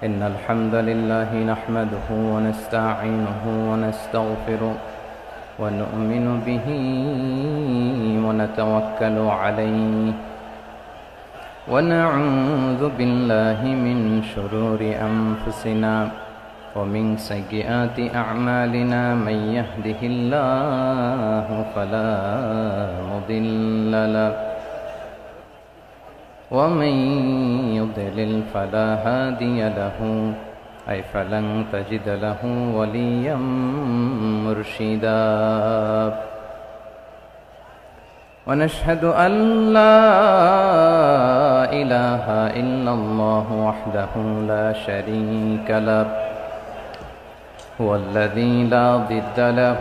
إن الحمد لله نحمده ونستعينه ونستغفره ونؤمن به ونتوكل عليه ونعوذ بالله من شرور أنفسنا ومن سيئات أعمالنا من يهده الله فلا مضل له ومن يضلل فلا هادي له فلن تجد له وليا مرشدا ونشهد أن لا إله إلا الله وحده لا شريك له هو الذي لا ضد له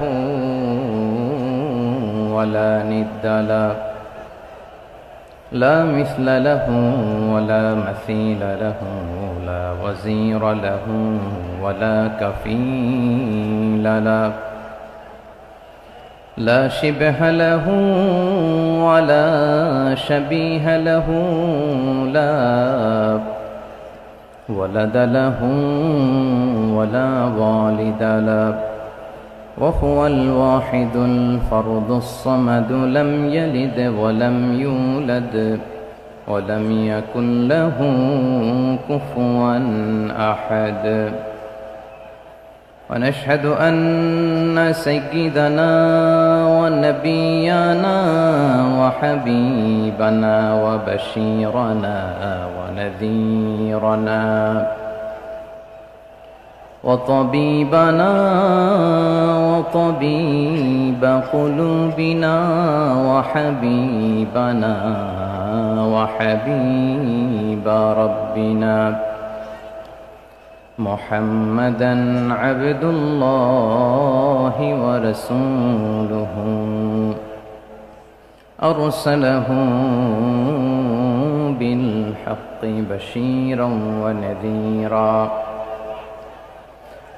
ولا ند له لا مثل له ولا مثيل له لا وزير له ولا كفيل له لا شبه له ولا شبيه له لا ولد له ولا والد له وهو الواحد الفرد الصمد لم يلد ولم يولد ولم يكن له كفوا أحد ونشهد أن سيدنا ونبينا وحبيبنا وبشيرنا ونذيرنا وطبيبنا وطبيب قلوبنا وحبيبنا وحبيب ربنا محمدا عبد الله ورسوله أرسله بالحق بشيرا ونذيرا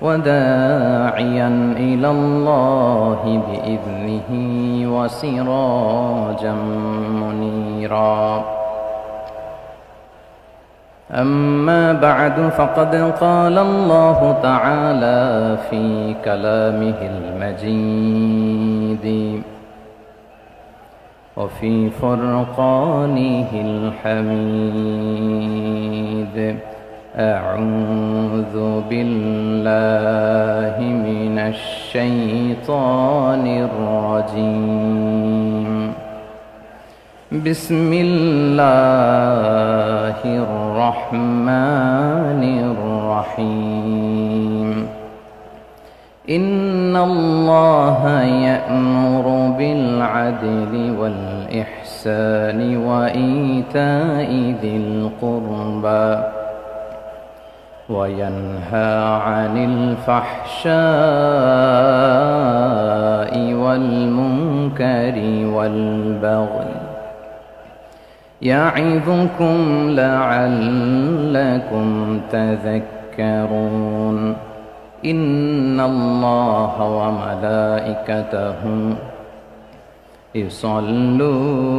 وداعيا إلى الله بإذنه وسراجا منيرا أما بعد فقد قال الله تعالى في كلامه المجيد وفي فرقانه الحميد أعوذ بالله من الشيطان الرجيم بسم الله الرحمن الرحيم إن الله يأمر بالعدل والإحسان وإيتاء ذي القربى وينهى عن الفحشاء والمنكر والبغي يعظكم لعلكم تذكرون إن الله وملائكته يصلون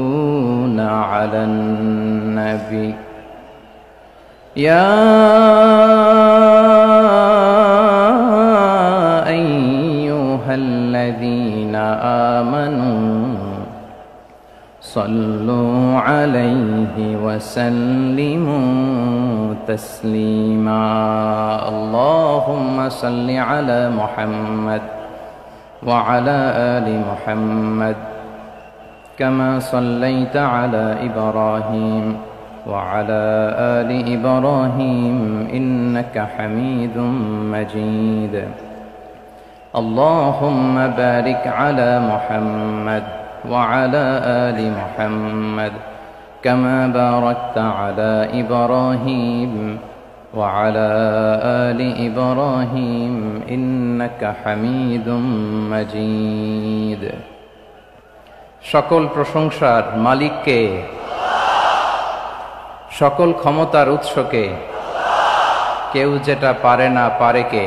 على النبي يا أيها الذين آمنوا صلوا عليه وسلموا تسليما اللهم صل على محمد وعلى آل محمد كما صليت على إبراهيم وعلى آل إبراهيم إنك حميد مجيد اللهم بارك على محمد وعلى آل محمد كما باركت على إبراهيم وعلى آل إبراهيم إنك حميد مجيد সকল প্রশংসার মালিককে সকল ক্ষমতার উৎসকে কেউ যেটা পারে না পারে কে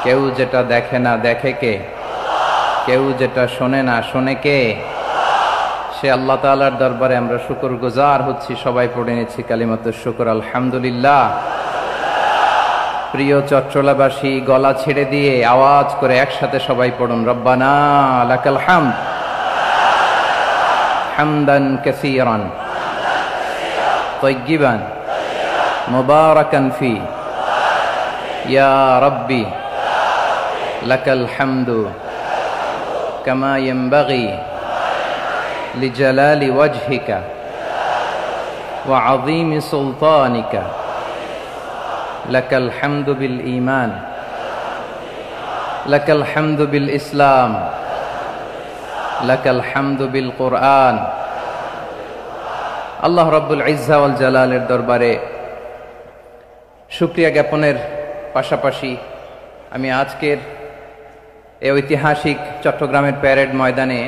কেউ যেটা দেখে না দেখে কে কেউ যেটা শোনে না শোনে কে সে আল্লাহ তাআলার দরবারে আমরা শুকরগুজার হচ্ছি। সবাই পড়ে নিচ্ছি কালিমাতুশ শুকর, আলহামদুলিল্লাহ। প্রিয় চট্টলাবাসী, গলা ছেড়ে দিয়ে আওয়াজ করে একসাথে সবাই পড়ুন, রব্বানা লাকাল হামদ হামদান কাসীরান তাইয়্যিবান মুবারাকান ফি ইয়া রাব্বি লাকাল হামদু কামা ইয়ানবাগি লিজালালি ওয়াজহিকা ওয়া আযীমি সুলতানিকা লাকাল হামদু বিল ঈমান লাকাল হামদু বিল ইসলাম লাকাল হামদু বিল কুরআন। আল্লাহ রাব্বুল ইজ্জা ওয়াল জালালের দরবারে শুকরিয়া জ্ঞাপনের পাশাপাশি আমি আজকের এই ঐতিহাসিক চট্টগ্রামের প্যারেড ময়দানে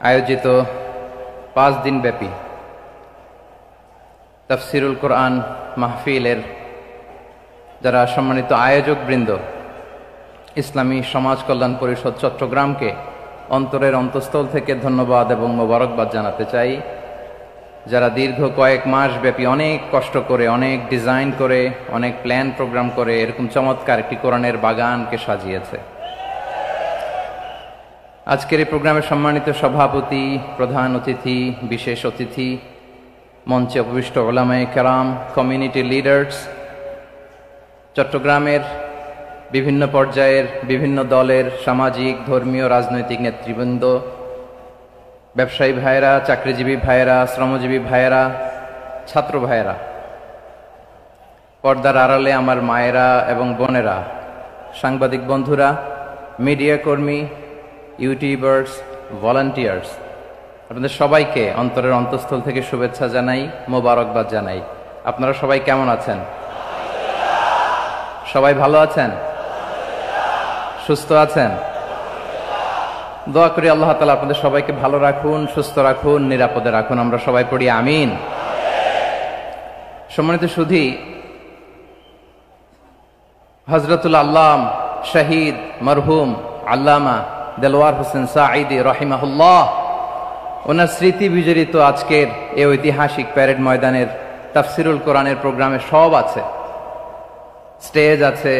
আয়োজিত 5 দিন ব্যাপী তাফসিরুল কোরআন মাহফিলের যারা সম্মানিত আয়োজকবৃন্দ, ইসলামী সমাজ কল্যাণ পরিষদ চট্টগ্রামকে অন্তরের অন্তঃস্থল থেকে ধন্যবাদ এবং মোবারকবাদ জানাতে চাই, যারা দীর্ঘ কয়েক মাস ব্যাপী অনেক কষ্ট করে, অনেক ডিজাইন করে, অনেক প্ল্যান প্রোগ্রাম করে এরকম চমৎকার একটি কোরআনের বাগানকে সাজিয়েছে। আজকের এই প্রোগ্রামের সম্মানিত সভাপতি, প্রধান অতিথি, বিশেষ অতিথি, মঞ্চে উপবিষ্ট উলামায়ে কেরাম, কমিউনিটি লিডার্স, চট্টগ্রামের বিভিন্ন পর্যায়ের বিভিন্ন দলের সামাজিক, ধর্মীয়, রাজনৈতিক নেতৃবৃন্দ, ব্যবসায়ী ভাইয়েরা, চাকরিজীবী ভাইয়েরা, শ্রমজীবী ভাইয়েরা, ছাত্র ভাইয়েরা, পর্দার আড়ালে আমার মায়েরা এবং বোনেরা, সাংবাদিক বন্ধুরা, মিডিয়া কর্মী, ইউটিউবার্স, ভলান্টিয়ার্স, আপনাদের সবাইকে অন্তরের অন্তঃস্থল থেকে শুভেচ্ছা জানাই, মোবারকবাদ জানাই। আপনারা সবাই কেমন আছেন? সবাই ভালো আছেন? সুস্থ আছেন? দোয়া করি আল্লাহ তাআলা আপনাদের সবাইকে ভালো রাখুন, সুস্থ রাখুন, নিরাপদে রাখুন। আমরা সবাই পড়ি আমিন। সম্মানিত সুধী, হযরতুল আল্লাম শহীদ মরহুম আল্লামা দেলওয়ার হোসেন সাঈদী রাহিমাহুল্লাহ, ওনার স্মৃতি বিজড়িত আজকের এই ঐতিহাসিক প্যারেড ময়দানের তাফসিরুল কোরআনের প্রোগ্রামে সব আছে। স্টেজ আছে,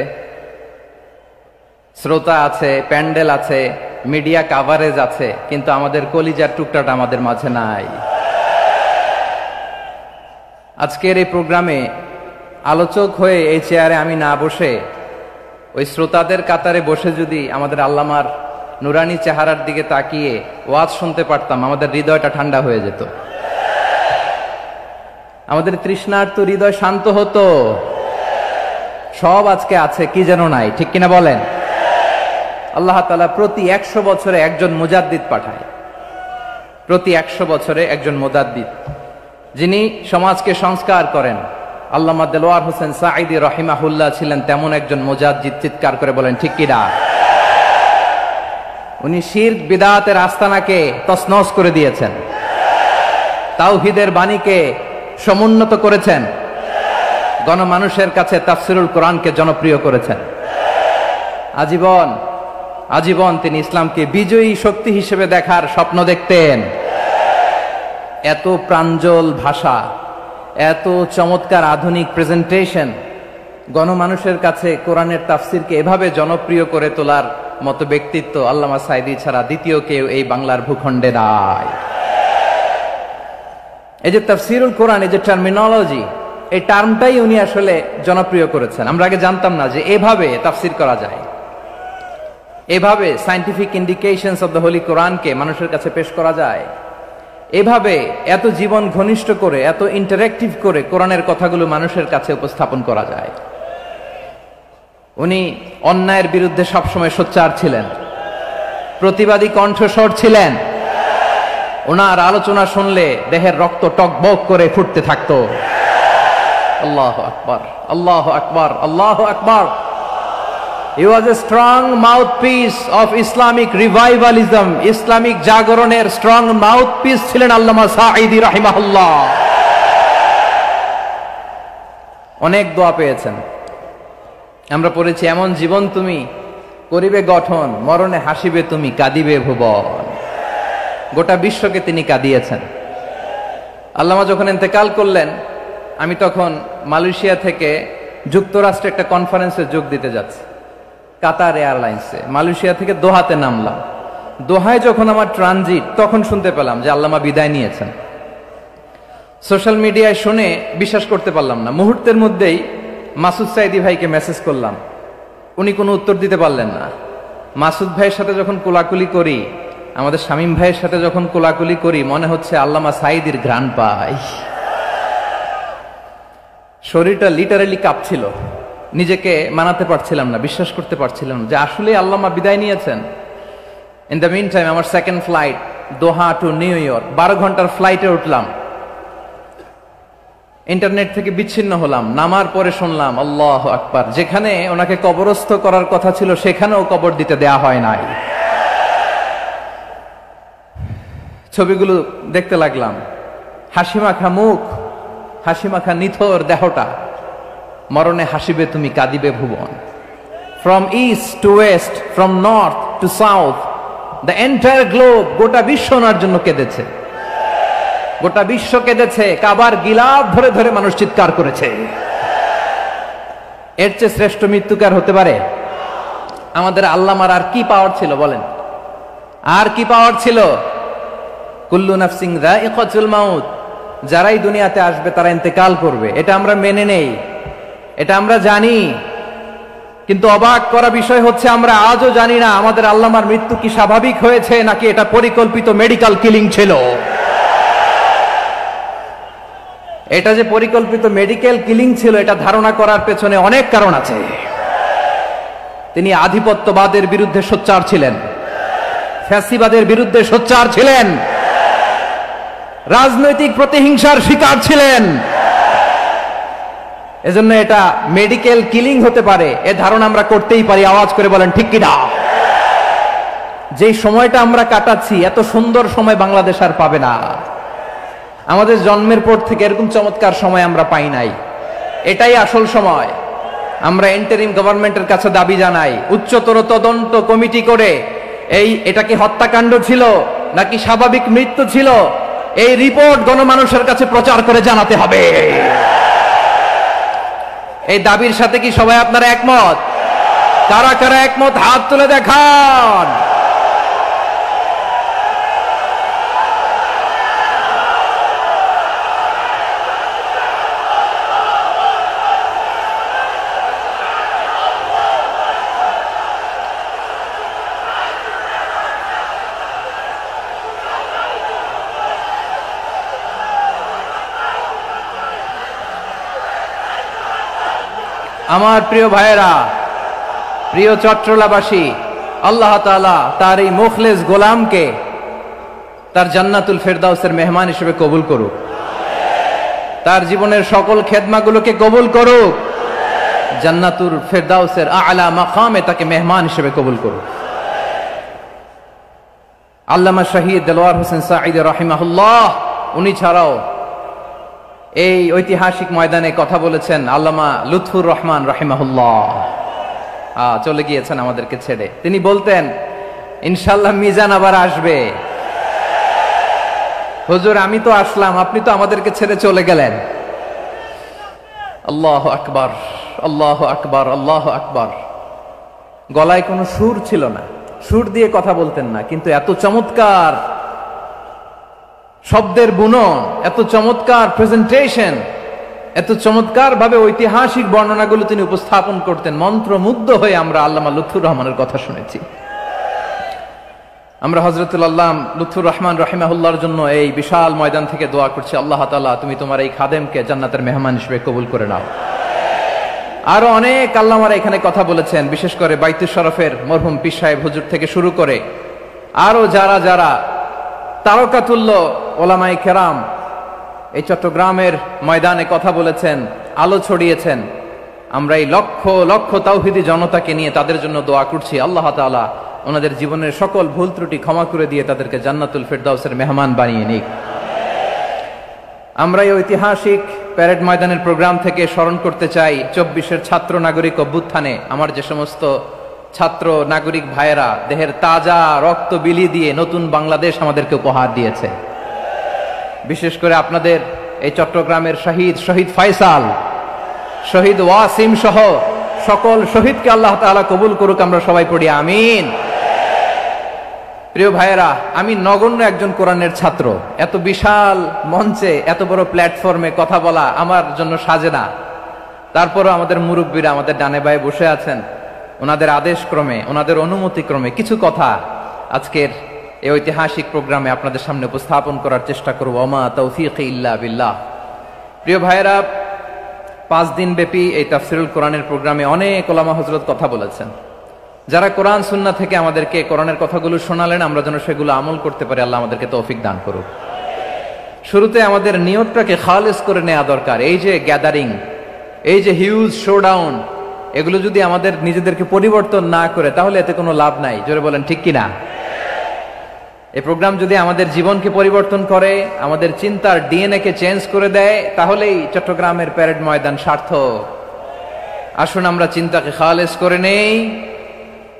শ্রোতা আছে, প্যান্ডেল আছে, মিডিয়া কাভারেজ আছে, কিন্তু আমাদের কলিজার টুকটাটা আমাদের মাঝে নাই। আজকের এই প্রোগ্রামে আলোচক হয়ে এই চেয়ারে আমি না বসে ওই শ্রোতাদের কাতারে বসে যদি আমাদের আল্লামার নুরানি চেহারার দিকে তাকিয়ে ওয়াজ শুনতে পারতাম, আমাদের হৃদয়টা ঠান্ডা হয়ে যেত, আমাদের তৃষ্ণার্ত হৃদয় শান্ত হতো। সব আজকে আছে, কি যেন নাই, ঠিক কিনা বলেন? আল্লাহ তাআলা প্রতি 100 বছরে একজন মুজাদ্দিদ পাঠায়, প্রতি 100 বছরে একজন মুজাদ্দিদ, যিনি সমাজকে সংস্কার করেন। আল্লামা দেলওয়ার হোসেন সাঈদী রাহিমাহুল্লাহ ছিলেন তেমন একজন মুজাদ্দিদ। চিৎকার করে বলেন ঠিক কিনা? উনি শিরক বিদআতের আস্তানাকে তছনছ করে দিয়েছেন, তাওহীদের বাণীকে সমুন্নত করেছেন, গণমানুষের কাছে তাফসিরুল কোরআনকে জনপ্রিয় করেছেন। আজীবন আজীবন তিনি ইসলামকে বিজয়ী শক্তি হিসেবে দেখার স্বপ্ন দেখতেন। এত প্রাঞ্জল ভাষা, এত চমৎকার আধুনিক প্রেজেন্টেশন, গণমানুষের কাছে কোরআনের তাফসিরকে এভাবে জনপ্রিয় করে তোলার মতো ব্যক্তিত্ব আল্লামা সাঈদী ছাড়া দ্বিতীয় কেউ এই বাংলার ভূখণ্ডে নাই। এই যে তাফসিরুল কোরআন, এই যে টার্মিনোলজি, এই টার্মটাই উনি আসলে জনপ্রিয় করেছেন। আমরা আগে জানতাম না যে এভাবে তাফসির করা যায়, এভাবে scientific indications of the Holi কোরআনকে মানুষের কাছে পেশ করা যায়, এভাবে এত জীবন ঘনিষ্ঠ করে, এত ইন্টারেক্টিভ করে কোরআনের কথাগুলো মানুষের কাছে উপস্থাপন করা যায়। উনি অন্যায়ের বিরুদ্ধে সবসময় সোচ্চার ছিলেন, প্রতিবাদী কণ্ঠস্বর ছিলেন। ওনার আলোচনা শুনলে দেহের রক্ত টকবক করে ফুটতে থাকতো। আল্লাহু আকবার, আল্লাহু আকবার, আল্লাহু আকবার। He was a strong mouthpiece of Islamic revivalism. Islamic জাগরণের স্ট্রং মাউথপিস ছিলেন আল্লামা সাঈদী রাহিমাহুল্লাহ। অনেক দোয়া পেয়েছেন। আমরা পড়েছি, এমন জীবন তুমি করিবে গঠন, মরণে হাসিবে তুমি, কাঁদিবে ভুবন। গোটা বিশ্বকে তিনি কাঁদিয়েছেন। আল্লামা যখন ইন্তেকাল করলেন, আমি তখন মালয়েশিয়া থেকে যুক্তরাষ্ট্রে একটা কনফারেন্সে যোগ দিতে যাচ্ছি, কাতার এয়ারলাইন্সে। মালয়েশিয়া থেকে দোহাতে নামলাম। দোহায় যখন আমার ট্রানজিট, তখন শুনতে পেলাম যে আল্লামা বিদায় নিয়েছেন। সোশ্যাল মিডিয়ায় শুনে বিশ্বাস করতে পারলাম না। মুহূর্তের মধ্যেই মাসুদ সাইদি ভাইকে মেসেজ করলাম, উনি কোনো উত্তর দিতে পারলেন না। মাসুদ ভাইয়ের সাথে যখন কোলাকুলি করি, আমাদের শামীম ভাইয়ের সাথে যখন কোলাকুলি করি, মনে হচ্ছে আল্লামা সাইদির ঘ্রাণ পাই। শরীরটা লিটারালি কাঁপছিল, নিজেকে মানাতে পারছিলাম না, বিশ্বাস করতে পারছিলাম যে আসলে আল্লামা বিদায় নিয়েছেন। ইন দ্য মিন টাইম আমার সেকেন্ড ফ্লাইট দোহা টু নিউ ইয়র্ক, 12 ঘন্টার ফ্লাইটে উঠলাম। ইন্টারনেট থেকে বিচ্ছিন্ন হলাম। নামার পরে শুনলাম আল্লাহু আকবার, যেখানে ওনাকে কবরস্থ করার কথা ছিল সেখানেও কবর দিতে দেয়া হয় নাই। ছবিগুলো দেখতে লাগলাম, হাসিমাখা মুখ, হাসিমাখা নিথর দেহটা, মরণে হাসিবে তুমি কাঁদিবে ভুবন। From east to west, from north to south, the entire globe, গোটা বিশ্ব ওনার জন্য কেঁদেছে, গোটা বিশ্ব কেঁদেছে। কাবার গিলাফ ধরে ধরে মানুষ চিৎকার করেছে। এর চেয়ে শ্রেষ্ঠ মৃত্যুকার হতে পারে? আমাদের আল্লামার আর কি পাওয়ার ছিল বলেন? আর কি পাওয়ার ছিল? কুল্লু নাফসিন যায়িকাতুল মাউত, যারাই দুনিয়াতে আসবে তারা ইন্তেকাল করবে, এটা আমরা মেনে নেই, এটা আমরা জানি। কিন্তু অবাক করা বিষয় হচ্ছে আমরা আজও জানি না আমাদের আল্লামার মৃত্যু কি স্বাভাবিক হয়েছে নাকি এটা পরিকল্পিত মেডিকেল কিলিং ছিল। এটা যে পরিকল্পিত মেডিকেল কিলিং ছিল, এটা ধারণা করার পেছনে অনেক কারণ আছে। তিনি আধিপত্যবাদের বিরুদ্ধে সোচ্চার ছিলেন, ফ্যাসিবাদের বিরুদ্ধে সোচ্চার ছিলেন, রাজনৈতিক প্রতিহিংসার শিকার ছিলেন। এজন্য এটা মেডিকেল কিলিং হতে পারে এ ধারণা আমরা করতেই পারি। আওয়াজ করে বলেন ঠিক কিনা? যে সময়টা আমরা কাটাচ্ছি, এত সুন্দর সময় বাংলাদেশ আর পাবে না। আমাদের জন্মের পর থেকে এরকম চমৎকার সময় আমরা পাই নাই। এটাই আসল সময়। আমরা ইন্টারিম গভর্নমেন্টের কাছে দাবি জানাই, উচ্চতর তদন্ত কমিটি করে এটা কি হত্যাকাণ্ড ছিল নাকি স্বাভাবিক মৃত্যু ছিল, এই রিপোর্ট গণমানুষের কাছে প্রচার করে জানাতে হবে। এই দাবির সাথে কি সবাই আপনারা একমত? কারা কারা একমত হাত তুলে দেখান। আমার প্রিয় ভাইয়েরা, প্রিয় চট্টলাবাসী, আল্লাহ তাআলা তার এই মুখলেস গোলামকে তার জান্নাতুল ফেরদাউসের মেহমান হিসেবে কবুল করুক, তার জীবনের সকল খেদমাগুলোকে কবুল করুক, জান্নাতুল ফেরদাউসের আলা মাকামে তাকে মেহমান হিসেবে কবুল করুক। আল্লামা শহীদ দেলোয়ার হোসেন সাঈদী রাহিমাহুল্লাহ, উনি ছাড়াও এই ঐতিহাসিক ময়দানে কথা বলেছেন আল্লামা লুৎফুর রহমান রাহিমাহুল্লাহ। চলে গিয়েছেন আমাদেরকে ছেড়ে। তিনি বলতেন, ইনশাআল্লাহ মিজান আবার আসবে। হুজুর আমি তো আসলাম, আপনি তো আমাদেরকে ছেড়ে চলে গেলেন। আল্লাহু আকবার, আল্লাহু আকবার, আল্লাহু আকবার। গলায় কোনো সুর ছিল না, সুর দিয়ে কথা বলতেন না, কিন্তু এত চমৎকার শব্দের বুনন, এত চমৎকার প্রেজেন্টেশন, এত চমৎকার ভাবে ঐতিহাসিক বর্ণনাগুলো তিনি উপস্থাপন করতেন। মন্ত্রমুগ্ধ হয়ে আমরা আল্লামা লুৎফুর রহমানের কথা শুনেছি। আমরা হযরতুল আল্লাহ লুৎফুর রহমান রাহিমাহুল্লাহর জন্য এই বিশাল ময়দান থেকে দোয়া করছি, আল্লাহ তাআলা তুমি তোমার এই খাদেমকে জান্নাতের মেহমান হিসেবে কবুল করে নাও। আরো অনেক আল্লামারা এখানে কথা বলেছেন, বিশেষ করে বাইতুল শরফের মরহুম পীর সাহেব হুজুর থেকে শুরু করে আরো যারা যারা তারকাতুল্য ওলামায়ে কেরাম এই চট্টগ্রামের ময়দানে কথা বলেছেন, আলো ছড়িয়েছেন। আমরা এই লক্ষ লক্ষ তাওহীদি জনতাকে নিয়ে তাদের জন্য দোয়া করছি, আল্লাহ তাআলা ওনাদের জীবনের সকল ভুল ত্রুটি ক্ষমা করে দিয়ে তাদেরকে জান্নাতুল ফেরদাউসের মেহমান বানিয়ে নিক। আমরা এই ঐতিহাসিক প্যারেড ময়দানের প্রোগ্রাম থেকে স্মরণ করতে চাই 24-এর ছাত্র নাগরিক অভ্যুত্থানে আমার যে সমস্ত ছাত্র নাগরিক ভাইয়েরা দেহের তাজা রক্ত বিলি দিয়ে নতুন বাংলাদেশ আমাদেরকে উপহার দিয়েছে। বিশেষ করে আপনাদের এই চট্টগ্রামের শহীদ ফয়সাল, শহীদ ওয়াসিম সহ সকল শহীদকে আল্লাহ তাআলা কবুল করুক, আমরা সবাই পড়ি আমিন। প্রিয় ভাইয়েরা, আমি নগণ্য একজন কোরআনের ছাত্র, এত বিশাল মঞ্চে এত বড় প্ল্যাটফর্মে কথা বলা আমার জন্য সাজে না। তারপরও আমাদের মুরব্বীরা আমাদের ডানে বায়ে বসে আছেন, ওনাদের আদেশ ক্রমে, ওনাদের অনুমতি ক্রমে কিছু কথা আজকের এই ঐতিহাসিক প্রোগ্রামে আপনাদের সামনে উপস্থাপন করার চেষ্টা করব। ওমা তৌফিক ইল্লা বিল্লাহ। প্রিয় ভাইয়েরা, 5 দিন ব্যাপী এই তাফসিরুল কোরআনের প্রোগ্রামে অনেক ওলামা হযরত কথা বলেছেন। যারা কোরআন সুন্নাহ থেকে আমাদেরকে কোরআনের কথাগুলো শোনালেন, আমরা যেন সেগুলো আমল করতে পারি, আল্লাহ আমাদেরকে তৌফিক দান করুক। শুরুতে আমাদের নিয়তটাকে খালেস করে নেওয়া দরকার। এই যে গ্যাদারিং, এই যে হিউজ শোডাউন, এগুলো যদি আমাদের নিজেদেরকে পরিবর্তন না করে তাহলে এতে কোনো লাভ নাই। জোরে বলেন ঠিক কিনা? এই প্রোগ্রাম যদি আমাদের জীবনকে পরিবর্তন করে, আমাদের চিন্তার ডিএনএ কে চেঞ্জ করে দেয়, তাহলেই চট্টগ্রামের প্যারেড ময়দান সার্থক। আসুন আমরা চিন্তাকে খালেস করে নেই।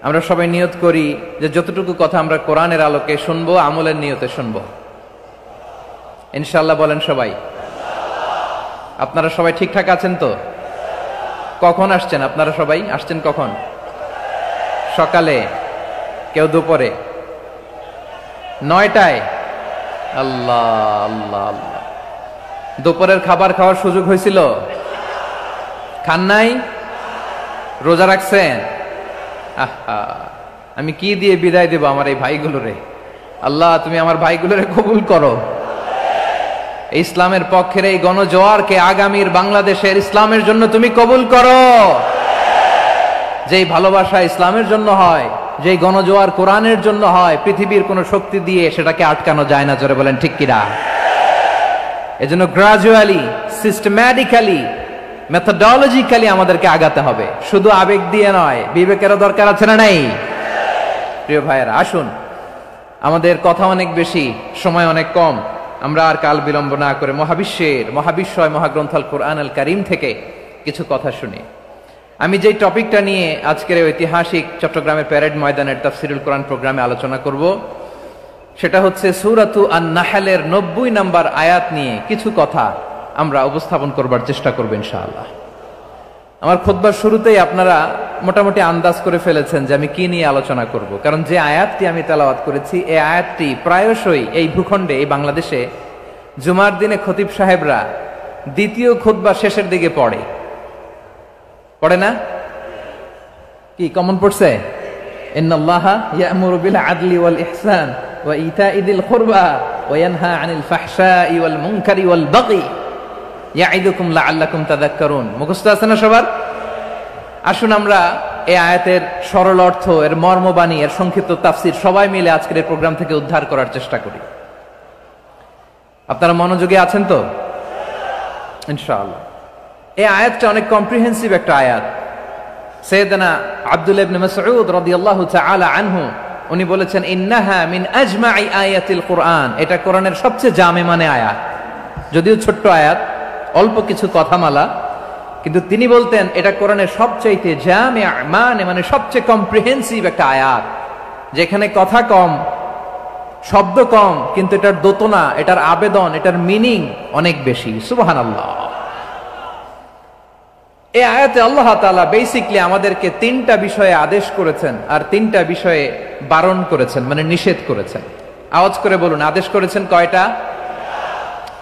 আমরা সবাই নিয়ত করি যে যতটুকু কথা আমরা কোরআনের আলোকে শুনবো, আমলের নিয়তে শুনবো ইনশাআল্লাহ। বলেন সবাই। আপনারা সবাই ঠিকঠাক আছেন তো? কখন আসছেন আপনারা? সবাই আসছেন কখন? সকালে, কেউ দুপুরে, 9টায়? আল্লাহ আল্লাহ আল্লাহ। দুপুরের খাবার খাওয়ার সুযোগ হয়েছিল? খান নাই? রোজা রাখছেন? আহা, আমি কি দিয়ে বিদায় দেব আমার এই ভাইগুলোরে? আল্লাহ তুমি আমার ভাইগুলোরে কবুল করো। ইসলামের পক্ষের এই গণজোয়ারকে আগামীর বাংলাদেশের ইসলামের জন্য তুমি কবুল করো। যেই ভালোবাসা ইসলামের জন্য হয়, যেই গণজোয়ার কোরআনের জন্য হয়, পৃথিবীর কোন শক্তি দিয়ে সেটাকে আটকানো যায় না। জোরে বলেন ঠিক কিনা? এজন্য গ্রাজুয়ালি, সিস্টেম্যাটিক্যালি, মেথোডোলজিক্যালি আমাদেরকে আগাতে হবে, শুধু আবেগ দিয়ে নয়। বিবেকেরও দরকার আছে না নাই? প্রিয় ভাইয়েরা, আসুন, আমাদের কথা অনেক বেশি, সময় অনেক কম, আমরা আর কাল বিলম্ব না করে মহাবিশ্বয় মহাগ্রন্থ আল কোরআন আল কারীম থেকে কিছু কথা শুনি। আমি যেই টপিকটা নিয়ে আজকের ঐতিহাসিক চট্টগ্রামের প্যারেড ময়দানের তাফসিরুল কোরআন প্রোগ্রামে আলোচনা করব, সেটা হচ্ছে সূরাতু আন-নাহলের 90 নম্বর আয়াত নিয়ে কিছু কথা আমরা উপস্থাপন করবার চেষ্টা করব ইনশাআল্লাহ। আমার খুতবার শুরুতেই আপনারা মোটামুটি আন্দাজ করে ফেলেছেন যে আমি কি নিয়ে আলোচনা করব, কারণ যে আয়াতটি আমি তেলাওয়াত করেছি এই আয়াতটি প্রায়শই এই ভূখণ্ডে, এই বাংলাদেশে জুমার দিনে খতিব সাহেবরা দ্বিতীয় খুতবা শেষের দিকে পড়ে না? কি কমন পড়ছে? ইন্নাল্লাহা ইয়া'মুরু বিল আদলি ওয়াল ইহসান ওয়া ইতা'i যিল কুরবা ওয়া ইয়ানহা আনিল ফাহশাই ওয়াল মুনকারি ওয়াল বাগি ইয়া'iদুকুম লাআল্লাকুম তাযাক্কারুন। মুখস্থ আছে না সবার? আসুন আমরা এই আয়াতের সরল অর্থ, এর মর্মবাণী, এর সংক্ষিপ্ত তাফসীর সবাই মিলে আজকের এই প্রোগ্রাম থেকে উদ্ধার করার চেষ্টা করি। আপনারা মনোযোগী আছেন তো? ইনশাআল্লাহ। এই আয়াতটা অনেক কম্প্রিহেন্সিভ একটা আয়াত। সাইয়েদনা আব্দুল্লাহ ইবনে মাসউদ রাদিয়াল্লাহু তাআলা আনহু উনি বলেছেন, ইন্নাহা মিন আজমাই আয়াতিল কুরআন, এটা কোরআনের সবচেয়ে জামে মানে আয়াত। যদিও ছোট্ট আয়াত, অল্প কিছু কথামালা, কিন্তু তিনি বলতেন এটা কোরআনের সবচাইতে জামিআ মানে সবচেয়ে কম্প্রিহেন্সিভ একটা আয়াত, যেখানে কথা কম, শব্দ কম, কিন্তু এটার দোতনা, এটার আবেদন, এটার মিনিং অনেক বেশি। সুবহানাল্লাহ। এই আয়াতে আল্লাহ তাআলা বেসিক্যালি আমাদেরকে 3টা বিষয়ে আদেশ করেছেন আর 3টা বিষয়ে বারণ করেছেন, মানে নিষেধ করেছেন। আওয়াজ করে বলুন, আদেশ করেছেন কয়টা?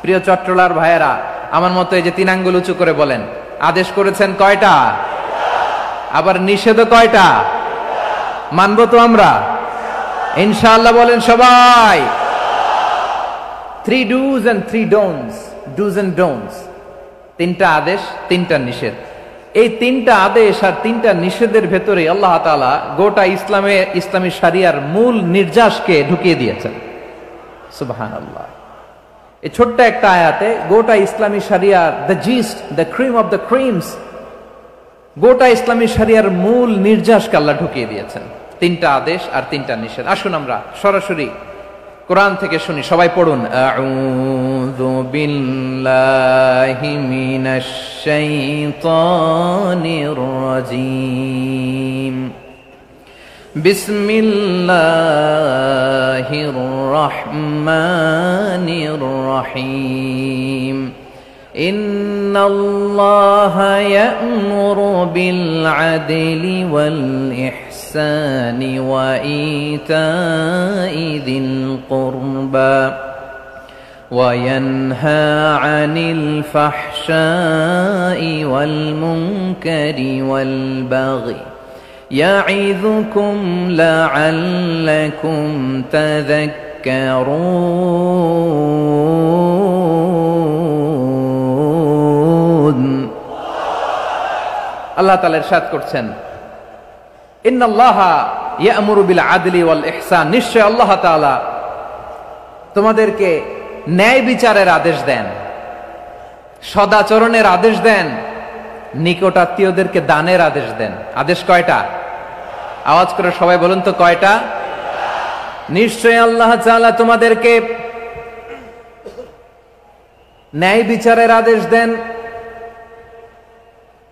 প্রিয় চট্টলার ভাইয়েরা, আমার মতো এই যে 3 আঙ্গুল উঁচু করে বলেন, আদেশ করেছেন কয়টা? আবার নিষেধও কয়টা? মানবো তো আমরা ইনশাআল্লাহ? বলেন সবাই। 3 do's and 3 don'ts, do's and don'ts, 3টা আদেশ, 3টা নিষেধ। এই 3টা আদেশ আর 3টা নিষেধের ভেতরে আল্লাহ তাআলা গোটা ইসলামী শরিয়ার মূল নির্যাসকে ঢুকিয়ে দিয়েছেন। সুবহানাল্লাহ। এই ছোট্ট একটা আয়াতে গোটা ইসলামী শরিয়ার, the gist, the cream of the creams, গোটা ইসলামী শরিয়ার মূল নির্যাসকে আল্লাহ ঢুকিয়ে দিয়েছেন। 3টা আদেশ আর 3টা নিষেধ। আসুন আমরা সরাসরি কোরআন থেকে শুনি, সবাই পড়ুন। আউযু বিল্লাহি মিনাশ শাইতানির রাজীম। বিসমিল্লাহির রহমানির রহিম ইন্নাল্লাহা ইয়া'মুরু বিল আদলি ওয়াল ইহসানি ওয়া ইতা'i যিল কুরবা وينهى عن الفحشاء والمنكر والبغي يعظكم لعلكم تذكرون আল্লাহ তাআলা ইরশাদ করছেন ইন্নাল্লাহা ইয়া'মুরু বিল আদলি ওয়াল ইহসান, নিশ্চয় আল্লাহ তাআলা তোমাদেরকে ন্যায় বিচারের আদেশ দেন, সদাচরণের আদেশ দেন, নিকট আত্মীয়দেরকে দানের আদেশ দেন। আদেশ কয়টা? আওয়াজ করে সবাই বলুন তো কয়টা? নিশ্চয় আল্লাহ তাআলা তোমাদেরকে ন্যায় বিচারের আদেশ দেন,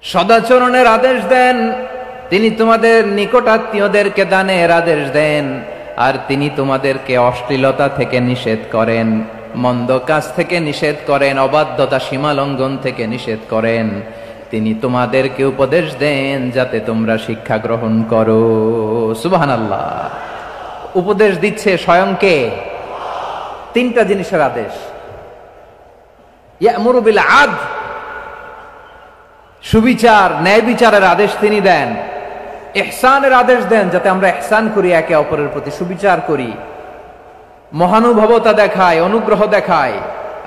সদাচরণের আদেশ দেন, তিনি তোমাদের নিকট আত্মীয়দেরকে দানের আদেশ দেন, আর তিনি তোমাদেরকে অশ্লীলতা থেকে নিষেধ করেন, মন্দ কাজ থেকে নিষেধ করেন, অবাধ্যতা সীমা লঙ্ঘন থেকে নিষেধ করেন। তিনি তোমাদেরকে উপদেশ দেন যাতে তোমরা শিক্ষা গ্রহণ করো। সুবহানাল্লাহ। উপদেশ দিচ্ছে স্বয়ং কে? তিনটা জিনিসের আদেশ। ইয়া'মুরু বিল আদল, সুবিচার ন্যায় বিচারের আদেশ তিনি দেন। ইহসানের আদেশ দেন যাতে আমরা ইহসান করি, একে অপরের প্রতি সুবিচার করি, মহানুভবতা দেখায়, অনুগ্রহ দেখায়,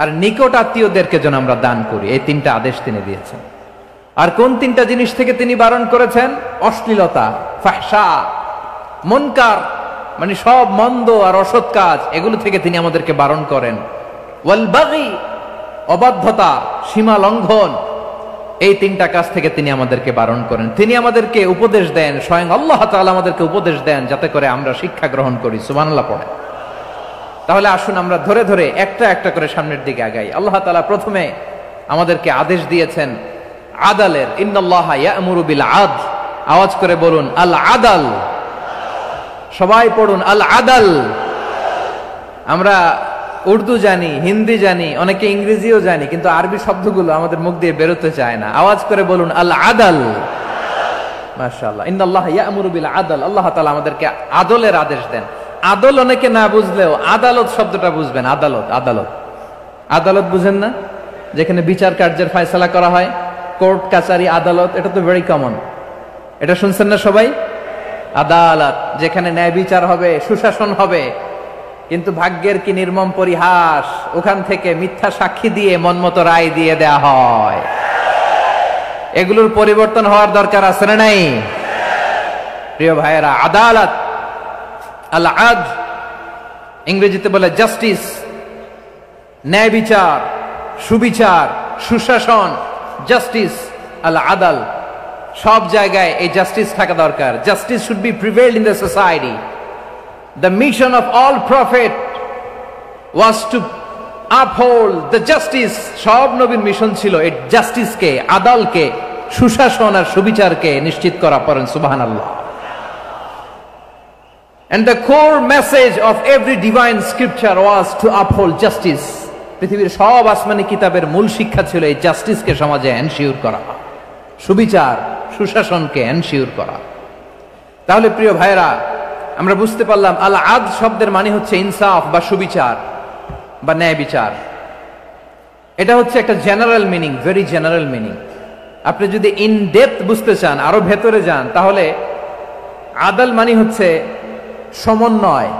আর নিকট আত্মীয়দেরকে যেন আমরা দান করি। এই তিনটা আদেশ তিনি দিয়েছেন। আর কোন তিনটা জিনিস থেকে তিনি বারণ করেছেন? অশ্লীলতা, ফাহশা, মুনকার, মানে সব মন্দ আর অসৎ কাজ, এগুলো থেকে তিনি আমাদেরকে বারণ করেন। ওয়াল বাগি, অবাধ্যতা, সীমা লঙ্ঘন, এই তিনটা কাজ থেকে তিনি আমাদেরকে বারণ করেন। তিনি আমাদেরকে উপদেশ দেন, স্বয়ং আল্লাহ তাআলা আমাদেরকে উপদেশ দেন যাতে করে আমরা শিক্ষা গ্রহণ করি। সুবহানাল্লাহ পড়ে। তাহলে আসুন আমরা ধরে ধরে একটা একটা করে সামনের দিকে আগাই। আল্লাহ তাআলা প্রথমে আমাদেরকে আদেশ দিয়েছেন আদালের। ইন্নাল্লাহা ইয়া'মুরু বিল আদল, আওয়াজ করে বলুন আল আদাল। সবাই পড়ুন আল আদাল। আমরা উর্দু জানি, হিন্দি জানি, অনেকে ইংরেজিও জানি, কিন্তু আরবি শব্দগুলো আমাদের মুখ দিয়ে বেরোতে চায় না। আওয়াজ করে বলুন আল আদাল। মাশাআল্লাহ। ইন্নাল্লাহা ইয়া'মুরু বিল আদল, আল্লাহ তাআলা আমাদেরকে আদলের আদেশ দেন। আদল অনেকে না বুঝলেও আদালত শব্দটা বুঝবেন। আদালত, আদালত, আদালত বুঝেন না? যেখানে বিচার কার্যের ফয়সালা করা হয়, কোর্ট কাচারি আদালত, এটা তো ভেরি কমন। এটা শুনছেন না সবাই? আদালত, যেখানে ন্যায় বিচার হবে, সুশাসন হবে। কিন্তু ভাগ্যের কি নির্মম পরিহাস, ওখান থেকে মিথ্যা সাক্ষী দিয়ে মনমতো রায় দিয়ে দেয়া হয়। এগুলোর পরিবর্তন হওয়ার দরকার আছে না নাই? প্রিয় ভাইয়েরা, আদালত, আল আদল, ইংরেজিতে বলে জাস্টিস, ন্যায় বিচার, সুবিচার, সুশাসন, জাস্টিস, আল আদল, সব জায়গায় এই জাস্টিস থাকা দরকার। Justice should be prevailed in the society. The mission of all prophet was to uphold the justice. সব নবীর মিশন ছিল এই জাস্টিসকে, আদালকে, সুশাসন আর সুবিচারকে নিশ্চিত করা। পড়েন সুবহানাল্লাহ। And the core message of every divine scripture was to uphold justice. পৃথিবীর সব আসমানি কিতাবের মূল শিক্ষা ছিল এই জাস্টিসকে সমাজে এনশিওর করা, সুবিচার, সুশাসনকে এনশিওর করা। তাহলে প্রিয় ভাইরা, আমরা বুঝতে পারলাম আল আদল শব্দের মানে হচ্ছে ইনসাফ বা সুবিচার বা ন্যায় বিচার। এটা হচ্ছে একটা general meaning, very general meaning. আপনি যদি ইন ডেপথ বুঝতে চান, আরো ভেতরে যান, তাহলে আদল মানে হচ্ছে সমন্বয়,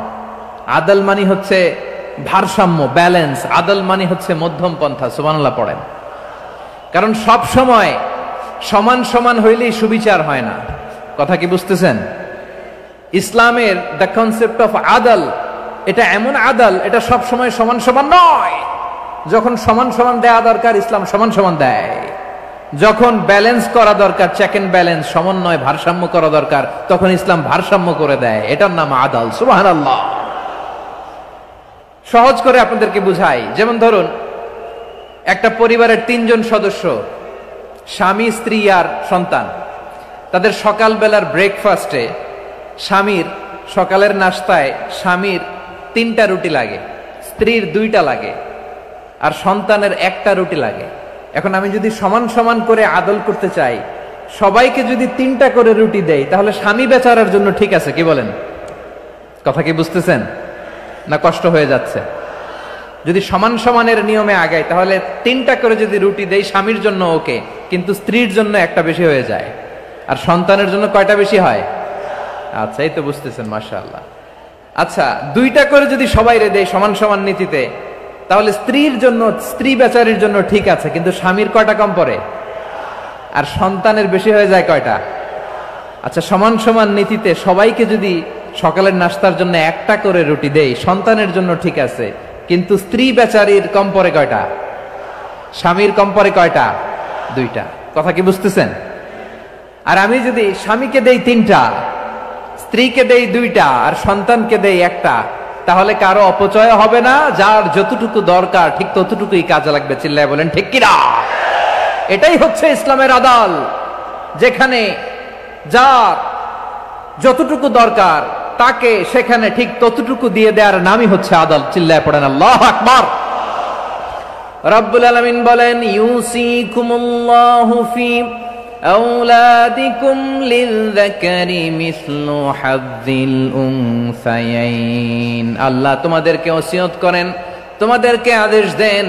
আদল মানে হচ্ছে ভারসাম্য, ব্যালেন্স। আদল মানে হচ্ছে মধ্যম পন্থা। সুবহানাল্লাহ পড়েন। কারণ সব সময় সমান সমান হইলেই সুবিচার হয় না। কথা কি বুঝতেছেন? ইসলামের দ্য কনসেপ্ট অফ আদল, এটা এমন আদল, এটা সব সময় সমান সমান নয়। যখন সমান সমান দেয়া দরকার, ইসলাম সমান সমান দেয়। যখন ব্যালেন্স করা দরকার, চেক এন্ড ব্যালেন্স, সমন্বয়, ভারসাম্য করা দরকার, তখন ইসলাম ভারসাম্য করে দেয়। এটার নাম আদল। সুবহানাল্লাহ। সহজ করে আপনাদেরকে বুঝাই। যেমন ধরুন, একটা পরিবারের 3 জন সদস্য, স্বামী, স্ত্রী আর সন্তান, তাদের সকালবেলার ব্রেকফাস্টে স্বামীর সকালের নাস্তায় স্বামীর 3টা রুটি লাগে, স্ত্রীর 2টা লাগে, আর সন্তানের 1টা রুটি লাগে। এখন আমি যদি সমান সমান করে আদল করতে চাই, সবাইকে যদি 3টা করে রুটি দেই, তাহলে স্বামী বেচারার জন্য ঠিক আছে, কি বলেন? কথা কি বুঝতেছেন না কষ্ট হয়ে যাচ্ছে? যদি সমান সমানের নিয়মে আগাই, তাহলে 3টা করে যদি রুটি দেই স্বামীর জন্য ওকে, কিন্তু স্ত্রীর জন্য 1টা বেশি হয়ে যায়। আর সন্তানের জন্য কয়টা বেশি হয়? আচ্ছা, এই তো বুঝতেছেন, মাশাআল্লাহ। আচ্ছা, 2টা করে যদি সবাই দেয় সমান সমান নীতিতে, তাহলে স্ত্রীর জন্য, স্ত্রী বেচারির জন্য ঠিক আছে, কিন্তু স্বামীর কয়টা কম পড়ে? আর সন্তানের বেশি হয়ে যায় কয়টা? আচ্ছা, সমান সমান নীতিতে সবাইকে যদি সকালের নাস্তার জন্য 1টা করে রুটি দেই, সন্তানের জন্য ঠিক আছে, কিন্তু স্ত্রী বেচারির কম পড়ে কয়টা? স্বামীর কম পড়ে কয়টা? 2টা। কথা কি বুঝতেছেন? আর আমি যদি স্বামীকে দেই 3টা, স্ত্রীকে দেই 2টা, আর সন্তানকে দেই 1টা, তাহলে কারো অপচয় হবে না, যার যতটুকু দরকার ঠিক ততটুকুই কাজে লাগবে। চিল্লায় বলেন ঠিক কিনা? এটাই হচ্ছে ইসলামের আদল, যেখানে যার যতটুকু দরকার তাকে সেখানে ঠিক ততটুকু দিয়ে দেওয়ার নামই হচ্ছে আদল। চিল্লায় পড়েন আল্লাহু আকবার। রব্বুল আলামিন বলেন, ইউসিকুমুল্লাহু ফি আওলাদিকুম লিযযাকারি মিসলু হাযযিল উনসায়াইন। আল্লাহ তোমাদেরকে ওসিয়ত করেন, তোমাদেরকে আদেশ দেন,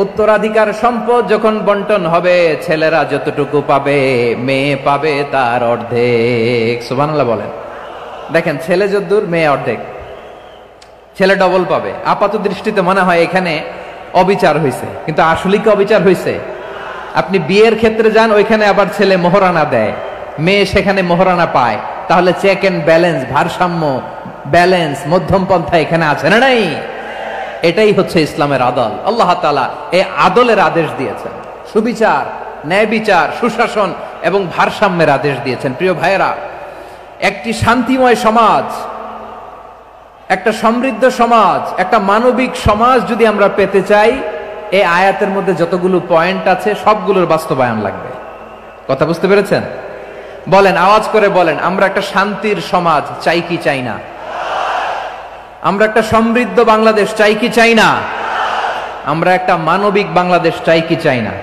উত্তরাধিকার সম্পদ যখন বন্টন হবে, ছেলেরা যতটুকু পাবে, মেয়ে পাবে তার অর্ধেক। সুবহানাল্লাহ বলেন। দেখেন, ছেলে যদ্দূর, মেয়ে অর্ধেক, ছেলে ডবল পাবে। আপাত দৃষ্টিতে মনে হয় এখানে অবিচার হয়েছে, কিন্তু আসলে কি অবিচার হয়েছে? আপনি বিয়ের ক্ষেত্রে যান, ওইখানে আবার ছেলে মোহরানা দেয়, মেয়ে সেখানে মোহরানা পায়, তাহলে চেক এন্ড ব্যালেন্স, ভারসাম্য, ব্যালেন্স, মধ্যম পন্থা এখানে আছে না নাই? এটাই হচ্ছে ইসলামের আদল। আল্লাহ তাআলা এই আদলের আদেশ দিয়েছেন, সুবিচার, ন্যায় বিচার, সুশাসন এবং ভারসাম্যের আদেশ দিয়েছেন। প্রিয় ভাইয়েরা, একটি শান্তিময় সমাজ, একটা সমৃদ্ধ সমাজ, একটা মানবিক সমাজ যদি আমরা পেতে চাই, এই আয়াতের মধ্যে যতগুলো পয়েন্ট আছে সবগুলোর বাস্তবায়ন লাগবে। কথা বুঝতে পেরেছেন? বলেন, আওয়াজ করে বলেন, আমরা একটা শান্তির সমাজ চাই কি চাই না? আমরা একটা সমৃদ্ধ বাংলাদেশ চাই কি চাই না? আমরা একটা মানবিক বাংলাদেশ চাই কি চাই না?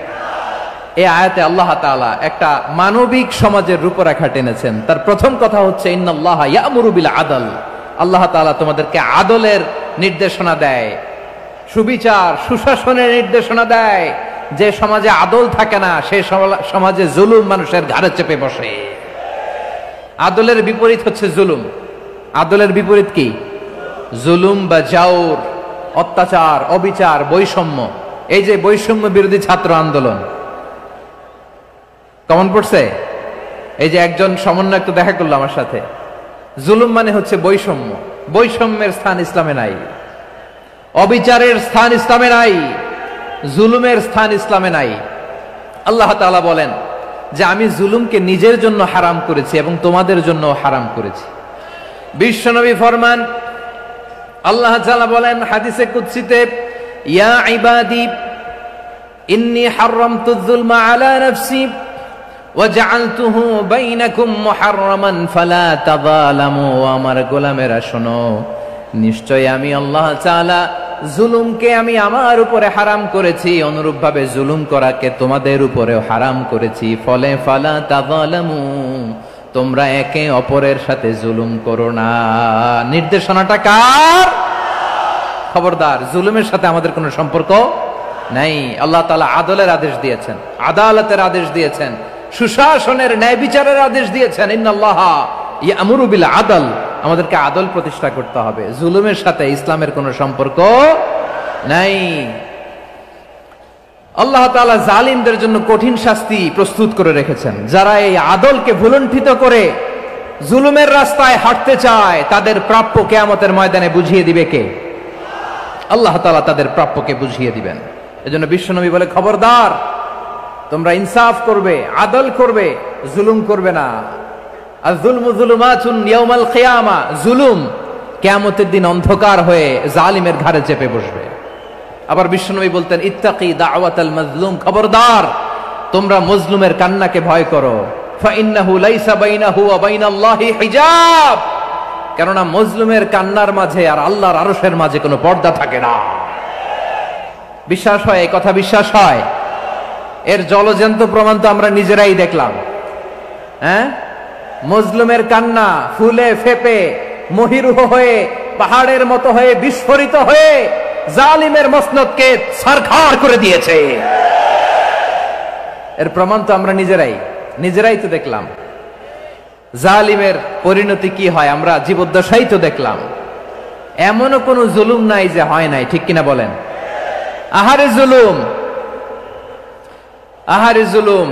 এই আয়াতে আল্লাহ তাআলা একটা মানবিক সমাজের রূপরেখা টেনেছেন। তার প্রথম কথা হচ্ছে, ইন্নাল্লাহা ইয়ামুরু বিল আদল। আল্লাহ তাআলা তোমাদেরকে আদলের নির্দেশনা দেয়, সুবিচার, সুশাসনের নির্দেশনা দেয়। যে সমাজে আদল থাকে না, সেই সমাজে জুলুম মানুষের ঘাড়ে চেপে বসে। আদলের বিপরীত হচ্ছে জুলুম। আদলের বিপরীত কি? জুলুম বা জাওর, অত্যাচার, অবিচার, বৈষম্য। এই যে বৈষম্য বিরোধী ছাত্র আন্দোলন কেমন পড়ছে? এই যে একজন সমন্বয়ক তো দেখা করলো আমার সাথে। জুলুম মানে হচ্ছে বৈষম্য। বৈষম্যের স্থান ইসলামে নাই, অবিচারের স্থান ইসলামে নাই, জুলুমের স্থান ইসলামে নাই। আল্লাহ তাআলা বলেন যে আমি জুলুমকে নিজের জন্য হারাম করেছি এবং তোমাদের জন্য হারাম করেছি। বিশ্বনবী ফরমান, আল্লাহ তাআলা বলেন হাদিসে কুদসিতে, ইয়া ইবাদি ইন্নী হারামতুয যুলমা আলা নাফসি ওয়া জাআলতুহু বাইনাকুম মুহাররামান ফালা তাযালামু। আমার গোলামেরা শোনো, নিশ্চয় আমি আল্লাহ তাআলা জুলুমকে আমি আমার উপরে হারাম করেছি, অনুরূপভাবে জুলুম করাকে তোমাদের উপরেও হারাম করেছি। ফলে ফালা তাযালামু, তোমরা একে অপরের সাথে জুলুম করো না। নির্দেশনাটা কার? খবরদার, জুলুমের সাথে আমাদের কোনো সম্পর্ক নাই। আল্লাহ তাআলা আদলের আদেশ দিয়েছেন, আদালতের আদেশ দিয়েছেন, সুশাসনের, ন্যায় বিচারের আদেশ দিয়েছেন। ইন্নাল্লাহা ইয়ামুরু বিল আদল, আমাদেরকে আদল প্রতিষ্ঠা করতে হবে। জুলুমের সাথে ইসলামের কোনো সম্পর্ক নাই। আল্লাহ তাআলা জালিমদের জন্য কঠিন শাস্তি প্রস্তুত করে রেখেছেন। যারা এই আদলকে ভুলুণ্ঠিত করে জুলুমের রাস্তায় হাঁটতে চায়, তাদের প্রাপ্য কিয়ামতের ময়দানে বুঝিয়ে দিবে কে? আল্লাহ তাআলা তাদের প্রাপ্যকে বুঝিয়ে দিবেন। এজন্য বিশ্বনবী বলে, খবরদার, তোমরা ইনসাফ করবে, আদল করবে, জুলুম করবে না। আয-যুলমু যুলুমাতুন ইয়াউমাল কিয়ামা, জুলুম কিয়ামতের দিন অন্ধকার হয়ে জালিমের ঘাড়ে চেপে বসবে। আবার বিশ্বনবী বলতেন, ইত্তাকি দাওয়াতাল মাজলুম, খবরদার, তোমরা মজলুমের কান্নাকে ভয় করো। ফাইন্নাহু লাইসা বাইনাহু ওয়া বাইনাল্লাহি হিজাব, কেননা মজলুমের কান্নার মাঝে আর আল্লাহর আরশের মাঝে কোনো পর্দা থাকে না। বিশ্বাস হয়? এই কথা বিশ্বাস হয়? এর জলজ্যান্ত প্রমাণ তো আমরা নিজেরাই দেখলাম। হ্যাঁ, মজলুমের কান্না ফুলে ফেপে মহিরুহ হয়ে পাহাড়ের মতো হয়ে বিস্ফোরিত হয়ে জালিমের মসনদকে ছারখার করে দিয়েছে। এর প্রমাণ তো আমরা নিজেরাই তো দেখলাম। জালিমের পরিণতি কি হয় আমরা জীবদ্দশাই তো দেখলাম। এমনও কোনো জুলুম নাই যে হয় নাই, ঠিক কিনা বলেন? আহারে জুলুম, আহারে জুলুম।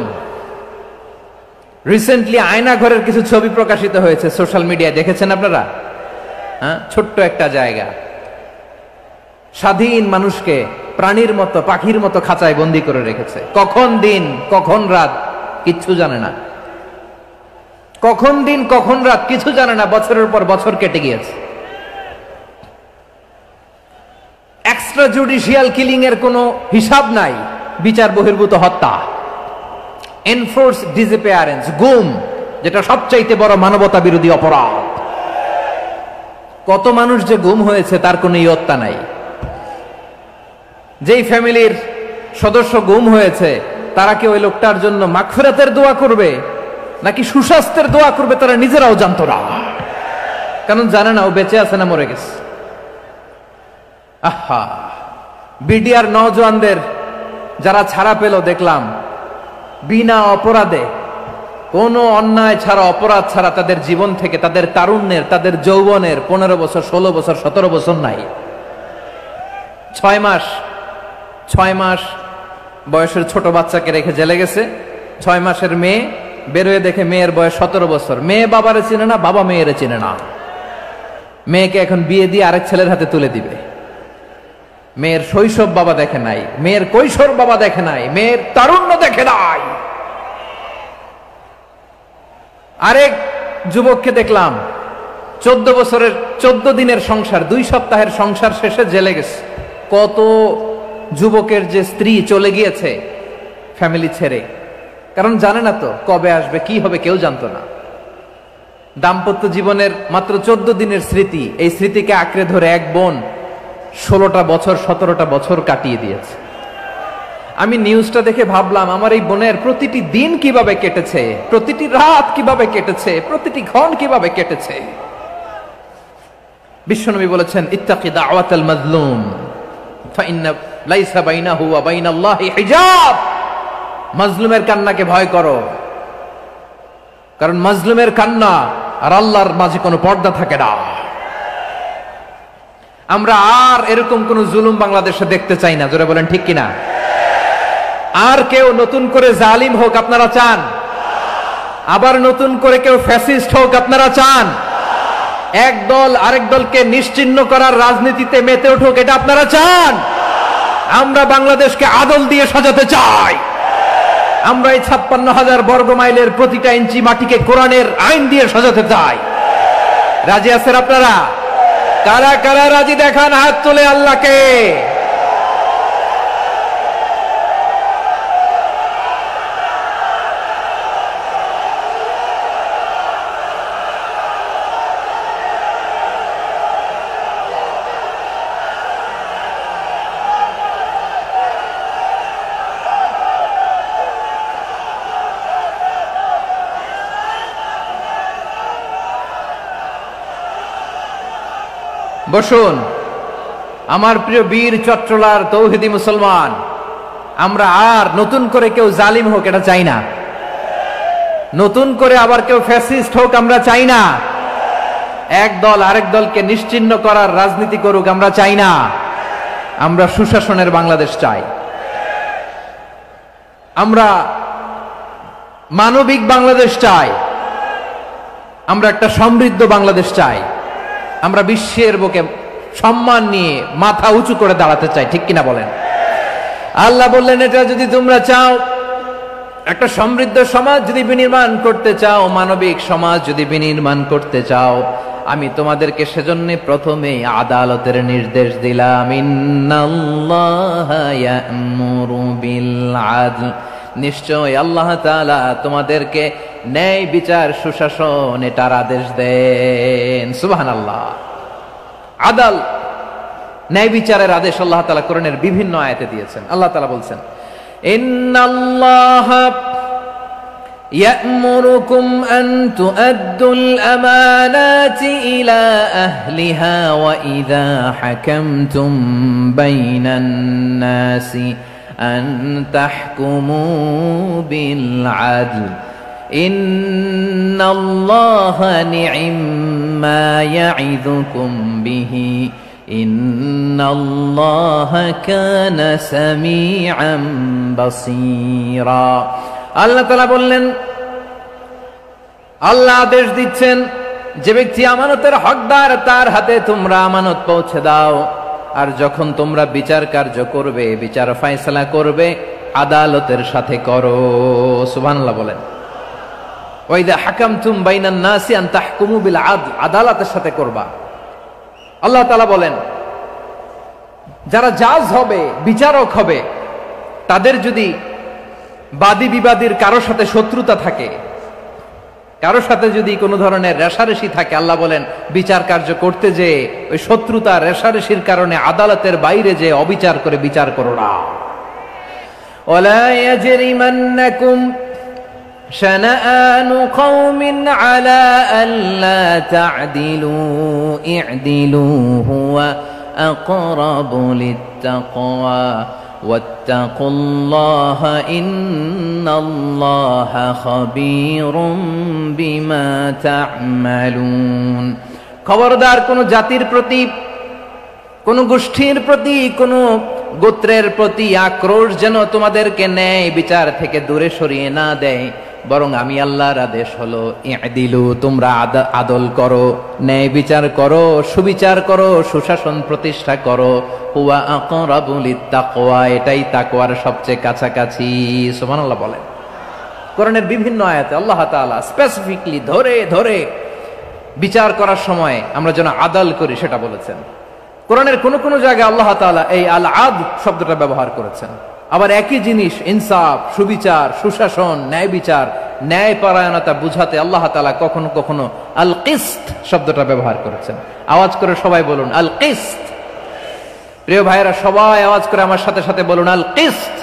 রিসেন্টলি আয়না ঘরের কিছু ছবি প্রকাশিত হয়েছে সোশ্যাল মিডিয়ায়, দেখেছেন আপনারা? হ্যাঁ, ছোট্ট একটা জায়গা, স্বাধীন মানুষকে প্রাণীর মতো পাখির মতো খাঁচায় বন্দি করে রেখেছে। কখন দিন কখন রাত কিচ্ছু জানে না, কখন দিন কখন রাত কিছু জানে না। বছরের পর বছর কেটে গিয়েছে। এক্সট্রা জুডিশিয়াল কিলিং এর কোনো হিসাব নাই, বিচার বহির্ভূত হত্যা, এনফোর্স ডিসঅ্যাপিয়ারেন্স, গুম, যেটা সবচাইতে বড় মানবতা বিরোধী অপরাধ। কত মানুষ যে গুম হয়েছে তার কোনো ইয়ত্তা নাই। যেই ফ্যামিলির সদস্য গুম হয়েছে তারা কি ওই লোকটার জন্য মাগফিরাতের দোয়া করবে নাকি সুস্বাস্থ্যের দোয়া করবে তারা নিজেরাও জানতো না, কারণ জানে না ও বেঁচে আছে না মরে গেছে। আহা, বিডিআর নওজওয়ানদের যারা ছাড়া পেল দেখলাম বিনা অপরাধে, কোনো অন্যায় ছাড়া অপরাধ ছাড়া তাদের জীবন থেকে, তাদের তারুণ্যের, তাদের যৌবনের 15 বছর 16 বছর 17 বছর নাই, 6 মাস বয়সের ছোট বাচ্চাকে রেখে জেলে গেছে। 6 মাসের মেয়ে বেরোয় দেখে মেয়ের বয়স 17 বছর। মেয়ে বাবারে চিনে না, বাবা মেয়েরে চিনে না। মেয়েকে এখন বিয়ে দিয়ে আরেক ছেলের হাতে তুলে দিবে। মেয়ের শৈশব বাবা দেখে নাই, মেয়ের কৈশোর বাবা দেখে নাই, মেয়ের তারুণ্য দেখে নাই। আরেক যুবককে দেখলাম 14 বছরের 14 দিনের সংসার, 2 সপ্তাহের সংসার শেষে জেলে গেছে। কত যুবকের যে স্ত্রী চলে গিয়েছে ফ্যামিলি ছেড়ে, কারণ জানে না তো কবে আসবে কি হবে, কেউ জানতো না। দাম্পত্য জীবনের মাত্র 14 দিনের স্মৃতি, এই স্মৃতিকে আঁকড়ে ধরে এক বোন 16টা বছর 17টা বছর কাটিয়ে দিয়েছে। আমি নিউজটা দেখে ভাবলাম আমার এই বোনের প্রতিটি দিন কিভাবে কেটেছে, প্রতিটি রাত কিভাবে কেটেছে, প্রতিটি ক্ষণ কিভাবে কেটেছে। বিশ্বনবী বলেছেন, ইত্তাকি দাওয়াতাল মাজলুম ফাইন্না লাইসা বাইনাহু ওয়া বাইনাল্লাহি হিজাব। মাজলুমের কান্নাকে ভয় করো, কারণ মাজলুমের কান্না আর আল্লাহর মাঝে কোনো পর্দা থাকে না। আমরা আর এরকম কোন জুলুম বাংলাদেশে দেখতে চাই না, জোরে বলেন ঠিক কিনা? আর কেউ নতুন করে জালিম হোক আপনারা চান? আবার নতুন করে কেউ ফ্যাসিস্ট হোক আপনারা চান? এক দল আরেক দলকে নিশ্চিহ্ন করার রাজনীতিতে মেতে উঠুক এটা আপনারা চান? আমরা বাংলাদেশকে আদল দিয়ে সাজাতে চাই। আমরা এই 56,000 বর্গ মাইলের প্রতিটা ইঞ্চি মাটিকে কোরআনের আইন দিয়ে সাজাতে চাই। রাজি আছেন আপনারা? কারা কারা রাজি দেখান হাত তুলে আল্লাহকে। বসুন আমার প্রিয় বীর চট্টলার তৌহিদি মুসলমান, আমরা আর নতুন করে কেউ জালিম হোক এটা চাই না, নতুন করে আবার কেউ ফ্যাসিস্ট হোক আমরা চাই না, এক দল আরেক দলকে নিশ্চিহ্ন করার রাজনীতি করুক আমরা চাই না। আমরা সুশাসনের বাংলাদেশ চাই, আমরা মানবিক বাংলাদেশ চাই, আমরা একটা সমৃদ্ধ বাংলাদেশ চাই, আমরা বিশ্বের বুকে সম্মান নিয়ে মাথা উঁচু করে দাঁড়াতে চাই, ঠিক কিনা বলেন? আল্লাহ বললেন, এটা যদি তোমরা চাও, একটা সমৃদ্ধ সমাজ যদি বিনির্মাণ করতে চাও, মানবিক সমাজ যদি বিনির্মাণ করতে চাও, আমি তোমাদেরকে সেজন্য প্রথমে আদালতের নির্দেশ দিলাম। ইন্নাল্লাহা ইয়া'মুরু বিল আদল, নিশ্চয় আল্লাহ তাআলা তোমাদেরকে ন্যায় বিচার সুশাসন এটার আদেশ দেন। সুবহানাল্লাহ। আদাল, ন্যায় বিচারের আদেশ আল্লাহ তাআলা কোরআনের বিভিন্ন আয়াতে দিয়েছেন। আল্লাহ তাআলা বলছেন, ইন্নাল্লাহা يأمركم أن تؤدوا الأمانات إلى أهلها وإذا حكمتم بين الناس أن تحكموا بالعدل إن الله نعم ما يعظكم به إن الله كان سميعا بصيرا। আল্লাহ তাআলা বললেন, আল্লাহ আদেশ দিচ্ছেন যে ব্যক্তি আমানতের হকদার তার হাতে তোমরা আমানত পৌঁছে দাও, আর যখন তোমরা বিচার কার্য করবে, বিচার ফয়সালা করবে, আদালতের সাথে করো। সুবহানাল্লাহ বলেন। ওয়াইদা হাকামতুম বাইনান নাসি আন তাহকুমু বিল আদল, আদালতের সাথে করবা। আল্লাহ তাআলা বলেন, যারা জাজ হবে, বিচারক হবে, তাদের যদি বাদী বিবাদীর কারো সাথে শত্রুতা থাকে, কারো সাথে যদি কোনো ধরনের রেষারেষি থাকে, আল্লাহ বলেন বিচার কার্য করতে যে ওই শত্রুতা রেষারেষির কারণে আদালতের বাইরে যে অবিচার করে বিচার করো না। ওয়ালা ইয়াজরিমান্নাকুম শানাআনু কওমিন আলা আল্লা তা'দিলু ই'দিলু হুয়া আকরাবু লিত্তাকওয়া ওয়াত্তাকুল্লাহা ইন্নাল্লাহা খাবীরুম বিমা তা'মালুন। খবরদার কোন জাতির প্রতি, কোন গোষ্ঠীর প্রতি, কোন গোত্রের প্রতি আক্রোশ যেন তোমাদেরকে ন্যায় বিচার থেকে দূরে সরিয়ে না দেয়, বরং আমি আল্লাহর আদেশ হলো ই'দিলু, তোমরা আদল করো, ন্যায় বিচার করো, সুবিচার করো, সুশাসন প্রতিষ্ঠা করো। হুয়া আকরাবু লিত্তাকওয়া, এটাই তাকওয়ার সবচেয়ে কাছাকাছি। সুবহানাল্লাহ বলেন। কোরআনের বিভিন্ন আয়াতে আল্লাহ তাআলা স্পেসিফিকলি ধরে ধরে বিচার করার সময় আমরা যেন আদল করি সেটা বলেছেন। কোরআনের কোন কোন জায়গায় আল্লাহ তাআলা এই আল আদল শব্দটা ব্যবহার করেছেন। আবার একই জিনিস ইনসাফ, সুবিচার, সুশাসন, ন্যায় বিচার, ন্যায় পরায়ণতা বুঝাতে আল্লাহ তাআলা কখনো কখনো আল কিসত শব্দটা ব্যবহার করেছেন। আওয়াজ করে সবাই বলুন আল কিসত। প্রিয় ভাইরা, সবাই আওয়াজ করে আমার সাথে সাথে বলুন আল কিসত।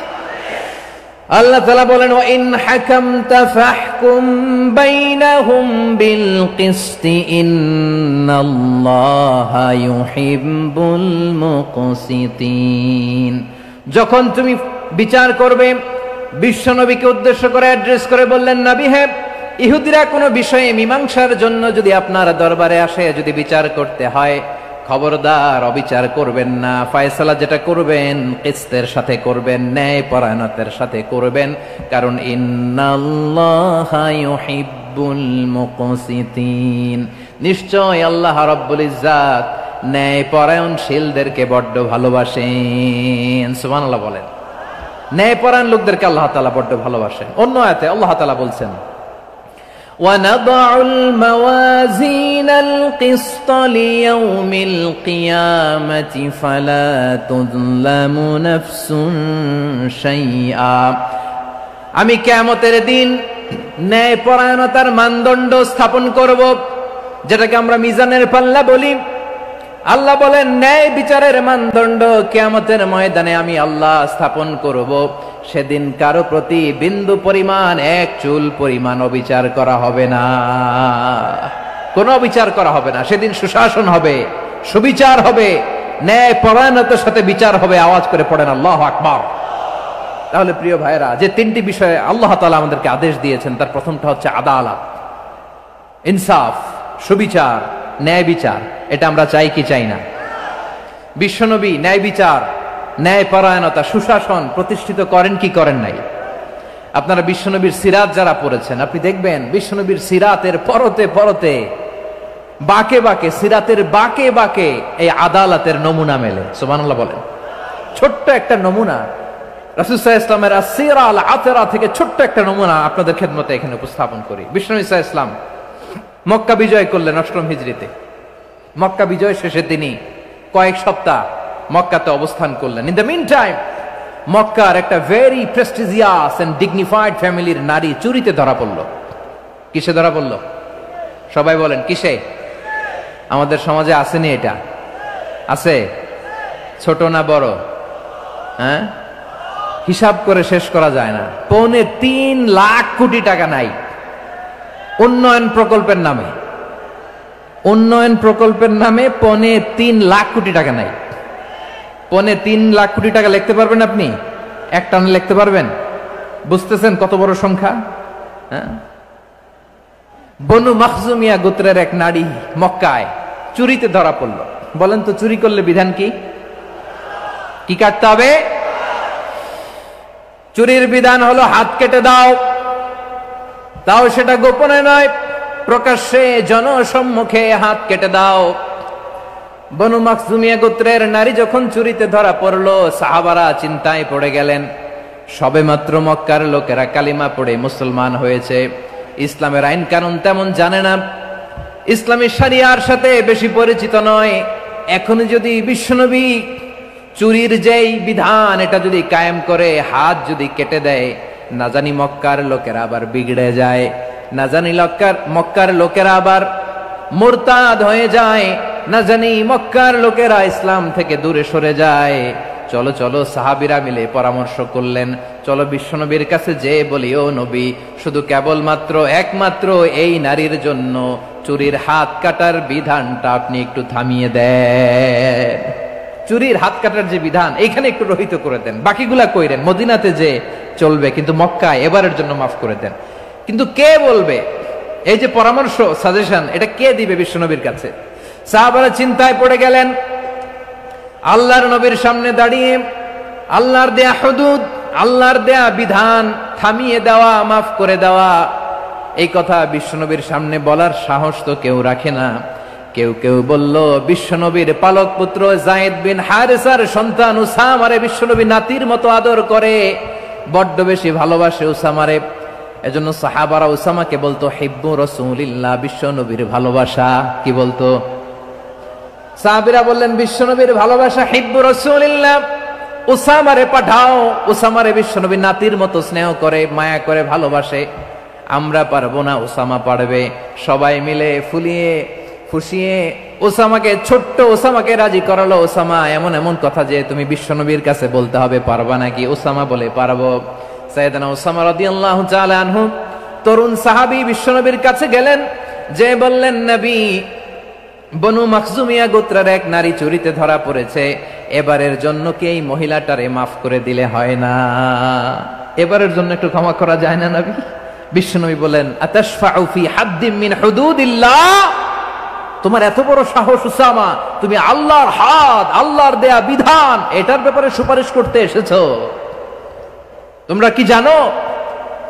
আল্লাহ তাআলা বলেন, ওয়া ইন হাকামতা ফাহকুম বাইনাহুম বিল কিসতি ইন্নাল্লাহা ইউহিব্বুল মুকসিতিন। যখন তুমি বিচার করবে, বিশ্বনবীকে উদ্দেশ্য করে অ্যাড্রেস করে বললেন, নবী হে, ইহুদিরা কোনো বিষয়ে মীমাংসার জন্য যদি আপনার দরবারে আসে, যদি বিচার করতে হয়, খবরদার অবিচার করবেন না। ফয়সালা যেটা করবেন কিসতের সাথে করবেন, ন্যায় পরায়ণতার সাথে করবেন, কারণ ইন্নাল্লাহা ইউহিব্বুল মুকসিতিন, নিশ্চয় আল্লাহ রাব্বুল ইজ্জাত ন্যায় পরায়ণশীলদেরকে বড্ড ভালোবাসেন। সুবহানাল্লাহ বলেন। ন্যায় পরায়ণ লোকদেরকে আল্লাহ তাআলা বড্ড ভালোবাসেন। অন্য আয়াতে আল্লাহ তাআলা বলছেন, وَنَضَعُ الْمَوَازِينَ الْقِسْطَ لِيَوْمِ الْقِيَامَةِ فَلَا تُظْلَمُ نَفْسٌ شَيْئًا। আমি কিয়ামতের দিন ন্যায় পরায়ণতার মানদণ্ড স্থাপন করব, যেটাকে আমরা মিজানের পাল্লা বলি। আল্লাহ বলেন, ন্যায় বিচারের মানদণ্ড কিয়ামতের ময়দানে আমি আল্লাহ স্থাপন করব। সেদিন কারো প্রতি বিন্দু পরিমাণ, এক চুল পরিমাণ অবিচার করা হবে না, কোনো অবিচার করা হবে না। সেদিন সুশাসন হবে, সুবিচার হবে, ন্যায় পরায়ণতার সাথে বিচার হবে। আওয়াজ করে পড়েন আল্লাহু আকবার। তাহলে প্রিয় ভাইরা, যে তিনটি বিষয়ে আল্লাহ তাআলা আমাদেরকে আদেশ দিয়েছেন, তার প্রথমটা হচ্ছে আদালত, ইনসাফ, সুবিচার, ন্যায় বিচার। এটা আমরা চাই কি চাই না? বিশ্বনবী ন্যায় বিচার, ন্যায় পরায়ণতা, সুশাসন প্রতিষ্ঠিত করেন কি করেন নাই? আপনারা বিশ্বনবীর সিরাত যারা পড়েছেন, আপনি দেখবেন বিশ্বনবীর সিরাতের পরতে পরতে, বাঁকে বাঁকে, সিরাতের বাঁকে বাঁকে এই আদালতের নমুনা মেলে। সুবহানাল্লাহ বলেন। ছোট্ট একটা নমুনা রাসূল সাল্লাল্লাহু আলাইহি ওয়াসাল্লামের আসসিরা আল আতরা থেকে ছোট্ট একটা নমুনা আপনাদের খেদমতে এখানে উপস্থাপন করি। বিশ্বনবী সাল্লাল্লাহু আলাইহি ওয়াসাল্লাম মক্কা বিজয় করলেন ৮ম হিজরিতে। মক্কা বিজয় শেষে তিনি কয়েক সপ্তাহ মক্কাতে অবস্থান করলেন। ইন দ্য মিন টাইম মক্কার একটা ভেরি প্রেস্টিজিয়াস এন্ড ডিগনিফাইড ফ্যামিলির নারী চুরিতে ধরা পড়ল। কিসে ধরা পড়লো? সবাই বলেন কিসে? আমাদের সমাজে আসেনি এটা? আছে? ছোট না বড়? হ্যাঁ, হিসাব করে শেষ করা যায় না। 3.25 লাখ কোটি টাকা নাই উন্নয়ন প্রকল্পের নামে। উন্নয়ন প্রকল্পের নামে 3.25 লাখ কোটি টাকা নাই। 3.25 লাখ কোটি টাকা লিখতে পারবেন আপনি? এক টানে লিখতে পারবেন? বুঝতেছেন কত বড় সংখ্যা? হ্যাঁ, বনু মাখজুমিয়া গোত্রের এক নারী মক্কায় চুরিতে ধরা পড়ল। বলেন তো চুরি করলে বিধান কি? কি কাটতে হবে? চুরির বিধান হলো হাত কেটে দাও, তাও সেটা গোপনে নয়, প্রকাশ্যে জনসম্মুখে হাত কেটে দাও। বনু মাখজুমিয়া গোত্রের নারী যখন চুরিতে ধরা পড়লো, সাহাবারা চিন্তায় পড়ে গেলেন। সবেমাত্র মক্কার লোকেরা কালিমা পড়ে মুসলমান হয়েছে, ইসলামের আইন কানুন তেমন জানে না, ইসলামী শরিয়ার সাথে বেশি পরিচিত নয়। এখন যদি বিশ্বনবী চুরির যেই বিধান এটা যদি কায়েম করে হাত যদি কেটে দেয়, না জানি মক্কার লোকেরা আবার বিগড়ে যায়, না জানি মক্কার লোকেরা আবার মুরতাদ হয়ে যায়, না জানি মক্কার লোকেরা ইসলাম থেকে দূরে সরে যায়। চলো চলো, সাহাবীরা মিলে পরামর্শ করলেন, চলো বিশ্বনবীর কাছে যে বলি, ও নবী, শুধু কেবলমাত্র একমাত্র এই নারীর জন্য চুরির হাত কাটার বিধানটা আপনি একটু থামিয়ে দেন। চুরির হাত কাটার যে বিধান এখানে একটু রহিত করে দেন, বাকিগুলা কইরেন মদিনাতে যে চলবে, কিন্তু মক্কায় এবারের জন্য মাফ করে দেন। কিন্তু কে বলবে? এই যে পরামর্শ, সাজেশন, এটা কে দিবে বিশ্বনবীর কাছে? সাহাবারা চিন্তায় পড়ে গেলেন। আল্লাহর নবীর সামনে দাঁড়িয়ে আল্লাহর দেয়া হুদুদ, আল্লাহর দেয়া বিধান থামিয়ে দেওয়া, মাফ করে দেওয়া, এই কথা বিশ্বনবীর সামনে বলার সাহস তো কেউ রাখে না। কেউ কেউ বলল, বিশ্বনবীর পালক পুত্র যায়েদ বিন হারেসার সন্তান উসামারে বিশ্বনবী নাতির মতো আদর করে, বড্ড বেশি ভালোবাসে উসামারে। এজন্য সাহাবারা উসামাকে বলতো হিব্বু রাসূলিল্লাহ, বিশ্বনবীর ভালোবাসা। কি বলতো? সাহাবীরা বললেন, বিশ্বনবীর ভালোবাসা হিব্বু রাসূলিল্লাহ, উসামারে পাঠাও। উসামারে বিশ্বনবী নাতির মতো স্নেহ করে, মায়া করে, ভালোবাসে। আমরা পারবো না, উসামা পারবে। সবাই মিলে ফুলিয়ে ফুসিয়ে ওসামাকে, ছোট্ট ওসামাকে রাজি করালো। ওসামা এমন এমন কথা যে তুমি বিশ্বনবীর কাছে বলতে হবে, পারবা নাকি? ওসামা বলে, পারবো। সাইয়েদনা ওসামা রাদিয়াল্লাহু তাআলা আনহু তরুণ সাহাবী বিশ্বনবীর কাছে গেলেন, যে বললেন, নবী, বনু মাখজুমিয়া গোত্রের এক নারী চুরিতে ধরা পড়েছে, এবারের জন্য কি এই মহিলাটারে মাফ করে দিলে হয় না? এবারের জন্য একটু ক্ষমা করা যায় না নবী? বিশ্বনবী বলেন, আতাশফাউ ফি হাদ্দিম মিন হুদুদিল্লাহ, তোমার এত বড় সাহস উসামা, তুমি আল্লাহর হাত, আল্লাহর দেয়া বিধান, এটার ব্যাপারে সুপারিশ করতে এসেছো? তোমরা কি জানো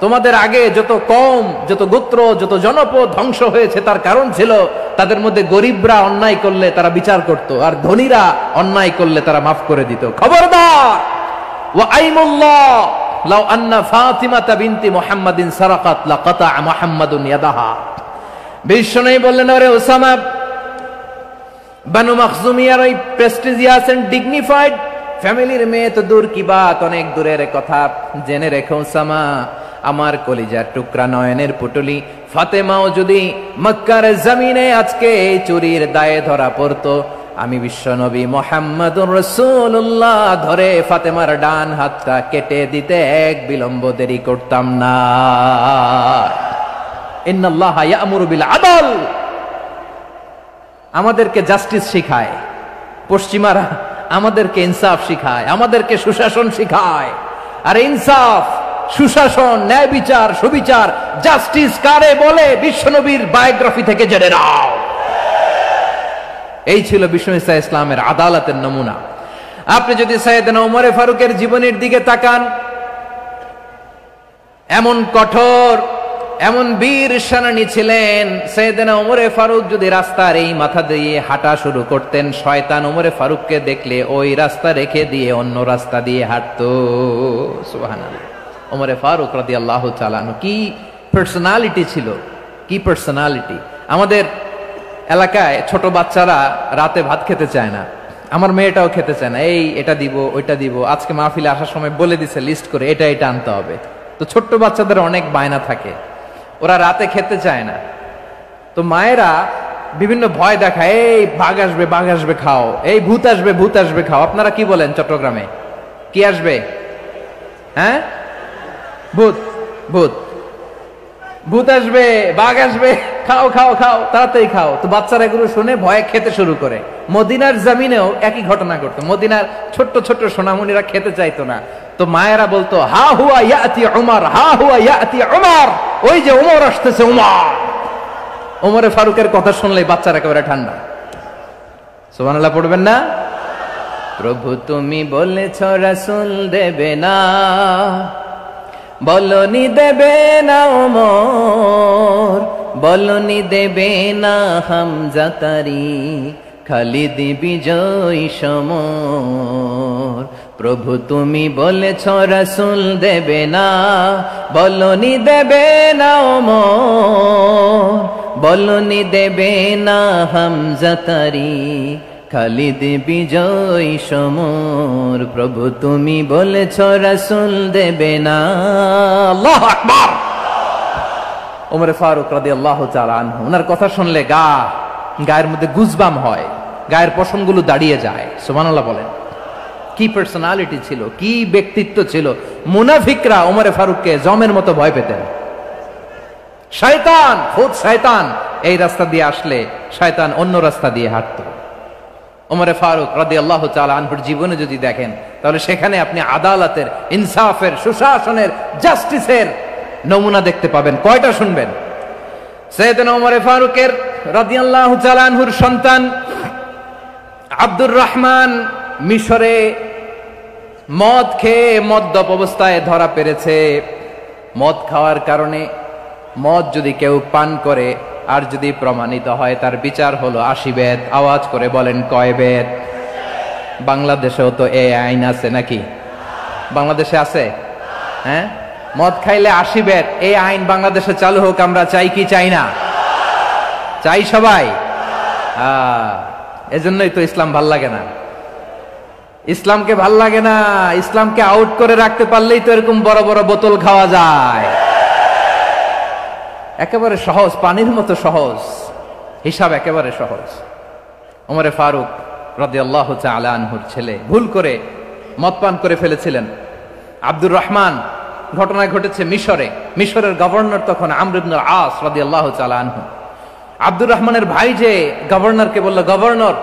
তোমাদের আগে যত কওম, যত গোত্র, যত জনপদ ধ্বংস হয়েছে তার কারণ ছিল তাদের মধ্যে গরিবরা অন্যায় করলে তারা বিচার করত, আর ধনীরা অন্যায় করলে তারা মাফ করে দিত। খবরদার! ওয়া আইমুল্লাহ লাউ আন্না ফাতিমাতা বিনতি মুহাম্মাদিন সারাকাত লাকাতা মুহাম্মাদুন ইয়াদাহা। বিশ্বনবী বললেন, আরে ওসামা, বানু মাখজুমিয়ার ওই প্রেস্টিজিয়াস এন্ড ডিগনিফাইড ফ্যামিলির মেয়ে তো দূর কি বাত, অনেক দূরের কথা। জেনে রেখো ওসামা, আমার কলিজার টুকরা নয়নের পুটুলি ফাতেমাও যদি মক্কার জমিনে আজকে এই চুরির দায়ে ধরা পড়তো, আমি বিশ্বনবী মুহাম্মাদুর রাসূলুল্লাহ ধরে ফাতেমার ডান হাতটা কেটে দিতে এক বিলম্ব দেরি করতাম না। ইন্নাল্লাহা ইয়া'মুরু বিল আদল, আমাদেরকে জাস্টিস শিখায়। পশ্চিমারা আমাদেরকে ইনসাফ শিখায়, আমাদেরকে সুশাসন শিখায়। আর ইনসাফ, সুশাসন, ন্যায় বিচার, সুবিচার, জাস্টিস কারে বলে বিশ্বনবীর বায়োগ্রাফি থেকে জেনে নাও। এই ছিল বিষ্ণু ঈসা ইসলামের আদালতের নমুনা। আপনি যদি সাইয়েদনা ওমর ফারুকের জীবনের দিকে তাকান, এমন কঠোর, এমন বীর সেনানী ছিলেন। সাইয়েদনা ওমর ফারুক যদি রাস্তার এই মাথা দিয়ে হাঁটা শুরু করতেন, শয়তান ওমর ফারুককে দেখলে ওই রাস্তা রেখে দিয়ে অন্য রাস্তা দিয়ে হাঁটতো। সুবহানাল্লাহ। ওমর ফারুক রাদিয়াল্লাহু তাআলা আনহু কি পার্সোনালিটি ছিল, কি পার্সোনালিটি! আমাদের এলাকায় ছোট বাচ্চারা রাতে ভাত খেতে চায় না, আমার মেয়েটাও খেতে চায় না। এই এটা দিব, ওইটা দিব, আজকে মাহফিলে আসার সময় বলে দিছে লিস্ট করে এটা এটা আনতে হবে। তো ছোট্ট বাচ্চাদের অনেক বায়না থাকে। ওরা রাতে খেতে চায় না। তো মায়েরা বিভিন্ন ভয় দেখায়, এই বাঘ আসবে খাও, এই ভূত আসবে খাও। আপনারা কি বলেন চট্টগ্রামে? কি আসবে? হ্যাঁ, ভূত ভূত ভূত আসবে, বাঘ আসবে, খাও খাও খাও, তাড়াতাড়ি খাও। তো বাচ্চারা এগুলো শুনে ভয়ে খেতে শুরু করে। মদিনার জমিনেও একই ঘটনা ঘটতো। মদিনার ছোট্ট ছোট্ট সোনামণিরা খেতে চাইতো না। তো মায়েরা বলতো, হা হুয়া ইয়াতি উমর, হা হুয়া ইয়াতি উমর, ওই যে উমর আসতেছে, উমর। ওমরে ফারুকের কথা শুনলে বাচ্চারা একেবারে ঠান্ডা। সুবহানাল্লাহ পড়বেন না? প্রভু তুমি বলেছ রাসূল দেবে না, বলনি দেবে না ওমর, বলনি দেবে না হামজা তারি, খালিদ বিজয় সমর। প্রভু তুমি বলেছ রাসূল দেবে না, বলনি দেবে না ওমর, বলনি দেবে না হামজা তারি, খালিদ বিজয় সমর। প্রভু তুমি বলেছ রাসূল দেবে না। আল্লাহু আকবার। ওমর ফারুক রাদিয়াল্লাহু তাআলা আনহু, ওনার কথা শুনলে গায়ের মধ্যে গুজবাম হয়, গায়ের পশমগুলো দাঁড়িয়ে যায়। সুবহানাল্লাহ বলেন। কি পার্সোনালিটি ছিল, কি ব্যক্তিত্ব ছিল। মুনাফিকরা ওমর ফারুককে জমের মতো ভয় পেতেন। শয়তান, খুদ শয়তান এই রাস্তা দিয়ে আসলে শয়তান অন্য রাস্তা দিয়ে হাঁটতো। ওমর ফারুক রাদিয়াল্লাহু তাআলা আনহুর জীবনে যদি দেখেন, তাহলে সেখানে আপনি আদালতের, ইনসাফের, সুশাসনের, জাস্টিসের নমুনা দেখতে পাবেন। কয়টা শুনবেন? সাইয়েদনা ওমর ফারুকের রাদিয়াল্লাহু তাআলা আনহুর সন্তান আব্দুর রহমান মিশরে মদ খেয়ে মদ্যপ অবস্থায় ধরা পড়েছে। মদ খাওয়ার কারণে, মদ যদি কেউ পান করে আর যদি প্রমাণিত হয়, তার বিচার হলো 80 বেত। আওয়াজ করে বলেন কয় বেত? বাংলাদেশেও তো এই আইন আছে নাকি? বাংলাদেশে আছে? হ্যাঁ, মদ খাইলে 80 বেত, এই আইন বাংলাদেশে চালু হোক। আমরা চাই কি চাই না? চাই সবাই। এজন্যই তো ইসলাম ভাল লাগে না। ইসলামকে ভাল লাগে না। ইসলামকে আউট করে রাখতে পারলেই তো এরকম বড় বড় বোতল খাওয়া যায়। একেবারে সহজ, পানির মতো সহজ, হিসাব একেবারে সহজ। ওমর ফারুক রাদিয়াল্লাহু তাআলা আনহুর ছেলে ভুল করে মদ পান করে ফেলেছিলেন। আব্দুর রহমান, ঘটনা ঘটেছে মিশরে। মিশরের গভর্নর তখন আমর ইবনে আস রাদিয়াল্লাহু তাআলা আনহু। আব্দুর রহমানের ভাই যে গভর্নরকে বলল, গভর্নর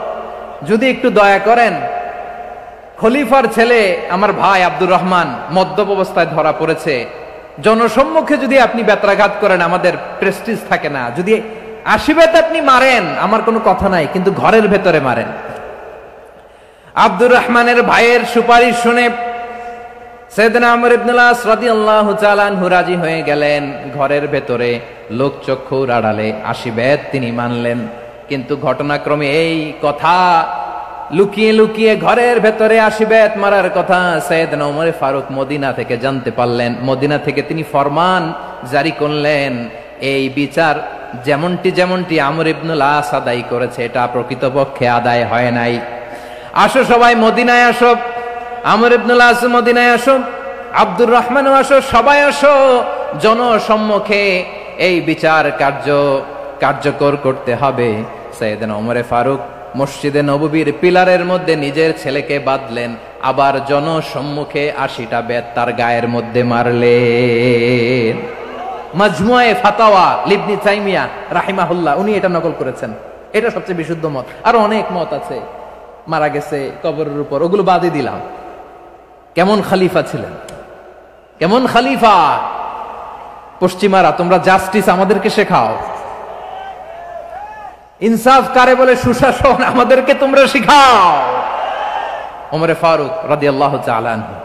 যদি একটু দয়া করেন, খলিফার ছেলে আমার ভাই আব্দুর রহমান মদ্যপ অবস্থায় ধরা পড়েছে, জনসম্মুখে যদি আপনি বেত্রাঘাত করেন আমাদের প্রেস্টিজ থাকে না, যদি 80 বেত আপনি মারেন আমার কোনো কথা নাই, কিন্তু ঘরের ভেতরে মারেন। আব্দুর রহমানের ভাইয়ের সুপারিশ শুনে সাইয়েদনা আমর ইবনে আস রাদিয়াল্লাহু তাআলা আনহু রাজি হয়ে গেলেন। ঘরের ভেতরে লোকচক্ষুর আড়ালে 80 বেত তিনি মানলেন। কিন্তু ঘটনাক্রমে এই কথা লুকিয়ে লুকিয়ে ঘরের ভেতরে 80 বেত মারার কথা সাইয়েদনা ওমর ফারুক মদিনা থেকে জানতে পারলেন। মদিনা থেকে তিনি ফরমান জারি করলেন, এই বিচার যেমনটি আমর ইবনে আস আদায় করেছে, এটা প্রকৃতপক্ষে আদায় হয় নাই। আসো সবাই মদিনায় আসো, আমর ইবনে আস মদিনায় আসো, আব্দুর রহমানও আসো, সবাই আসো, জনসম্মুখে এই বিচার কার্যকর করতে হবে। সাইয়েদনা ওমর ফারুক মসজিদে নববীর পিলারের মধ্যে নিজের ছেলেকে বাঁধলেন, আবার জনসম্মুখে 80টা বেত তার গায়ের মধ্যে মারলেন। মাজমুয়ে ফাতাওয়া ইবনে তাইমিয়া রাহিমাহুল্লাহ উনি এটা নকল করেছেন। এটা সবচেয়ে বিশুদ্ধ মত। আরো অনেক মত আছে, মারা গেছে কবরের উপর, ওগুলো বাদই দিলাম। কেমন খলিফা ছিলেন, কেমন খলিফা! পশ্চিমারা তোমরা জাস্টিস আমাদেরকে শেখাও, ইনসাফ কারে বলে, সুশাসন আমাদেরকে তোমরা শিখাও। ওমর ফারুক রাদিয়াল্লাহু তাআলা আনহু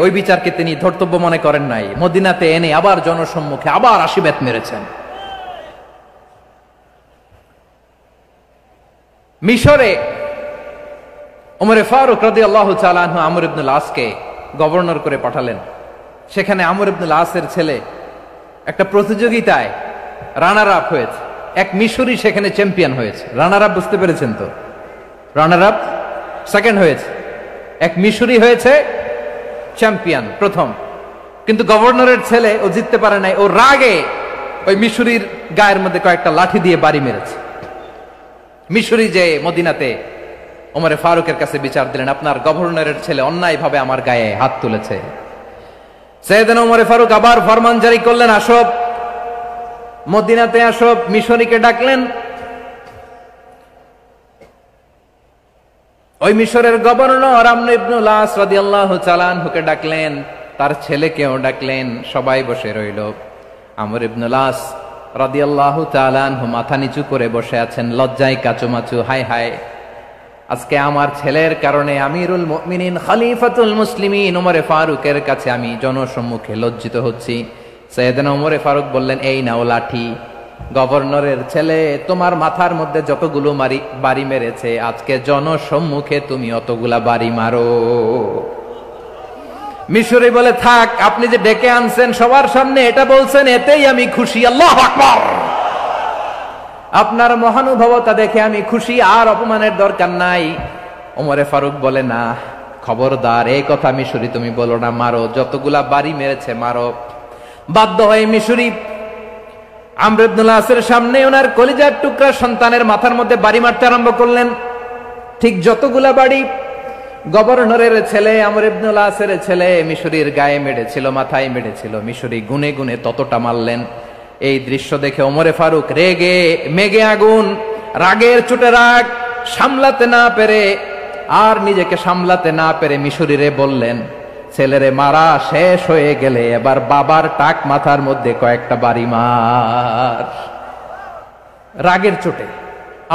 ওই বিচারকে তিনি ধর্তব্য মনে করেন নাই। মদিনাতে এনে আবার জনসম্মুখে আবার 80 বেত মেরেছেন। মিশরে ওমর ফারুক রাদিয়াল্লাহু তাআলা আনহু আমর ইবনে আসকে গভর্নর করে পাঠালেন। সেখানে আমর ইবনে আসের ছেলে একটা প্রতিযোগিতায় রানার আপ হয়েছে। এক মিশরি সেখানে চ্যাম্পিয়ন হয়েছে। রানার আপ বুঝতে পেরেছেন তো? রানার আপ সেকেন্ড হয়েছে, এক মিশরি হয়েছে চ্যাম্পিয়ন প্রথম। কিন্তু গভর্নরের ছেলে ও জিততে পারে নাই, ও রাগে ওই মিশরীর গায়ের মধ্যে কয়েকটা লাঠি দিয়ে বাড়ি মেরেছে। মিশরী যে মদিনাতে ওমরে ফারুকের কাছে বিচার দিলেন, আপনার গভর্নরের ছেলে অন্যায়ভাবে আমার গায়ে হাত তুলেছে। সাইয়েদনা ওমরে ফারুক আবার ফরমান জারি করলেন, আসো মদিনাতে আসো। মিশরীকে ডাকলেন। ওই মিশরের গভর্নর আমর ইবনুল আস রাদিয়াল্লাহু তাআলা আনহুকে ডাকলেন, তার ছেলেকেও ডাকলেন, সবাই বসে রইল। আমর ইবনুল আস রাদিয়াল্লাহু তাআলা আনহু মাথা নিচু করে বসে আছেন, লজ্জায় কাচুমাচু। হায় হায়, আজকে আমার ছেলের কারণে আমিরুল মুমিনিন খলিফাতুল মুসলিমিন ওমরে ফারুকের কাছে আমি জনসম্মুখে লজ্জিত হচ্ছি। সাইয়েদনা ওমরে ফারুক বললেন, এই নাও লাঠি, গভর্নরের ছেলে তোমার মাথার মধ্যে যতগুলো বাড়ি মেরেছে, আজকে জনসম্মুখে তুমি অতগুলা বাড়ি মারো। মিশরী বলে, থাক, আপনি যে ডেকে আনছেন সবার সামনে এটা বলছেন, এতেই আমি খুশি। আল্লাহু আকবার। আপনার মহানুভবতা দেখে আমি খুশি, আর অপমানের দরকার নাই। ওমরে ফারুক বলে, না, খবরদার, এই কথা মিশরী তুমি বলো না, মারো, যতগুলা বাড়ি মেরেছে মারো। বাধ্য হয়ে মিশরী আমর ইবনুল আসের সামনে ওনার কলিজার টুকরা সন্তানের মাথার মধ্যে বাড়ি মারতে আরম্ভ করলেন। ঠিক যতগুলা বাড়ি গভর্নরের ছেলে আমর ইবনুল আসের ছেলে মিশরীর গায়ে মেরেছিল, মাথায় মেরেছিল, মিশরী গুনে গুনে ততটা মারলেন। এই দৃশ্য দেখে ওমরে ফারুক রেগে মেগে আগুন, রাগের চোটে রাগ সামলাতে না পেরে, আর নিজেকে সামলাতে না পেরে মিশরীরে বললেন, ছেলেরে মারা শেষ হয়ে গেলে এবার বাবার টাক মাথার মধ্যে কয়েকটা বাড়ি মার। রাগের চোটে,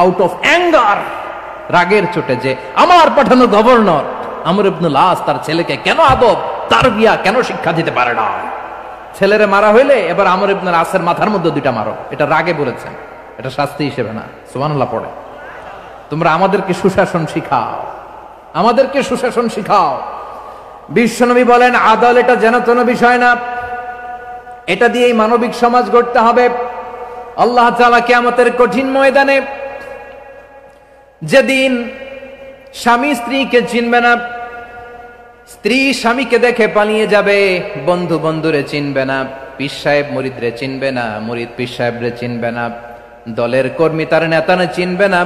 আউট অফ অ্যাঙ্গার, রাগের চোটে, যে আমার পাঠানো গভর্নর আমর ইবনুল আস তার ছেলেকে কেন আদব তারবিয়া কেন শিক্ষা দিতে পারে না। ছেলেরে মারা হইলে এবার আমর ইবনুল আসের মাথার মধ্যে দুইটা মারো। এটা রাগে বলেছেন, এটা শাস্তি হিসেবে না। সুবহানাল্লাহ পড়ে। তোমরা আমাদেরকে সুশাসন শিখাও, আমাদেরকে সুশাসন শিখাও। বিশ্বনবী বলেন, আদল এটা যেন তেন বিষয় না, এটা দিয়েই মানবিক সমাজ গড়তে হবে। আল্লাহ তাআলা কিয়ামতের কঠিন ময়দানে, যেদিন স্বামী স্ত্রীকে চিনবে না, স্ত্রী স্বামীকে দেখে পালিয়ে যাবে, বন্ধু বন্ধুরে চিনবে না, পীর সাহেব মুরিদরে চিনবে না, মুরিদ পীর সাহেবরে চিনবে না, দলের কর্মী তার নেতারে চিনবে না,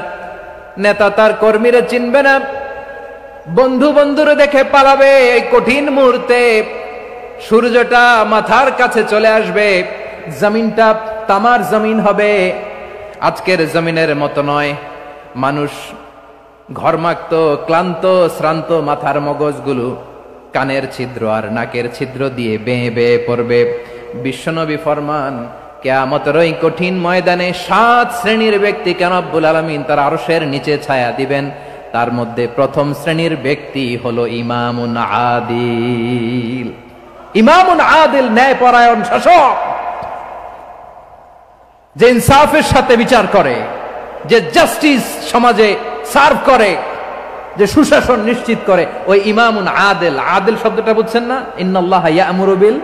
নেতা তার কর্মীরে চিনবে না, বন্ধু বন্ধুরে দেখে পালাবে। এই কঠিন মুহূর্তে সূর্যটা মাথার কাছে চলে আসবে, জমিনটা তামার জমিন হবে। আজকের জমিনের মতো নয়, মানুষ ঘর্মাক্ত, ক্লান্ত, শ্রান্ত মাথার মগজগুলো কানের ছিদ্র আর নাকের ছিদ্র দিয়ে বেয়ে বেয়ে পড়বে। বিশ্বনবী ফরমান, কিয়ামতের ওই কঠিন ময়দানে 7 শ্রেণীর ব্যক্তিকে রব্বুল আলামিন তার আরশের নিচে ছায়া দিবেন। তার মধ্যে প্রথম শ্রেণীর ব্যক্তি হলো ইমামুন আদিল। ইমামুন আদিল, ন্যায়পরায়ণ শাসক, যে ইনসাফের সাথে বিচার করে, যে জাস্টিস সমাজে সার্ভ করে, যে সুশাসন নিশ্চিত করে, ওই ইমামুন আদিল। আদিল শব্দটা বুঝছেন না? ইন্নাল্লাহা ইয়া'মুরু বিল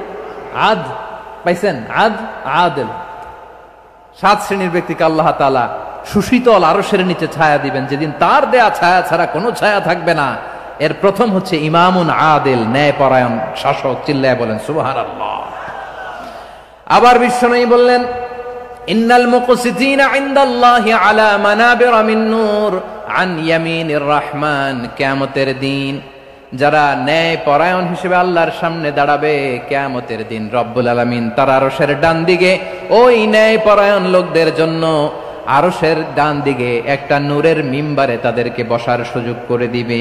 আদল, পাইছেন? আদিল। 7 শ্রেণীর ব্যক্তিকে আল্লাহ তাআলা সুশীতল আরশের নিচে ছায়া দিবেন, যেদিন তার দেয়া ছায়া ছাড়া কোনো ছায়া থাকবে না। এর প্রথম হচ্ছে ইমামুন আদিল, ন্যায়পরায়ণ শাসক। চিল্লায় বলেন সুবহানাল্লাহ। আবার বিশ্বনবী বললেন, ইন্নাল মুকসিতিনা ইনদাল্লাহি আলা মানাবির মিন নূর আন ইয়ামিনির রহমান। কিয়ামতের দিন যারা ন্যায়পরায়ণ হিসেবে আল্লাহর সামনে দাঁড়াবে, কিয়ামতের দিন রব্বুল আলামিন তার আরশের ডান দিকে ওই ন্যায়পরায়ণ লোকদের জন্য আরশের ডান দিকে একটা নূরের মিম্বারে তাদেরকে বসার সুযোগ করে দিবে।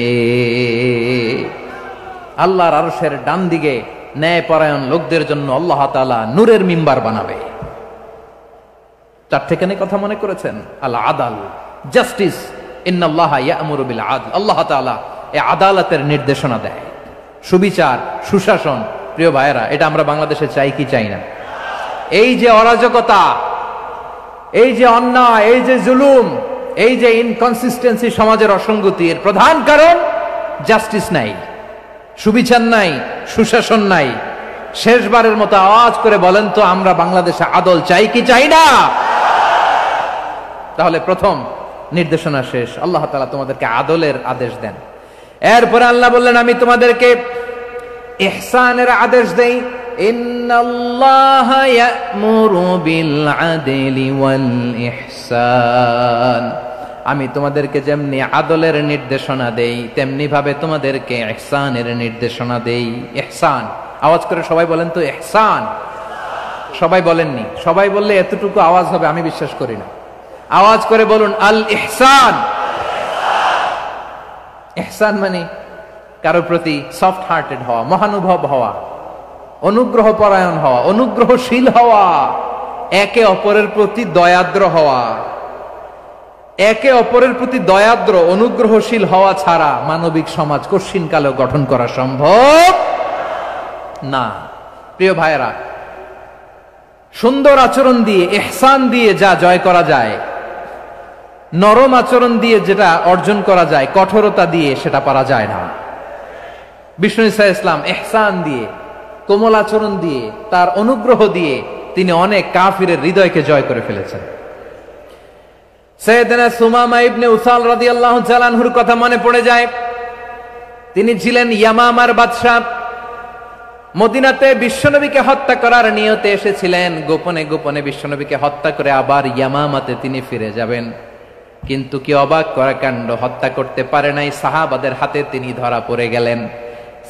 আল্লাহর আরশের ডান দিকে ন্যায়পরায়ণ লোকদের জন্য আল্লাহ তাআলা নূরের মিম্বার বানাবে। 4টেখানে কথা মনে করেছেন? আল আদাল, জাস্টিস। ইন্নাল্লাহা ইয়া'মুরু বিল আদল। আল্লাহ তাআলা এই আদালতের নির্দেশনা দেয়, সুবিচার, সুশাসন। প্রিয় ভাইয়েরা, এটা আমরা বাংলাদেশে চাই কি চাই না? এই যে অরাজকতা, এই যে অন্যায়, এই যে জুলুম, এই যে ইনকনসিস্টেন্সি, সমাজের অসঙ্গতি, এর প্রধান কারণ জাস্টিস নাই, সুবিচার নাই, সুশাসন নাই। শেষবারের মতো আওয়াজ করে বলেন তো, আমরা বাংলাদেশে আদল চাই কি চাই না? তাহলে প্রথম নির্দেশনা শেষ। আল্লাহ তাআলা তোমাদেরকে আদলের আদেশ দেন। এরপরে আল্লাহ বললেন, আমি তোমাদেরকে ইহসানের আদেশ দেই। ইন্নাল্লাহা ইয়া'মুরু বিল আদলি ওয়াল ইহসান, আমি তোমাদেরকে যেমনি আদলের নির্দেশনা দেই তেমনি ভাবে তোমাদেরকে ইহসানের নির্দেশনা দেই। ইহসান, আওয়াজ করে সবাই বলেন তো ইহসান। সবাই বলেননি, সবাই বললে এতটুকু আওয়াজ হবে আমি বিশ্বাস করি না। আওয়াজ করে বলুন আল ইহসান। ইহসান মানে কারোর প্রতি সফট হার্টেড হওয়া, মহানুভব হওয়া, অনুগ্রহ পরায়ণ হওয়া, অনুগ্রহশীল হওয়া, একে অপরের প্রতি দয়াদ্র হওয়া। একে অপরের প্রতি দয়াদ্র অনুগ্রহশীল হওয়া ছাড়া মানবিক সমাজ কঠিন কালেও গঠন করা সম্ভব না। প্রিয় ভাইয়েরা, সুন্দর আচরণ দিয়ে, ইহসান দিয়ে যা জয় করা যায়, নরম আচরণ দিয়ে যেটা অর্জন করা যায়, কঠোরতা দিয়ে সেটা পারা যায় না। বিষ্ণু ঈসা ইসলাম ইহসান দিয়ে, কোমল আচরণ দিয়ে, তার অনুগ্রহ দিয়ে তিনি অনেক কাফিরের হৃদয়কে জয় করে ফেলেছেন। সাইয়েদনা সুমামা ইবনে উসাল রাদিয়াল্লাহু তাআলা আনহুর কথা মনে পড়ে যায়। তিনি ছিলেন ইয়ামামার বাদশা। মদিনাতে বিশ্বনবীকে হত্যা করার নিয়তে এসেছিলেন। গোপনে গোপনে বিশ্বনবীকে হত্যা করে আবার ইয়ামামাতে তিনি ফিরে যাবেন। কিন্তু কি অবাক করা কাণ্ড, হত্যা করতে পারে নাই, সাহাবাদের হাতে তিনি ধরা পড়ে গেলেন।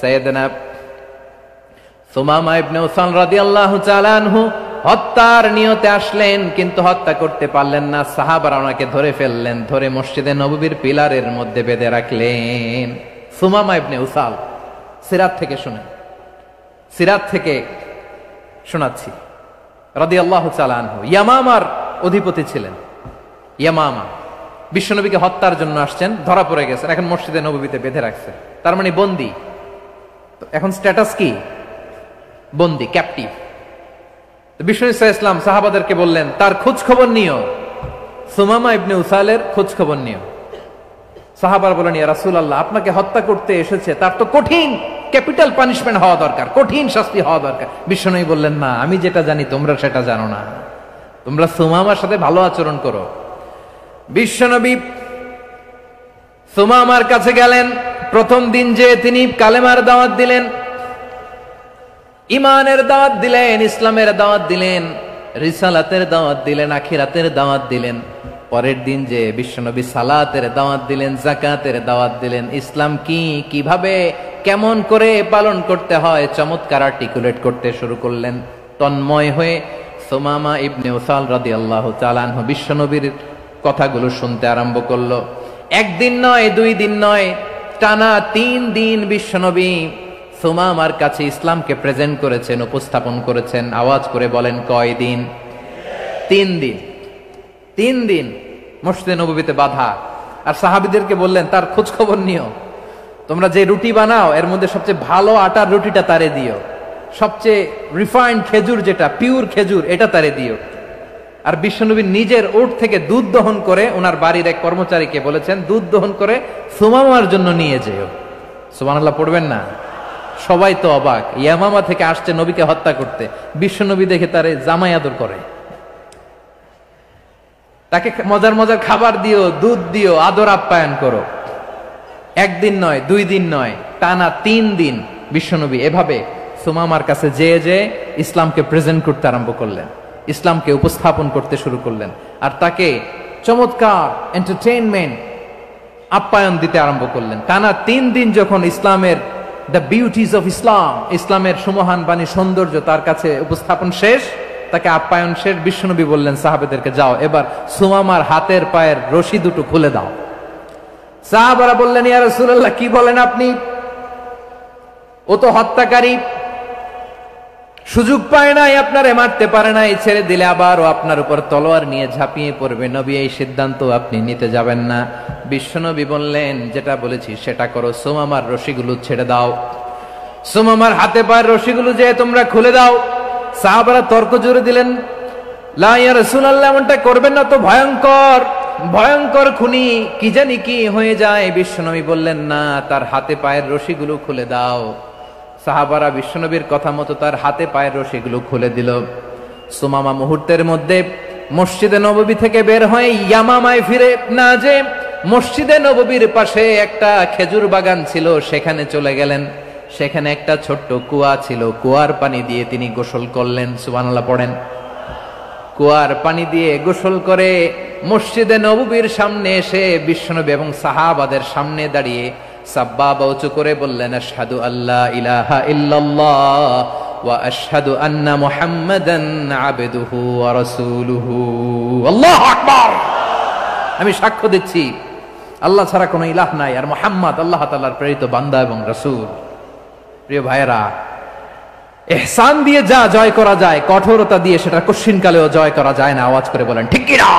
সাইয়েদনা সুমামা ইবনে উসাল রাদিয়াল্লাহু তাআলা আনহু হত্যার নিয়তে আসলেন, কিন্তু হত্যা করতে পারলেন না। সাহাবারা ওনাকে ধরে ফেললেন, ধরে মসজিদে নববীর পিলারের মধ্যে বেঁধে রাখলেন। সুমামা ইবনে উসাল, সিরাত থেকে শুনেন, সিরাত থেকে শোনাচ্ছি। রাদিয়াল্লাহু তাআলা আনহু ইয়ামামার অধিপতি ছিলেন। ইয়ামামা বিশ্বনবীকে হত্যার জন্য আসছেন, ধরা পড়ে গেছেন, এখন মসজিদে নববীতে বেঁধে রাখছে, তার মানে বন্দী। এখন স্ট্যাটাস কি? বন্দী, ক্যাপটিভ। বিষ্ণু ঈসা ইসলাম সাহাবাদেরকে বললেন তার খোঁজ খবর নিও, সুমামা ইবনে উসালের খোঁজ খবর নিও। সাহাবারা বলেন ইয়া রাসূলুল্লাহ, আপনাকে হত্যা করতে এসেছে, তার তো কঠিন ক্যাপিটাল পানিশমেন্ট হওয়া দরকার, কঠিন শাস্তি হওয়া দরকার। বিশ্বনবী বললেন না, আমি যেটা জানি তোমরা সেটা জানো না, তোমরা সুমামার সাথে ভালো আচরণ করো। বিশ্বনবী সুমামার কাছে গেলেন। প্রথম দিন যে তিনি কালেমার দাওয়াত দিলেন, ইমানের দাওয়াত দিলেন, ইসলামের দাওয়াত দিলেন, রিসালাতের দাওয়াত দিলেন, আখিরাতের দাওয়াত দিলেন। পরের দিন যে বিশ্বনবী সালাতের দাওয়াত দিলেন, যাকাতের দাওয়াত দিলেন, ইসলাম কি, কিভাবে, কেমন করে পালন করতে হয় চমৎকার আর্টিকুলেট করতে শুরু করলেন। তন্ময় হয়ে সুমামা ইবনে উসাল রাদিয়াল্লাহু তাআলা আনহু বিশ্বনবীর কথাগুলো শুনতে আরম্ভ করলো। একদিন নয়, দুই দিন নয়, টানা 3 দিন বিশ্বনবী সুমামার কাছে ইসলামকে প্রেজেন্ট করেছেন, উপস্থাপন করেছেন। আওয়াজ করে বলেন কয় দিন? 3 দিন। 3 দিন মসজিদে নববীতে বাধা। আর সাহাবীদেরকে বললেন তার খোঁজ খবর নিও, তোমরা যে রুটি বানাও এর মধ্যে সবচেয়ে ভালো আটার রুটিটা তারে দিও, সবচেয়ে রিফাইন্ড খেজুর, যেটা পিওর খেজুর, এটা তারে দিও। আর বিশ্বনবী নিজের উট থেকে দুধ দহন করে ওনার বাড়ির এক কর্মচারীকে বলেছেন দুধ দহন করে সুমামার জন্য নিয়ে যেও। সুবহানাল্লাহ পড়বেন না? সবাই তো অবাক, ইয়ামামা থেকে আসছে নবীকে হত্যা করতে, বিশ্বনবী দেখে তারে জামাই আদর করে, তাকে মজার মজার খাবার দিও, দুধ দিও, আদর আপ্যায়ন করো। একদিন নয়, 2 দিন নয়, টানা 3 দিন বিশ্বনবী এভাবে সুমামার কাছে যেয়ে যেয়ে ইসলামকে প্রেজেন্ট করতে আরম্ভ করলেন, ইসলামকে উপস্থাপন করতে শুরু করলেন। আর তাকে চমৎকার এন্টারটেইনমেন্ট, আপ্যায়ন দিতে আরম্ভ করলেন। টানা 3 দিন যখন ইসলামের দ্য বিউটিজ অফ ইসলাম, ইসলামের সুমহান বাণী, সৌন্দর্য তার কাছে উপস্থাপন শেষ, তাকে আপ্যায়ন শেষ, বিশ্বনবী বললেন সাহাবাদেরকে যাও এবার সুমামার হাতের পায়ের রশি দুটো খুলে দাও। সাহাবারা বললেন ইয়া রাসূলুল্লাহ, কি বলেন আপনি? ও তো হত্যাকারী, সুযোগ পায় নাই, আপনারে মারতে পারে নাই, ছেড়ে দিলে আবার ও আপনার উপর তলোয়ার নিয়ে ঝাঁপিয়ে পড়বে। নবী এই সিদ্ধান্ত আপনি নিতে যাবেন না। বিশ্বনবী বললেন যেটা বলেছি সেটা করো, সুমামার রশিগুলো ছেড়ে দাও, সুমামার হাতে পায়ের রশিগুলো যে তোমরা খুলে দাও। সাহাবারা তর্ক জুড়ে দিলেন, লা ইয়া রাসূলুল্লাহ, এমনটা করবেন না তো, ভয়ঙ্কর ভয়ঙ্কর খুনি, কি জানি কি হয়ে যায়। বিশ্বনবী বললেন না, তার হাতে পায়ের রশিগুলো খুলে দাও। সাহাবারা বিশ্বনবীর কথা মতো তার হাতে পায়ের রশিগুলো খুলে দিল। সুমামা মুহূর্তের মধ্যে মসজিদে নববী থেকে বের হয়ে ইয়ামামায় ফিরে না যে মসজিদে নববীর পাশে একটা খেজুর বাগান ছিল সেখানে চলে গেলেন। সেখানে একটা ছোট্ট কুয়া ছিল, কুয়ার পানি দিয়ে তিনি গোসল করলেন। সুবহানাল্লাহ পড়েন। কুয়ার পানি দিয়ে গোসল করে মসজিদে নববীর সামনে এসে বিশ্বনবী এবং সাহাবাদের সামনে দাঁড়িয়ে সাব্বাবা উঁচু করে বললেন, আশহাদু আল্লা ইলাহা ইল্লাল্লাহ ওয়া আশহাদু আন্না মুহাম্মাদান আবদুহু ওয়া রাসূলুহু। আল্লাহু আকবার। আমি সাক্ষ্য দিচ্ছি আল্লাহ ছাড়া কোনো ইলাহ নাই, আর মুহাম্মদ আল্লাহ তাআলার প্রেরিত বান্দা এবং রাসূল। প্রিয় ভাইয়েরা, ইহসান দিয়ে যা জয় করা যায়, কঠোরতা দিয়ে সেটা কঠিনকালেও জয় করা যায় না। আওয়াজ করে বলেন ঠিক কি না?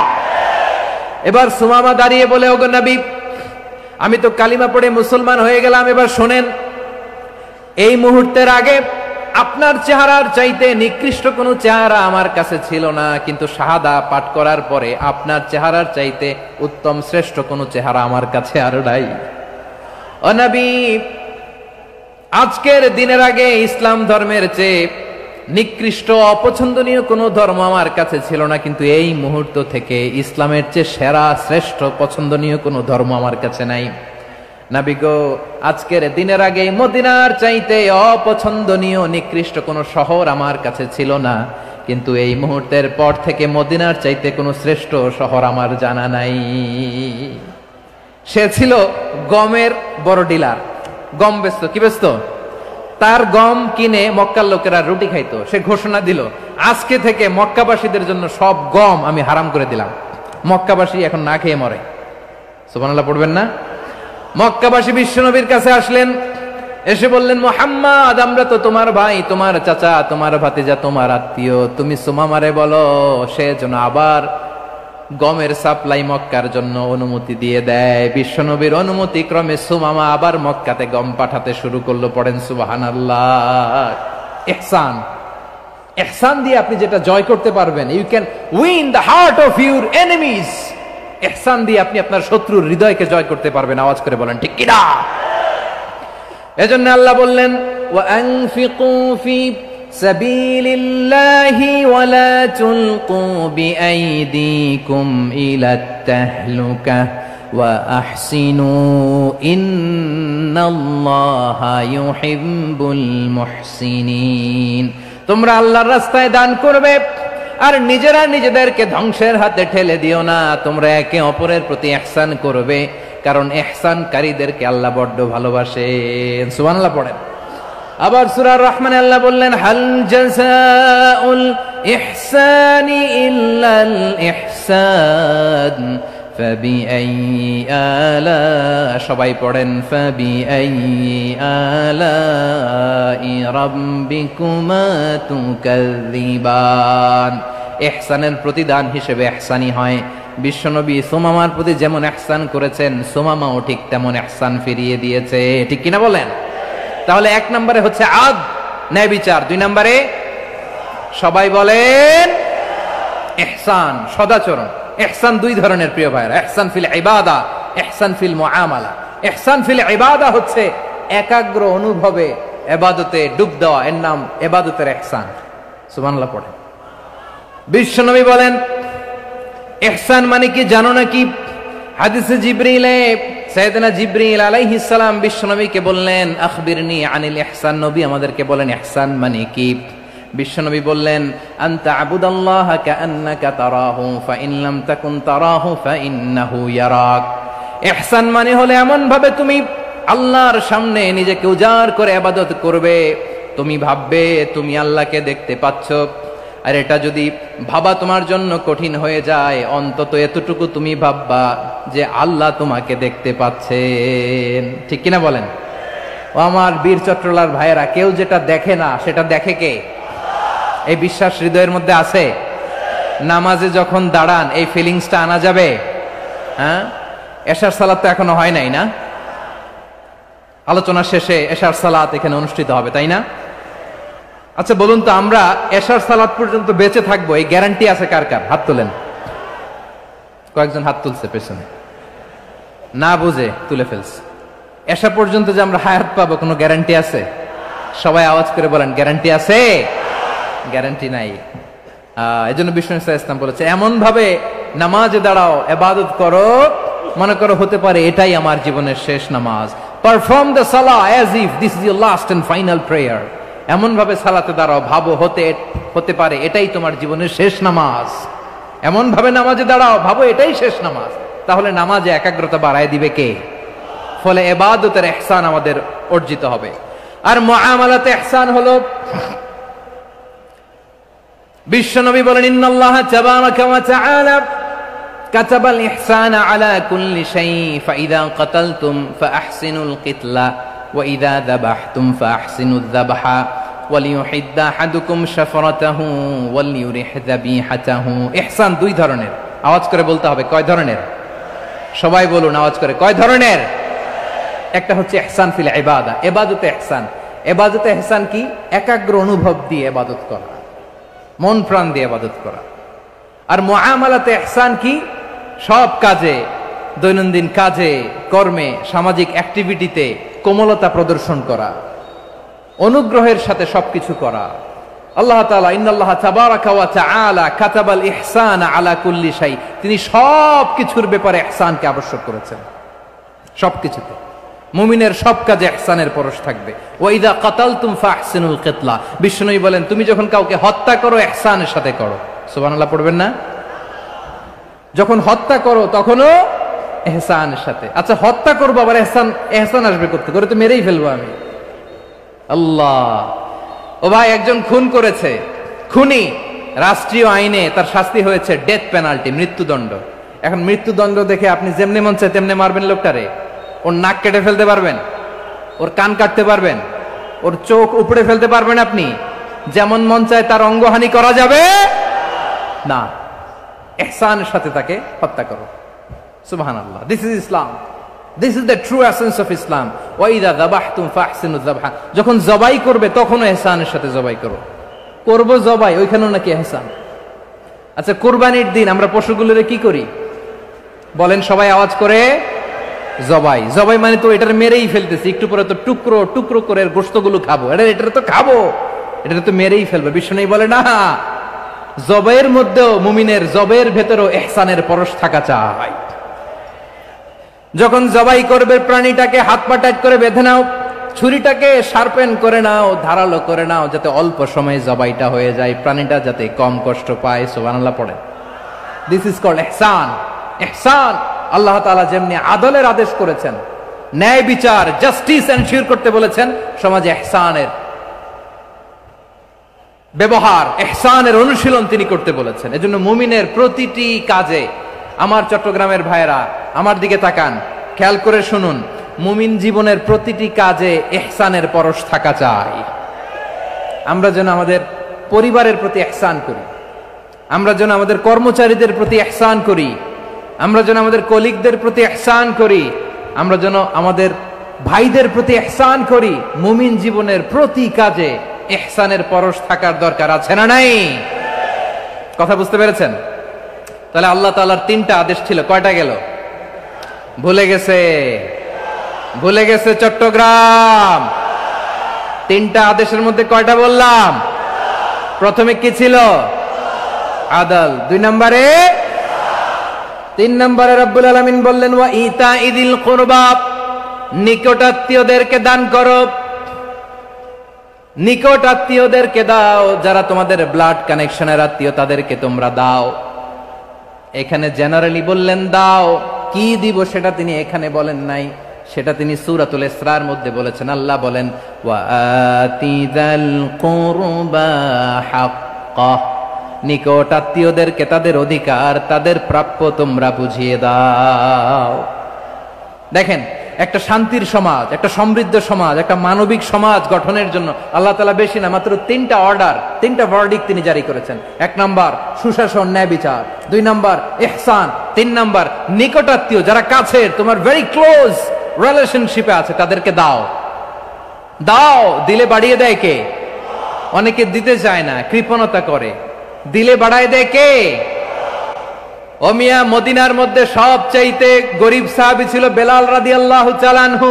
এবার সুমামা দাঁড়িয়ে বলে, ওগো নবী, আমি তো কালিমা পড়ে মুসলমান হয়ে গেলাম, এবার শোনেন, এই মুহূর্তের আগে আপনার চেহারার চাইতে নিকৃষ্ট কোনো চেহারা আমার কাছে ছিল না, কিন্তু শাহাদা পাঠ করার পরে আপনার চেহারার চাইতে উত্তম শ্রেষ্ঠ কোনো চেহারা আমার কাছে আর নাই। ও নবী, আজকের দিনের আগে ইসলাম ধর্মের চেয়ে নিকৃষ্ট অপছন্দনীয় কোনো ধর্ম আমার কাছে ছিল না, কিন্তু এই মুহূর্ত থেকে ইসলামের চেয়ে সেরা শ্রেষ্ঠ পছন্দনীয় কোনো ধর্ম আমার কাছে নাই। নবী গো, আজকের দিনের আগে মদিনার চাইতে অপছন্দনীয় নিকৃষ্ট কোনো শহর আমার কাছে ছিল না, কিন্তু এই মুহূর্তের পর থেকে মদিনার চাইতে কোনো শ্রেষ্ঠ শহর আমার জানা নাই। সে ছিল গমের বড় ডিলার, গম বেচতো। কি বেচতো? তার গম কিনে মক্কার লোকেরা রুটি খাইতো। সে ঘোষণা দিল, আজকে থেকে মক্কাবাসীদের জন্য সব গম আমি হারাম করে দিলাম, মক্কাবাসী এখন না খেয়ে মরে। সুবহানাল্লাহ পড়বেন না? মক্কাবাসী বিশ্বনবীর কাছে আসলেন, এসে বললেন, মুহাম্মদ, আমরা তো তোমার ভাই, তোমার চাচা, তোমার ভাতিজা, তোমার আত্মীয়, তুমি সুমামারে বলো সে যেন আবার গমের সাপ্লাই মক্কার জন্য অনুমতি দিয়ে দেয়। বিশ্বনবীর অনুমতি ক্রমে সুমামা আবার মক্কাতে গম পাঠাতে শুরু করলো। পড়েন সুবহানাল্লাহ। ইহসান, ইহসান দিয়ে আপনি যেটা জয় করতে পারবেন, you can win the heart of your enemies. ইহসান দিয়ে আপনি আপনার শত্রুর হৃদয়কে জয় করতে পারবেন। আওয়াজ করে বলেন ঠিক কি না? এজন্য আল্লাহ বললেন, ওয়া আনফিকু ফি সাবিলিল্লাহি ওয়া লা তুলকু বিআইদিকুম ইলাত তাহলুকা ওয়া আহসিনু ইন্নাল্লাহা ইউহিব্বুল মুহসিনিন। তোমরা আল্লাহর রাস্তায় দান করবে আর নিজেরা নিজেদেরকে ধ্বংসের হাতে ঠেলে দিও না। তোমরা একে অপরের প্রতি ইহসান করবে, কারণ ইহসানকারীদেরকে আল্লাহ বড্ড ভালোবাসেন। সুবহানাল্লাহ পড়েন। আবার সূরা রহমানে আল্লাহ বললেন, হাল জাযাউল ইহসানি ইল্লাল ইহসান ফাবিআইয়ি আলা, সবাই পড়েন, ফাবিআইয়ি আলাই রাব্বিকুমা তুকাযযিবান। ইহসানের প্রতিদান হিসেবে ইহসানি হয়। বিশ্বনবী সুমামার প্রতি যেমন ইহসান করেছেন, সুমামাও ঠিক তেমন ইহসান ফিরিয়ে দিয়েছে। ঠিক কিনা বলেন? তাহলে এক নম্বরে হচ্ছে আদ, ন্যায় বিচার। দুই নম্বরে সবাই বলেন ইহসান, সদাচরণ। ইহসান দুই ধরনের প্রিয় ভাইরা, ইহসান ফিল ইবাদা, ইহসান ফিল মুআমালা। ইহসান ফিল ইবাদা হচ্ছে একাগ্র অনুভবে ইবাদতে ডুব দেওয়া, এর নাম ইবাদতের ইহসান। সুবহানাল্লাহ পড়ে। বিশ্বনবী বলেন ইহসান মানে কি জানো নাকি? হাদিসে জিবরিলে সাইয়েদনা জিবরিল আলাইহিস সালাম বিশ্বনবীকে বললেন, আখবিরনি আনিল ইহসান। নবী আমাদেরকে বলেন ইহসান মানে কি? বিশ্বনবী বললেন, আনতা আবুদাল্লাহা কাআন্নাকা তারাহু ফাইন লাম তাকুন তারাহু ফাইন্নাহু ইয়ারাক। ইহসান মানে হলো এমন ভাবে তুমি আল্লাহর সামনে নিজেকে উজাড় করে ইবাদত করবে, তুমি ভাববে তুমি আল্লাহকে দেখতে পাচ্ছ। আর এটা যদি ভাবা তোমার জন্য কঠিন হয়ে যায়, অন্তত এতটুকু তুমি ভাববা যে আল্লাহ তোমাকে দেখতে পাচ্ছেন। ঠিক কিনা বলেন? ও আমার বীর চট্টলার ভাইয়েরা, কেউ যেটা দেখে না সেটা দেখে কে? এই বিশ্বাস হৃদয়ের মধ্যে আছে? নামাজে যখন দাঁড়ান এই ফিলিংসটা আনা যাবে? হ্যাঁ, এশার সালাত তো এখনো হয় নাই না? আলোচনা শেষে এশার সালাত এখানে অনুষ্ঠিত হবে, তাই না? আচ্ছা বলুন তো, আমরা এশার সালাত পর্যন্ত বেঁচে থাকবো এই গ্যারান্টি আছে কার কার? হাত তোলেন। কয়েকজন হাত তুলছে পেছনে, না বুঝে তুলে ফেলছে। এশা পর্যন্ত যে আমরা হায়াত পাবো কোনো গ্যারান্টি আছে? সবাই আওয়াজ করে বলেন গ্যারান্টি আছে? গ্যারান্টি নাই। এজন্য বিষ্ণু ইসলাম বলেছে, এমন ভাবে নামাজে দাঁড়াও, ইবাদত করো, মনে করো হতে পারে এটাই আমার জীবনের শেষ নামাজ। পারফর্ম দ্য সালাহ as if this is your last and final prayer. এমন ভাবে সালাতে দাঁড়াও, ভাবো হতে পারে এটাই তোমার জীবনের শেষ নামাজ। এমন ভাবে নামাজে দাঁড়াও, ভাবো এটাই শেষ নামাজ। তাহলে নামাজে একাগ্রতা বাড়ায় দিবে কে? ফলে ইবাদতের ইহসান আমাদের অর্জিত হবে। আর মুআমালাতে ইহসান হলো, বিশ্বনবী বলেন, ইন্নাল্লাহা তাবারাকা ওয়া তাআলা কাতাবাল ইহসানা আলা কুল্লি শাই, ফাইযা কাতালতুম ফাআহসিনুল কিতলা ওয়া ইযা যাবাহতুম ফাআহসিনুয যাবহা ওয়ালিয়ুহিদ্দা আহাদুকুম শাফরাতাহু ওয়ালিয়ুরিহ যাবিহাতাহু। ইহসান দুই ধরনের। আওয়াজ করে বলতে হবে, কয় ধরনের? সবাই বলুন আওয়াজ করে, কয় ধরনের? একটা হচ্ছে ইহসান ফিল ইবাদা, ইবাদতে ইহসান। ইবাদতে ইহসান কি? একাগ্র অনুভব দিয়ে ইবাদত করা, মন প্রাণ দিয়ে ইবাদত করা। আর মুআমালাতে ইহসান কি? সব কাজে, দৈনন্দিন কাজে, কর্মে, সামাজিক অ্যাক্টিভিটিতে কোমলতা প্রদর্শন করা, অনুগ্রহের সাথে সবকিছু করা। আল্লাহ তাআলা ইন্নাল্লাহা তাবারাকা ওয়া তাআলা কাতাবাল ইহসানা আলা কুল্লি শাই, তিনি সব কিছুর ব্যাপারে ইহসানকে আবশ্যক করেছেন। সবকিছুতে মুমিনের সব কাজে ইহসানের পরশ থাকবে। ওয়া ইযা কাতালতুম ফাহসিনুল কিতলা, বিষ্ণুই বলেন তুমি যখন কাউকে হত্যা করো ইহসানের সাথে করো। সুবহানাল্লাহ পড়বেন না? যখন হত্যা করো তখনও ইহসানের সাথে। আচ্ছা হত্যা করবো আবার ইহসান আসবে করতে করে, তো মেরেই ফেলবো আমি। আল্লাহ, ও ভাই একজন খুন করেছে, খুনি, রাষ্ট্রীয় আইনে তার শাস্তি হয়েছে ডেথ পেনাল্টি, মৃত্যুদণ্ড। এখন মৃত্যুদণ্ড দেখে আপনি যেমনি মন চায় তেমনি মারবেন লোকটারে? ওর নাক কেটে ফেলতে পারবেন? ওর কান কাটতে পারবেন? ওর চোখ উপড়ে ফেলতে পারবেন আপনি? যেমন মন চায় তার অঙ্গহানি করা যাবে না। ইহসানের সাথে তাকে হত্যা করো। সুবহানাল্লাহ, this is Islam, this is the true essence of Islam. ওয়া ইযা যাবাহতুম ফাহসিনুয যাবহা, যখন জবাই করবে তখনও ইহসানের সাথে জবাই করো। করব জবাই, ওইখানেও নাকি ইহসান। আচ্ছা কুরবানির দিন আমরা পশুগুলোরে কি করি বলেন সবাই আওয়াজ করে? জবাই। জবাই মানে তো এটার মেরেই ফেলতেছি, একটু পরে তো টুকরো টুকরো করে গোশতগুলো খাবো, এটা তো খাবো, এটা তো মেরেই ফেলবে। বিষ্ণু বলে না, জবাইয়ের মধ্যেও মুমিনের জবের ভেতরেও ইহসানের পরশ থাকা চাই। যখন জবাই করবে প্রাণীটাকে হাত পা টাইট করে বেঁধে নাও, ছুরিটাকে শার্পেন করে নাও, ধারালো করে নাও, যাতে অল্প সময়ে জবাইটা হয়ে যায়, প্রাণীটা যাতে কম কষ্ট পায়। সুবহানাল্লাহ পড়ে। দিস ইজ কল্ড ইহসান। ইহসান আল্লাহ তাআলা যেমনি আদলের আদেশ করেছেন, ন্যায় বিচার, জাস্টিস এনশিওর করতে বলেছেন, সমাজে ইহসানের ব্যবহার, ইহসানের অনুশীলন তিনি করতে বলেছেন। এজন্য মুমিনের প্রতিটি কাজে, আমার চট্টগ্রামের ভাইয়েরা আমার দিকে তাকান, খেয়াল করে শুনুন, মুমিন জীবনের প্রতিটি কাজে ইহসানের পরশ থাকা চাই। আমরা যেন আমাদের পরিবারের প্রতি ইহসান করি, আমরা যেন আমাদের কর্মচারীদের প্রতি ইহসান করি, আমরা যেন আমাদের কলিগদের প্রতি ইহসান করি, আমরা যেন আমাদের ভাইদের প্রতি ইহসান করি। মুমিন জীবনের প্রতি কাজে ইহসানের পরশ থাকার দরকার আছে না নাই? কথা বুঝতে পেরেছেন? তাহলে আল্লাহ তাআলার তিনটা আদেশ ছিল, কয়টা গেল? ভুলে গেছে, ভুলে গেছে চট্টগ্রাম। তিনটা আদেশের মধ্যে কয়টা বললাম? প্রথমে কি ছিল? আদল। 2 নম্বরে, 3 নম্বরে রব্বুল আলামিন বললেন ওয়া ইতাইদিল কুরবা, নিকটাত্মীয়দেরকে দান করো। নিকট আত্মীয়দেরকে দাও, যারা তোমাদের ব্লাড কানেকশনের আত্মীয় তাদেরকে তোমরা দাও। এখানে জেনারেলি বললেন দাও, কি দিব সেটা তিনি এখানে বলেন নাই, সেটা তিনি সূরাতুল ইসরার মধ্যে বলেছেন। আল্লাহ বলেন ওয়া আতিযাল কুরবা হাক্কা, নিকট আত্মীয়দেরকে তাদের অধিকার, তাদের প্রাপ্য তোমরা বুঝিয়ে দাও। দেখেন, একটা শান্তির সমাজ, একটা সমৃদ্ধ সমাজ, একটা মানবিক সমাজ গঠনের জন্য আল্লাহ তাআলা বেশি না, মাত্র 3টা অর্ডার, 3টা ভার্ডিক্ট তিনি জারি করেছেন। 1 নাম্বার সুশাসন, ন্যায় বিচার। 2 নাম্বার ইহসান। 3 নাম্বার নিকটাত্মীয়, যারা কাছের, তোমার ভেরি ক্লোজ রিলেশনশিপে আছে, তাদেরকে দাও। দাও, দিলে বাড়িয়ে দেয় কে? অনেকে দিতে চায় না, কৃপণতা করে। দিলে বাড়ায় দেয় কে? ও মিয়া, মদিনার মধ্যে সবচাইতে গরিব সাহাবী ছিল বেলাল রাদিয়াল্লাহু তাআলা আনহু।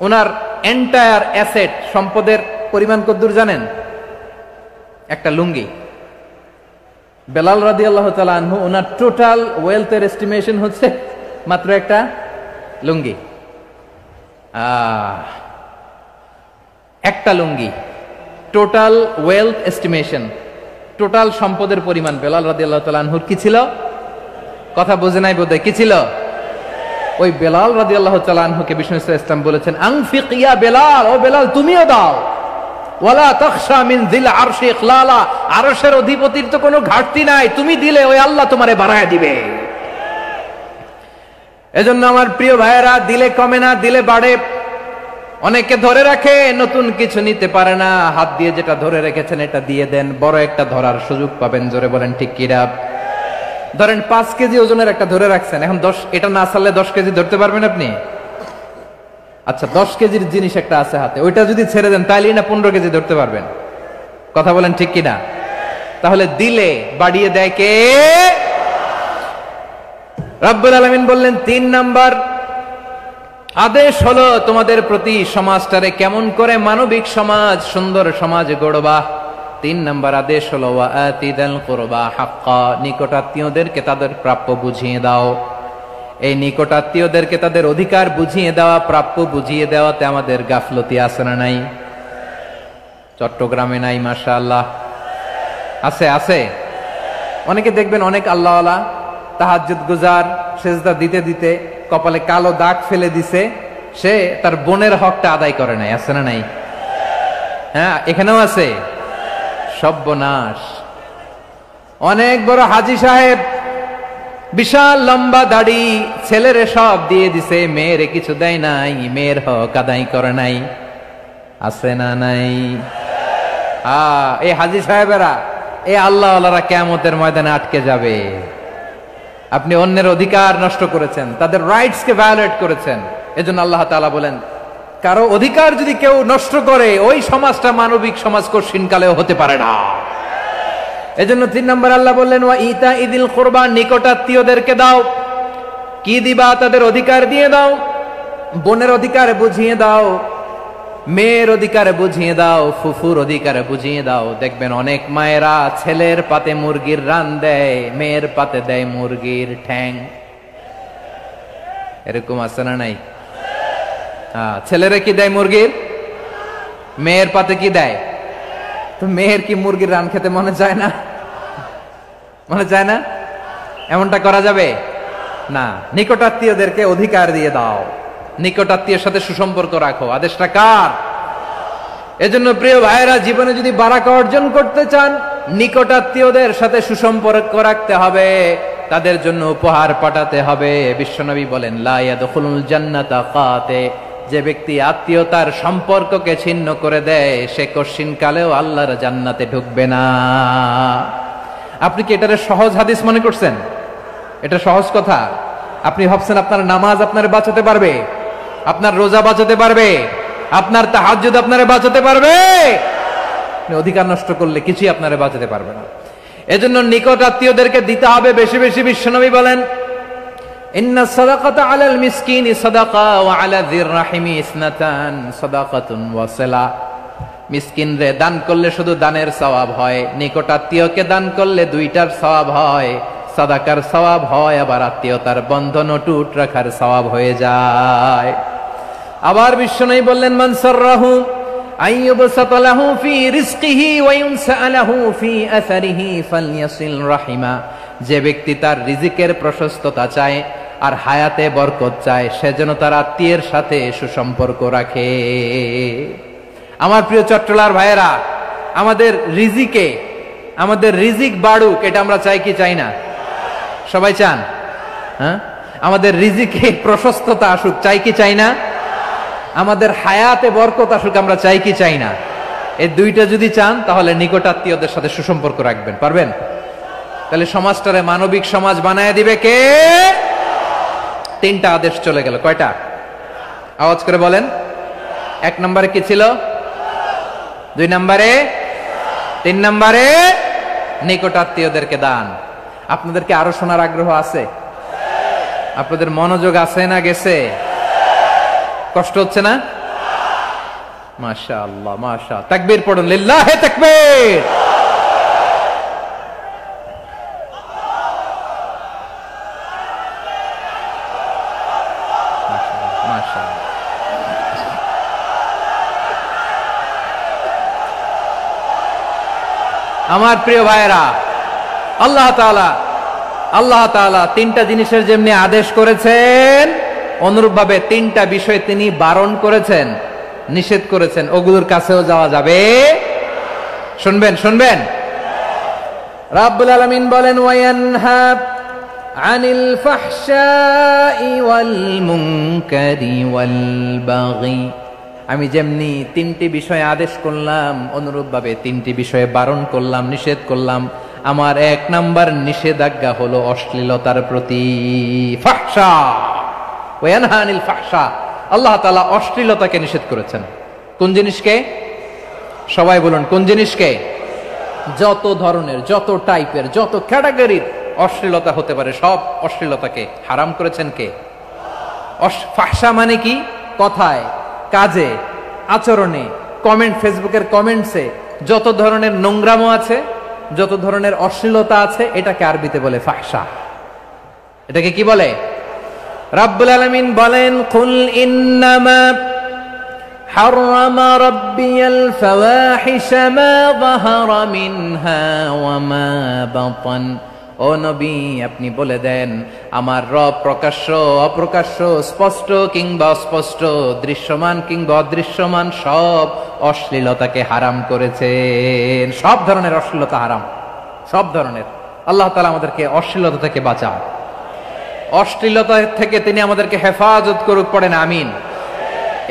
ওনার এন্টায়ার অ্যাসেট, সম্পদের পরিমাণ কতদূর জানেন? একটা লুঙ্গি। বেলাল রাদিয়াল্লাহু তাআলা আনহু, ওনার টোটাল ওয়েলথের এস্টিমেশন হচ্ছে মাত্র একটা লুঙ্গি। একটা লুঙ্গি, টোটাল ওয়েলথ এস্টিমেশন, টোটাল সম্পদের পরিমাণ বেলাল রাদিয়াল্লাহু তাআলা আনহুর কি ছিল? কথা বোঝে নাই বোধহয়, কি ছিল? ওই বেলাল রাদিয়াল্লাহু তাআলা আনহুকে বিষ্ণু ইসলাম বলেছেন, আনফিক ইয়া বেলাল, ও বেলাল তুমিও দাও। ওয়ালা তাখশা মিন যিল আরশি ইখলালা, আরশের অধিপতির তো কোনো ঘাটতি নাই, তুমি দিলে ওই আল্লাহ তোমারে বাড়ায় দিবে। এজন্য আমার প্রিয় ভাইয়েরা, দিলে কমে না, দিলে বাড়ে। অনেকে ধরে রাখে, নতুন কিছু নিতে পারে না, হাত দিয়ে যেটা ধরে রেখেছেন এটা দিয়ে দেন, বড় একটা ধরার সুযোগ পাবেন। জোরে বলেন ঠিক কিনা? ধরেন 5 কেজি ওজনের একটা ধরে রাখছেন, এখন 10, এটা না ছাড়লে 10 কেজি ধরতে পারবেন আপনি? আচ্ছা 10 কেজির জিনিস একটা আছে হাতে, ওইটা যদি ছেড়ে দেন তাইলে না 15 কেজি ধরতে পারবেন? কথা বলেন ঠিক কিনা? তাহলে দিলে বাড়িয়ে দেয় কে? রব্বুল আলামিন বললেন 3 নাম্বার আদেশ হলো তোমাদের প্রতি সমাজটারে কেমন করে মানবিক সমাজ, সুন্দর সমাজ গড়বা। 3 নাম্বার আদেশ হলো ওয়াআতিদাল কুরবা হাক্কা, নিকটাত্মীয়দেরকে তাদের প্রাপ্য বুঝিয়ে দাও। এই নিকটাত্মীয়দেরকে তাদের অধিকার বুঝিয়ে দেওয়া, প্রাপ্য বুঝিয়ে দেওয়াতে আমাদের গাফলতি আছে না নাই? চট্টগ্রামে নাই? মাশাআল্লাহ আছে, আছে। অনেকে দেখবেন অনেক আল্লাহওয়ালা, তাহাজ্জুদ গুজার, সেজদা দিতে দিতে কপালে কালো দাগ ফেলে দিছে, সে তার বোনের হকটা আদায় করে নাই। আছে না নাই? হ্যাঁ, এখানেও আছে। সর্বনাশ। অনেক বড় হাজী সাহেব, বিশাল লম্বা দাড়ি, ছেলেরে সব দিয়ে দিছে, মেয়েরে কিছু দেয় নাই, মেয়ের হক আদায় করে নাই। আছে না নাই? এই হাজী সাহেবেরা, এই আল্লাহওয়ালারা কিয়ামতের ময়দানে আটকে যাবে। আপনি অন্যের অধিকার নষ্ট করেছেন, তাদের রাইটস কে ভায়োলেট করেছেন। এজন্য আল্লাহ তাআলা বলেন, কারো অধিকার যদি কেউ নষ্ট করে, ওই সমাজটা মানবিক সমাজ কঠিনকালেও হতে পারে না। এজন্য 3 নম্বর আল্লাহ বললেন ওয়া ইতা ইদিল কুরবা, নিকটাত্মীয়দেরকে দাও। কি দিবা? তাদের অধিকার দিয়ে দাও। বোনের অধিকার বুঝিয়ে দাও, মেয়ের অধিকার বুঝিয়ে দাও, ফুফুর অধিকার বুঝিয়ে দাও। দেখবেন অনেক মায়েরা ছেলের পাতে মুরগির রান দেয়, মেয়ের পাতে দেয় মুরগির ঠ্যাং। এরকম আছে না নাই? ছেলেরা কি দেয়? মুরগির। মেয়ের পাতে কি দেয়? তো মেয়ের কি মুরগির রান খেতে মনে চায় না? মনে চায় না? এমনটা করা যাবে না। নিকটাত্মীয়দেরকে অধিকার দিয়ে দাও, নিকটাত্মীয়ের সাথে সুসম্পর্ক রাখো। আদেশটা কার? এজন্য প্রিয় ভাইয়েরা, জীবনে যদি বারাকা অর্জন করতে চান, নিকটাত্মীয়দের সাথে সুসম্পর্ক রাখতে হবে, তাদের জন্য উপহার পাঠাতে হবে। বিশ্বনবী বলেন, লা ইয়াদখুলুল জান্নাতা কাতে, যে ব্যক্তি আত্মীয়তার সম্পর্ককে ছিন্ন করে দেয়, সে কশিনকালেও আল্লাহর জান্নাতে ঢুকবে না। আপনি কি এটারে সহজ হাদিস মনে করছেন? এটা সহজ কথা? আপনি ভাবছেন আপনার নামাজ আপনারে বাঁচাতে পারবে, আপনার রোজা বাঁচাতে পারবে, আপনার তাহাজ্জুদ আপনারে বাঁচাতে পারবে? অধিকার নষ্ট করলে কিছুই আপনারে বাঁচাতে পারবে না। এজন্য নিকট আত্মীয়দেরকে দিতে হবে বেশি বেশি। বিশ্বনবী বলেন, ইন্না সাদাকাতা আলাল মিসকিনি সাদাকা ওয়া আলা যির রাহিমি ইসনাতান সাদাকাতুন ওয়া সিলা। মিসকিনরে দান করলে শুধু দানের সওয়াব হয়, নিকট আত্মীয়কে দান করলে 2টার সওয়াব হয়। সাদাকার সওয়াব হয়, আবার আত্মীয়তার বন্ধন অটুট রাখার সওয়াব হয়ে যায়। আবার বিশ্বনবী বললেন, মান সাররাহু আইয়ুবসাতা লাহু ফি রিজকিহি ওয়া ইউনসা লাহু ফি আসারিহি ফালইয়াসিল রাহিমা। যে ব্যক্তি তার রিজিকের প্রশস্ততা চায় আর হায়াতে বরকত চায়, সে যেন তার আত্মীয়ের সাথে সুসম্পর্ক রাখে। আমার প্রিয় চট্টলার ভাইয়েরা, আমাদের রিজিক বাড়ুক, এটা আমরা চাই কি চাই না? সবাই চান? হ্যাঁ, আমাদের রিজিকে প্রশস্ততা আসুক, চাই কি চাই না? আমাদের হায়াতে বরকত আসুক, আমরা চাই কি চাই না? এই 2টা যদি চান, তাহলে নিকটাত্মীয়দের সাথে সুসম্পর্ক রাখবেন। পারবেন? তাহলে সমাজটারে মানবিক সমাজ বানায় দিবে কে? 3টা আদেশ চলে গেল। কয়টা? আওয়াজ করে বলেন। 1 নম্বরে কি ছিল? 2 নম্বরে, 3 নম্বরে নিকটাত্মীয়দেরকে দান। আপনাদেরকে আরো শোনার আগ্রহ আছে? আপনাদের মনোযোগ আছে না গেছে? কষ্ট হচ্ছে না? মাশাআল্লাহ, মাশাআল্লাহ। তাকবীর পড়ুন, লিল্লাহি তাকবীর। আমার প্রিয় ভাইয়েরা, আল্লাহ তাআলা তিনটা জিনিসের যেমনি আদেশ করেছেন, অনুরূপভাবে তিনটা বিষয় তিনি বারণ করেছেন, নিষেধ করেছেন। ওগুলোর কাছেও যাওয়া যাবে। শুনবেন রাব্বুল আলামিন বলেন, ওয়ায়ানহা আনিল ফাহশাই ওয়াল মুনকারি ওয়াল বাগি। আমি যেমনি তিনটি বিষয়ে আদেশ করলাম, অনুরূপভাবে তিনটি বিষয়ে বারণ করলাম, নিষেধ করলাম। আমার এক নাম্বার নিষেধাজ্ঞা হলো অশ্লীলতার প্রতি। ফাহশা, ওয়ায়ানহা আনিল ফাহশা, আল্লাহ তাআলা অশ্লীলতাকে নিষেধ করেছেন। কোন জিনিসকে? সবাই বলুন, কোন জিনিসকে? যত ধরনের, যত টাইপের, যত ক্যাটাগরির অশ্লীলতা হতে পারে, সব অশ্লীলতাকে হারাম করেছেন কে? ফাহশা মানে কি? কথায়, কাজে, আচরণে, কমেন্ট, ফেসবুকের কমেন্টসে যত ধরনের নোংরামো আছে, যত ধরনের অশ্লীলতা আছে, এটাকে আরবিতে বলে ফাহশা। এটাকে কি বলে? রাব্বুল আলামিন বলেন, কুল ইন্নামা হারামা রাব্বিয়াল ফাওয়াহিশা মা যাহারা মিনহা ওয়া মা বাতান। ও নবী, আপনি বলে দেন, আমার রব প্রকাশ্য, অপ্রকাশ্য, স্পষ্ট কিংবা অস্পষ্ট, দৃশ্যমান কিংবা অদৃশ্যমান সব অশ্লীলতাকে হারাম করেছেন। সব ধরনের অশ্লীলতা হারাম, সব ধরনের। আল্লাহ তাআলা আমাদেরকে অশ্লীলতা থেকে বাঁচান, অশ্লীলতা থেকে তিনি আমাদেরকে হেফাজত করুক। পড়েন আমিন।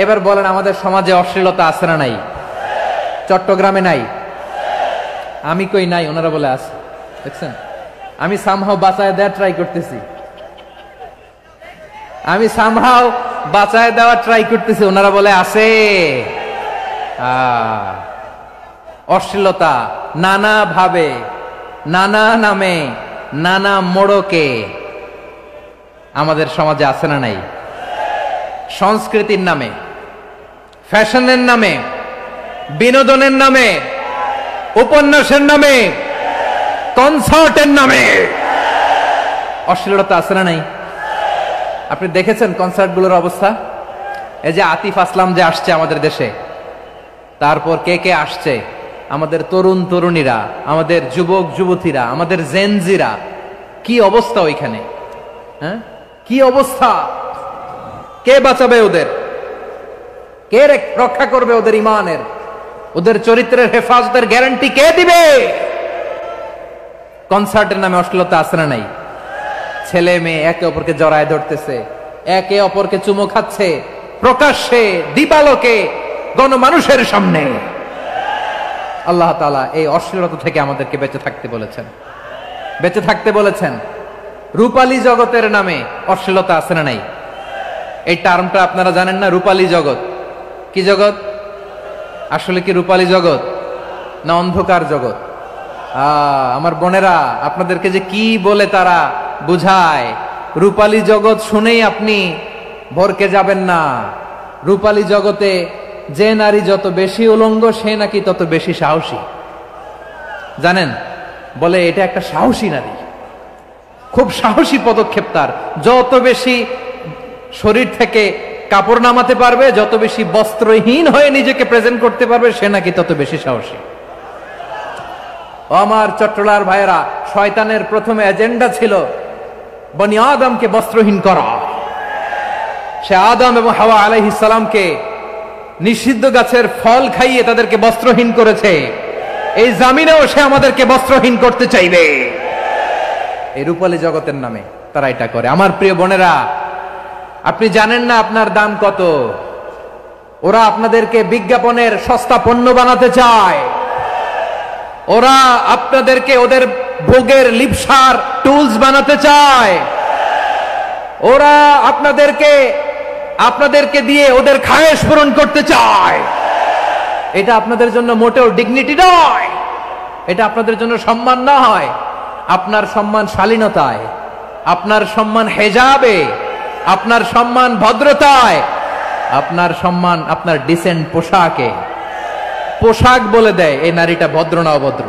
এবার বলেন, আমাদের সমাজে অশ্লীলতা আছে না নাই? চট্টগ্রামে নাই? আমি কই নাই, ওনারা বলে আছে। দেখছেন, আমি সামহাও বাঁচায় দেওয়ার ট্রাই করতেছি, ওনারা বলে আছে। অশ্লীলতা নানা ভাবে, নানা নামে, নানা মোড়কে আমাদের সমাজে আছে না নাই? সংস্কৃতির নামে, ফ্যাশনের নামে, বিনোদনের নামে, উপন্যাসের নামে, কনসার্টের নামে অশ্লীলতা আছে না নাই? আপনি দেখেছেন কনসার্টগুলোর অবস্থা? এই যে আতিফ আসলাম যে আসছে আমাদের দেশে, তারপর কে কে আসছে, আমাদের তরুণ তরুণীরা, আমাদের যুবক যুবতীরা, আমাদের জেনজিরা, কি অবস্থা ওইখানে? হ্যাঁ, কি অবস্থা? কে বাঁচাবে ওদের? কে রক্ষা করবে ওদের ইমানের, ওদের চরিত্রের হেফাজতের গ্যারান্টি কে দিবে? কনসার্টের নামে অশ্লীলতা আছে না নাই? ছেলে মেয়ে একে অপরকে জড়ায় ধরতেছে, একে অপরকে চুমো খাচ্ছে, প্রকাশ্যে, দিবালোকে, গণমানুষের সামনে। আল্লাহ তাআলা এই অশ্লীলতা থেকে আমাদেরকে বেঁচে থাকতে বলেছেন, বেঁচে থাকতে বলেছেন। রূপালী জগতের নামে অশ্লীলতা আছে না নাই? এই টার্মটা আপনারা জানেন না? রূপালী জগৎ কি জগৎ? আসলে কি রূপালী জগৎ না অন্ধকার জগৎ? আমার বোনেরা, আপনাদেরকে যে কি বলে তারা বুঝায়, রূপালী জগৎ শুনেই আপনি ভরকে যাবেন না। রূপালী জগতে যে নারী যত বেশি উলঙ্গ, সে নাকি তত বেশি সাহসী। জানেন, বলে এটা একটা সাহসী নারী, খুব সাহসী পদক্ষেপ তার। যত বেশি শরীর থেকে কাপড় নামাতে পারবে, যত বেশি বস্ত্রহীন হয়ে নিজেকে প্রেজেন্ট করতে পারবে, সে নাকি তত বেশি সাহসী। আমার চট্টলার ভাইয়েরা, শয়তানের প্রথমে এজেন্ডা ছিল বনি আদমকে বস্ত্রহীন করা। সে আদম এবং হাওয়া আলাইহিস সালামকে নিষিদ্ধ গাছের ফল খাইয়ে তাদেরকে বস্ত্রহীন করেছে। এই জামিনেও সে আমাদেরকে বস্ত্রহীন করতে চাইবে। এই রূপালী জগতের নামে তারা এটা করে। আমার প্রিয় বোনেরা, আপনি জানেন না আপনার দাম কত। ওরা আপনাদেরকে বিজ্ঞাপনের সস্তা পণ্য বানাতে চায়। ওরা আপনাদেরকে ওদের ভোগের লিপসার টুলস বানাতে চায়। ওরা আপনাদেরকে দিয়ে ওদের খায়েশ পূরণ করতে চায়। এটা আপনাদের জন্য মোটেও ডিগনিটি নয়, এটা আপনাদের জন্য সম্মান নয়। আপনার সম্মান শালীনতায়, আপনার সম্মান হেজাবে, আপনার সম্মান ভদ্রতায়, আপনার সম্মান আপনার ডিসেন্ট পোশাকে। পোশাক বলে দেয় এই নারীটা ভদ্র না অভদ্র।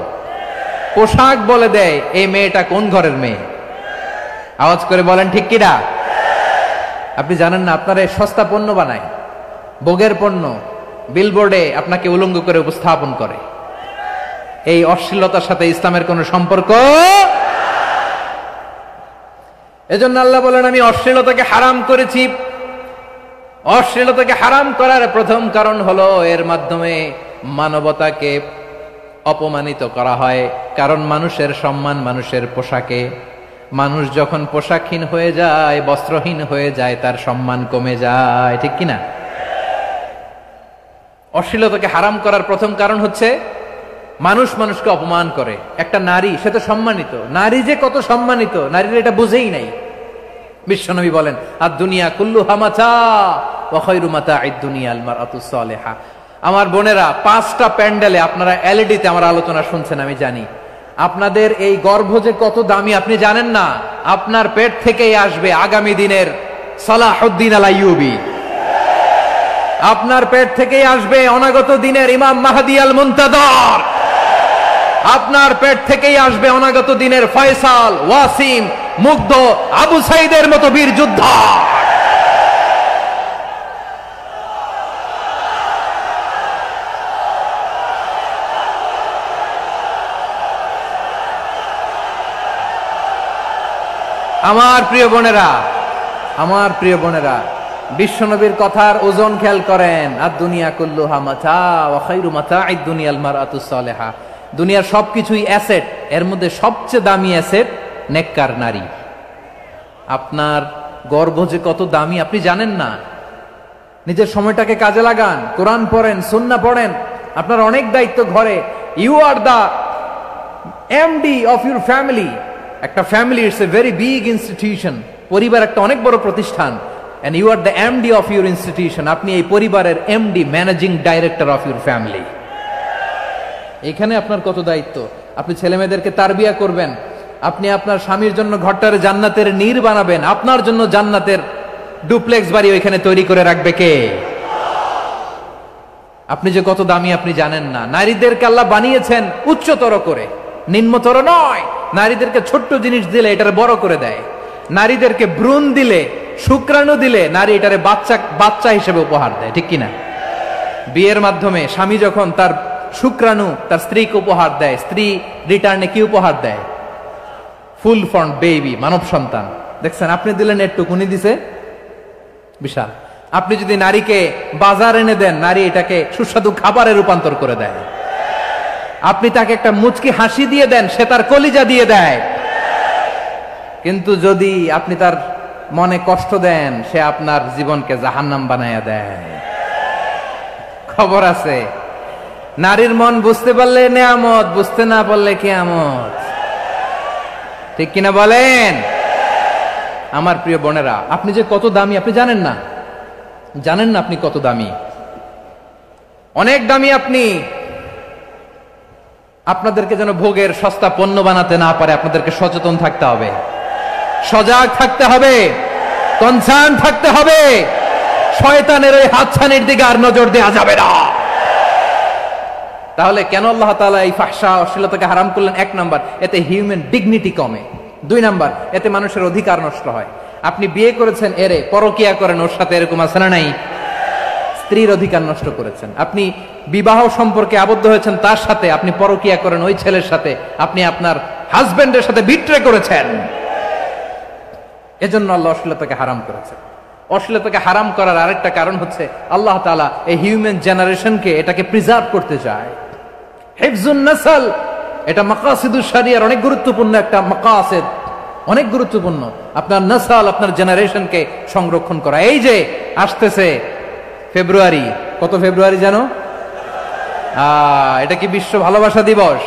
পোশাক বলে দেয় এই মেয়েটা কোন ঘরের মেয়ে। আওয়াজ করে বলেন ঠিক কিনা? আপনি জানেন না, আপনার এই সস্তা পণ্য বানায়, ভোগের পণ্য, বিলবোর্ডে আপনাকে উলঙ্গ করে উপস্থাপন করে। এই অশ্লীলতার সাথে ইসলামের কোনো সম্পর্ক। এজন্য আল্লাহ বলেন, আমি অশ্লীলতাকে হারাম করেছি। অশ্লীলতাকে হারাম করার প্রথম কারণ হলো এর মাধ্যমে মানবতাকে অপমানিত করা হয়। কারণ মানুষের সম্মান মানুষের পোশাকে। মানুষ যখন পোশাকহীন হয়ে যায়, বস্ত্রহীন হয়ে যায়, তার সম্মান কমে যায়, ঠিক কিনা? অশ্লীলতাকে হারাম করার প্রথম কারণ হচ্ছে মানুষ মানুষকে অপমান করে। একটা নারী, সে তো সম্মানিত, নারী যে কত সম্মানিত নারীরা এটা বুঝেই নাই। বিশ্বনবী বলেন, আর দুনিয়া কুল্লুহা মাতা ওয়া খায়রু মাতা'আদ দুনিয়া আল মারআতুস সালিহা। আমার বোনেরা, 5টা প্যান্ডেলে আপনারা এলইডিতে আমার আলোচনা শুনছেন, আমি জানি। আপনাদের এই গর্ভ যে কত দামি আপনি জানেন না। আপনার পেট থেকেই আসবে আগামী দিনের সালাহুদ্দিন আল আইয়ুবী। আপনার পেট থেকেই আসবে অনাগত দিনের ইমাম মাহদী আল মুনতাযর। আপনার পেট থেকেই আসবে অনাগত দিনের ফয়সাল, ওয়াসিম, মুগ্ধ, আবু সাইদের মতো বীর যোদ্ধা। আমার প্রিয় বোনেরা, আমার প্রিয় বোনেরা, বিশ্বনবীর কথার ওজন খেয়াল করেন। আর দুনিয়া কুল্লুহা মাতা ওয়া খায়রু মাতা'আদ দুনিয়া আল মারআতুস সালিহা। দুনিয়ার সবকিছুই অ্যাসেট, এর মধ্যে সবচেয়ে দামি অ্যাসেট নেককার নারী। আপনার গর্ভ যে কত দামি আপনি জানেন না। নিজের সময়টাকে কাজে লাগান, কোরআন পড়েন, সুন্নাহ পড়েন। আপনার অনেক দায়িত্ব ঘরে। You are the MD of your family. একটা family it's a very big institution. পরিবার একটা অনেক বড় প্রতিষ্ঠান। and you are the MD of your institution. আপনি এই পরিবারের MD, managing director of your family. এখানে আপনার কত দায়িত্ব। আপনি ছেলে মেয়েদেরকে তারবিয়া করবেন। আপনি আপনার স্বামীর জন্য ঘরটারে জান্নাতের নীর বানাবেন। আপনার জন্য জান্নাতের ডুপ্লেক্স বাড়ি ওইখানে তৈরি করে রাখবে কে? আপনি যে কত দামি আপনি জানেন না। নারীদেরকে আল্লাহ বানিয়েছেন উচ্চতর করে, নিম্নতর নয়। নারীদেরকে ছোট্ট জিনিস দিলে এটারে বড় করে দেয়। নারীদেরকে ভ্রূণ দিলে, শুক্রাণু দিলে নারী এটারে বাচ্চা হিসেবে উপহার দেয়, ঠিক কিনা? বিয়ের মাধ্যমে স্বামী যখন তার শুক্রাণু তার স্ত্রীকে উপহার দেয়, স্ত্রী রিটার্নে কি উপহার দেয়? ফুল ফর্ম বেবি, মানব সন্তান। দেখছেন, আপনি দিলেন একটুক, উনি দিছে বিশাল। আপনি যদি নারীকে বাজার এনে দেন, নারী এটাকে সুস্বাদু খাবারে রূপান্তর করে দেয়। আপনি তাকে একটা মুচকি হাসি দিয়ে দেন, সে তার কলিজা দিয়ে দেয়। কিন্তু যদি আপনি তার মনে কষ্ট দেন, সে আপনার জীবনকে জাহান্নাম বানায়া দেয়। খবর আছে, নারীর মন বুঝতে পারলে নেয়ামত, বুঝতে না পারলে কিয়ামত, ঠিক কিনা বলেন? আমার প্রিয় বোনেরা, আপনি যে কত দামি আপনি জানেন না। জানেন না আপনি কত দামি, অনেক দামি আপনি। আপনাদেরকে যেন ভোগের সস্তা পণ্য বানাতে না পারে আপনাদেরকে সচেতন থাকতে হবে, সজাগ থাকতে হবে, কনসার্ন থাকতে হবে। শয়তানের ওই হাতছানির দিকে আর নজর দেওয়া যাবে না। তাহলে কেন আল্লাহ তাআলা এই ফাহশা অশ্লীলতাকে হারাম করলেন? 1 নাম্বার, এতে হিউম্যান ডিগনিটি কমে। 2 নাম্বার, এতে মানুষের অধিকার নষ্ট হয়। আপনি বিয়ে করেছেন এরে, পরকিয়া করেন ওর সাথে, এরকম আছে না নাই? স্ত্রীর অধিকার নষ্ট করেছেন। আপনি বিবাহ সম্পর্কে আবদ্ধ হয়েছেন তার সাথে, আপনি পরকিয়া করেন ওই ছেলের সাথে, আপনি আপনার হাজবেন্ডের সাথে বিট্রে করেছেন। এজন্য আল্লাহ অশ্লীলতাকে হারাম করেছেন। অশ্লীলতাকে হারাম করার আরেকটা কারণ হচ্ছে আল্লাহ তাআলা এই হিউম্যান জেনারেশনকে এটাকে প্রিজার্ভ করতে চায়। হিফজুন নাসল, এটা মাকাসিদুশ শরিয়ার অনেক গুরুত্বপূর্ণ একটা মাকাসিদ, অনেক গুরুত্বপূর্ণ। আপনার নাসল, আপনার জেনারেশনকে সংরক্ষণ করা। এই যে আসতেছে ফেব্রুয়ারি, কত ফেব্রুয়ারি জানো? এটা কি বিশ্ব ভালোবাসা দিবস?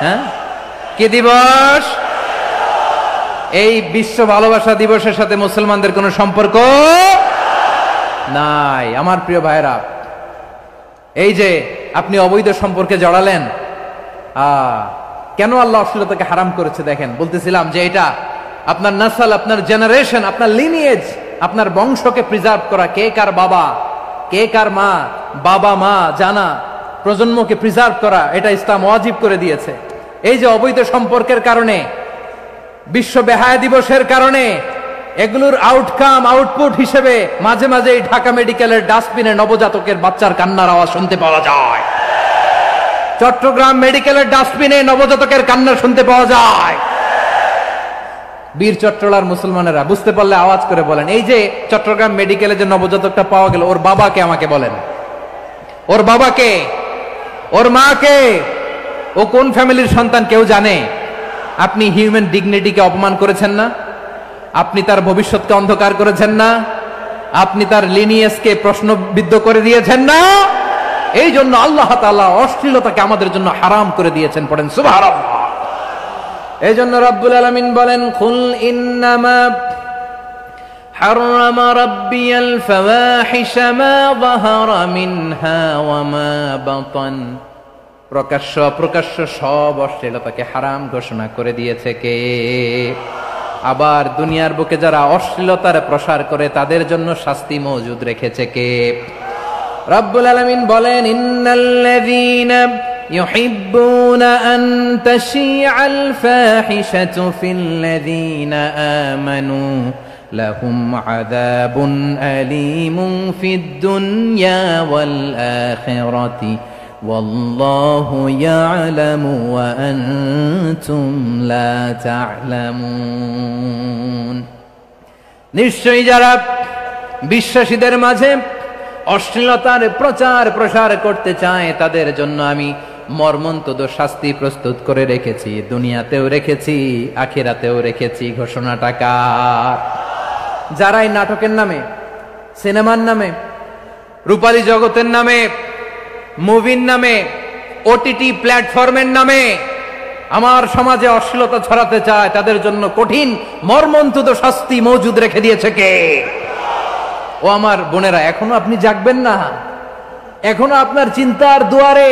হ্যাঁ, কি দিবস? এই বিশ্ব ভালোবাসা দিবসের সাথে মুসলমানদের কোনো সম্পর্ক নাই। আমার প্রিয় ভাইরা, এই যে আপনি অবৈধ সম্পর্কে জড়ালেন, কেন আল্লাহ অশ্লীলতাকে হারাম করেছে দেখেন। বলতেছিলাম যে এটা আপনার নাসল, আপনার জেনারেশন, আপনার লিনিয়েজ, আপনার বংশকে প্রিজার্ভ করা। কে কার বাবা, কে কার মা, বাবা মা জানা, প্রজন্মকে প্রিজার্ভ করা, এটা ইসলাম ওয়াজিব করে দিয়েছে। এই যে অবৈধ সম্পর্কের কারণে, বিশ্ব বেহায়া দিবসের কারণে, এগুলোর আউটকাম, আউটপুট হিসেবে মাঝে মাঝে ঢাকা মেডিকেলের ডাস্টবিনে নবজাতকের বাচ্চার কান্নার আওয়াজ শুনতে পাওয়া যায়। চট্টগ্রাম মেডিকেলের ডাস্টবিনে নবজাতকের কান্না শুনতে পাওয়া যায়। বীর চট্টলার মুসলমানেরা বুঝতে পারলে আওয়াজ করে বলেন, এই যে চট্টগ্রাম মেডিকেলে যে নবজাতকটা পাওয়া গেল, ওর বাবাকে আমাকে বলেন, ওর বাবাকে, ওর মাকে, ও কোন ফ্যামিলির সন্তান কেউ জানে? আপনি হিউম্যান ডিগনিটিকে অপমান করেছেন না? আপনি তার ভবিষ্যৎকে অন্ধকার করেছেন না? আপনি তার লিনিয়েজকে প্রশ্নবিদ্ধ করে দিয়েছেন না? এই জন্য আল্লাহ তাআলা অশ্লীলতাকে আমাদের জন্য হারাম করে দিয়েছেন। পড়েন সুবহানাল্লাহ। এই জন্য রব্বুল আলামিন বলেন, কুল ইন্নামা হারামা রাব্বিয়াল ফাওয়াহিশা মা যাহারা মিনহা ওয়া মা বাতান। প্রকাশ্য অপ্রকাশ্য সব অশ্লীলতাকে হারাম ঘোষণা করে দিয়েছে কে? আবার দুনিয়ার বুকে যারা অশ্লীলতার প্রসার করে তাদের জন্য শাস্তি মজুদ রেখেছে কে? রব্বুল আলামিন বলেন, ইন্নাল্লাযীনা ইউহিব্বুনা আন তাশিআল ফাহিশাতু ফিল্লাযীনা আমানু লাহুম আযাবুন আলীমুন ফিদ দুনিয়া ওয়াল আখিরাতি ওয়াল্লাহু ইয়ালামু ওয়া আনতুম লা তা'লামুন। নিশ্চয়ই যারা বিশ্বাসীদের মাঝে অশ্লীলতার প্রচার প্রসার করতে চায় তাদের জন্য আমি মর্মন্তুদ শাস্তি প্রস্তুত করে রেখেছি, দুনিয়াতেও রেখেছি, আখিরাতেও রেখেছি। ঘোষণাটা কার? যারাই নাটকের নামে, সিনেমার নামে, রূপালী জগতের নামে, মুভির নামে, ওটিটি প্ল্যাটফর্মের নামে আমার সমাজে অশ্লীলতা ছড়াতে চায় তাদের জন্য কঠিন মর্মন্তুদ শাস্তি মজুদ রেখে দিয়েছে কে? ও আমার বোনেরা, এখনো আপনি জাগবেন না? এখনো আপনার চিন্তার দুয়ারে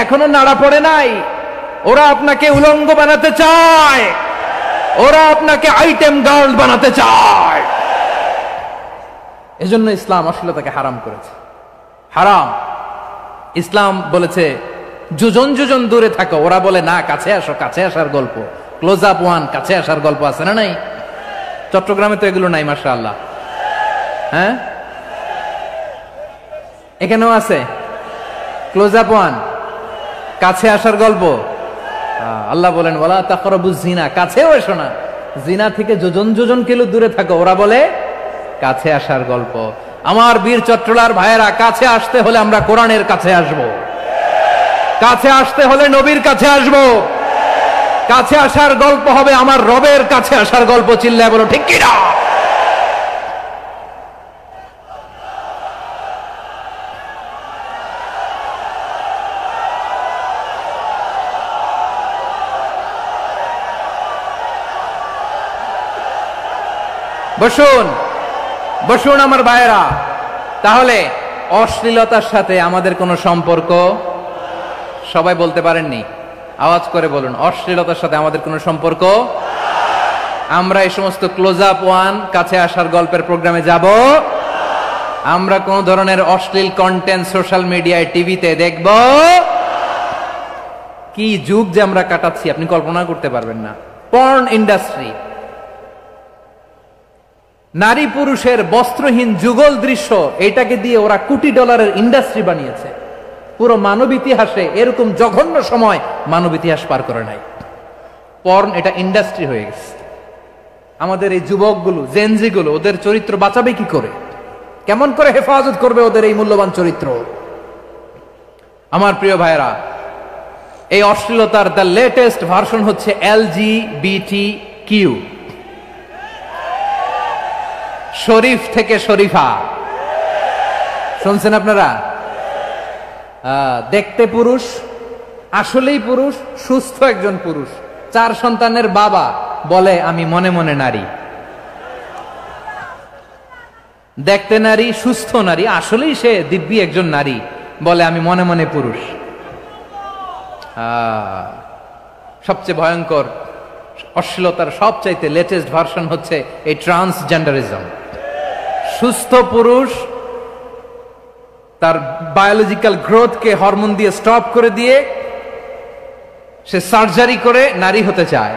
এখনো নাড়া পড়ে নাই? ওরা আপনাকে উলঙ্গ বানাতে চায়, ওরা আপনাকে আইটেম গার্ল বানাতে চায়। এজন্য ইসলাম অশ্লীলতাকে হারাম করেছে। হারাম। ইসলাম বলেছে যোজন যোজন দূরে থাকো, ওরা বলে না কাছে আসো, কাছে আসার গল্প, ক্লোজ আপ ওয়ান, কাছে আসার গল্প আছে না নাই? চট্টগ্রামে তো এগুলো নাই মাশাআল্লাহ। হ্যাঁ, এখানেও আছে ক্লোজ আপ ওয়ান, কাছে আসার গল্প। আল্লাহ বলেন ওয়ালা তাকরাবুজ জিনা, কাছেও এসো না, জিনা থেকে যোজন যোজন কিলো দূরে থাকো, ওরা বলে কাছে আসার গল্প। আমার বীর চট্টলার ভাইয়েরা, কাছে আসতে হলে আমরা কোরআনের কাছে আসব, কাছে আসতে হলে নবীর কাছে আসব, কাছে আসার গল্প হবে আমার রবের কাছে আসার গল্প। চিল্লায় বলো ঠিক কিনা? বসুন বসুন আমার ভাইয়েরা। তাহলে অশ্লীলতার সাথে আমাদের কোনো সম্পর্ক? সবাই বলতে পারেননি, আওয়াজ করে বলুন, অশ্লীলতার সাথে আমাদের কোনো সম্পর্ক? আমরা এই সমস্ত ক্লোজ আপ ওয়ান, কাছে আসার গল্পের প্রোগ্রামে যাব? আমরা কোন ধরনের অশ্লীল কন্টেন্ট সোশ্যাল মিডিয়ায়, টিভিতে দেখব? কি যুগ যে আমরা কাটাচ্ছি আপনি কল্পনা করতে পারবেন না। পর্ন ইন্ডাস্ট্রি, নারী পুরুষের বস্ত্রহীন যুগল দৃশ্য, এটাকে দিয়ে ওরা কোটি ডলারের ইন্ডাস্ট্রি বানিয়েছে। পুরো মানব ইতিহাসে এরকম জঘন্য সময় মানব ইতিহাস পার করে নাই। পর্ন এটা ইন্ডাস্ট্রি হয়ে গেছে। আমাদের এই যুবকগুলো, জেনজিগুলো, ওদের চরিত্র বাঁচাবে কি করে? কেমন করে হেফাজত করবে ওদের এই মূল্যবান চরিত্র? আমার প্রিয় ভাইরা, এই অশ্লীলতার দ্য লেটেস্ট ভার্সন হচ্ছে LGBTQ, শরীফ থেকে শরীফা। শুনছেন আপনারা? দেখতে পুরুষ, আসলেই পুরুষ, সুস্থ একজন পুরুষ, 4 সন্তানের বাবা, বলে আমি মনে মনে নারী। দেখতে নারী, সুস্থ নারী, আসলেই সে দিব্যি একজন নারী, বলে আমি মনে মনে পুরুষ। সবচেয়ে ভয়ঙ্কর অশ্লীলতার সবচাইতে লেটেস্ট ভার্সন হচ্ছে এই ট্রান্সজেন্ডারিজম। সুস্থ পুরুষ তার বায়োলজিক্যাল গ্রোথকে হরমোন দিয়ে স্টপ করে দিয়ে সে সার্জারি করে নারী হতে চায়,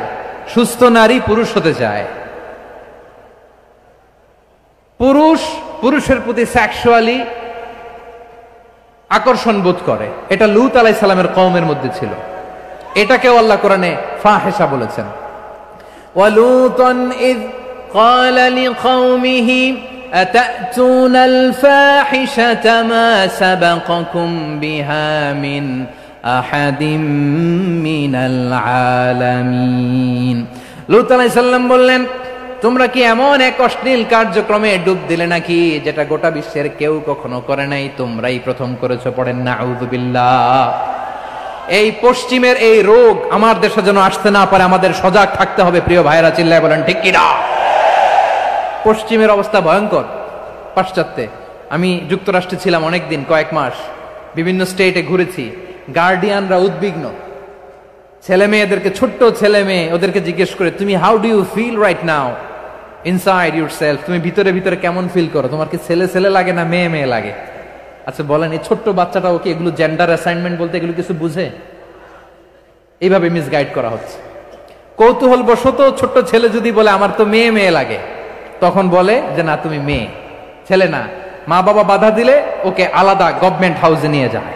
সুস্থ নারী পুরুষ হতে চায়। পুরুষ পুরুষের প্রতি সেক্সুয়ালি আকর্ষণ বোধ করে। এটা লূত আলাইহিস সালামের কওমের মধ্যে ছিল। এটাকেও আল্লাহ কোরআনে ফাহিশা বলেছেন। ওয়ালুতান ইয قال لقومه أتأتون الفاحشة ما سبقكم بها من أحد من العالمين। লূত আলাইহিস সালাম বললেন, তোমরা কি এমন এক অশ্লীল কার্যক্রমে ডুব দিলে নাকি যেটা গোটা বিশ্বের কেউ কখনো করে নাই, তোমরাই প্রথম করেছো। পড়েন নাউযুবিল্লাহ। এই পশ্চিমের এই রোগ আমার দেশে যেন আসতে না পারে, আমাদের সজাগ থাকতে হবে। প্রিয় ভাইরা চিল্লায় বলেন ঠিক কিনা? পশ্চিমের অবস্থা ভয়ঙ্কর। পাশ্চাত্যে আমি যুক্তরাষ্ট্রে ছিলাম অনেকদিন, কয়েক মাস, বিভিন্ন স্টেটে ঘুরেছি। গার্ডিয়ানরা উদ্বিগ্ন, ছেলে মেয়েদেরকে, ছোট্ট ছেলে মেয়ে, ওদেরকে জিজ্ঞেস করে, তুমি how do you feel right now inside yourself? তুমি ভিতরে ভিতরে কেমন ফিল করো? তোমার কি ছেলে ছেলে লাগে না মেয়ে মেয়ে লাগে? আচ্ছা বলেন, এই ছোট্ট বাচ্চাটা ওকে এগুলো জেন্ডার অ্যাসাইনমেন্ট বলতে এগুলো কিছু বুঝে? এইভাবে মিসগাইড করা হচ্ছে। কৌতূহল বশত ছোট্ট ছেলে যদি বলে আমার তো মেয়ে মেয়ে লাগে, তখন বলে যে না তুমি মেয়ে, ছেলে না। মা বাবা বাধা দিলে ওকে আলাদা গভর্নমেন্ট হাউসে নিয়ে যায়।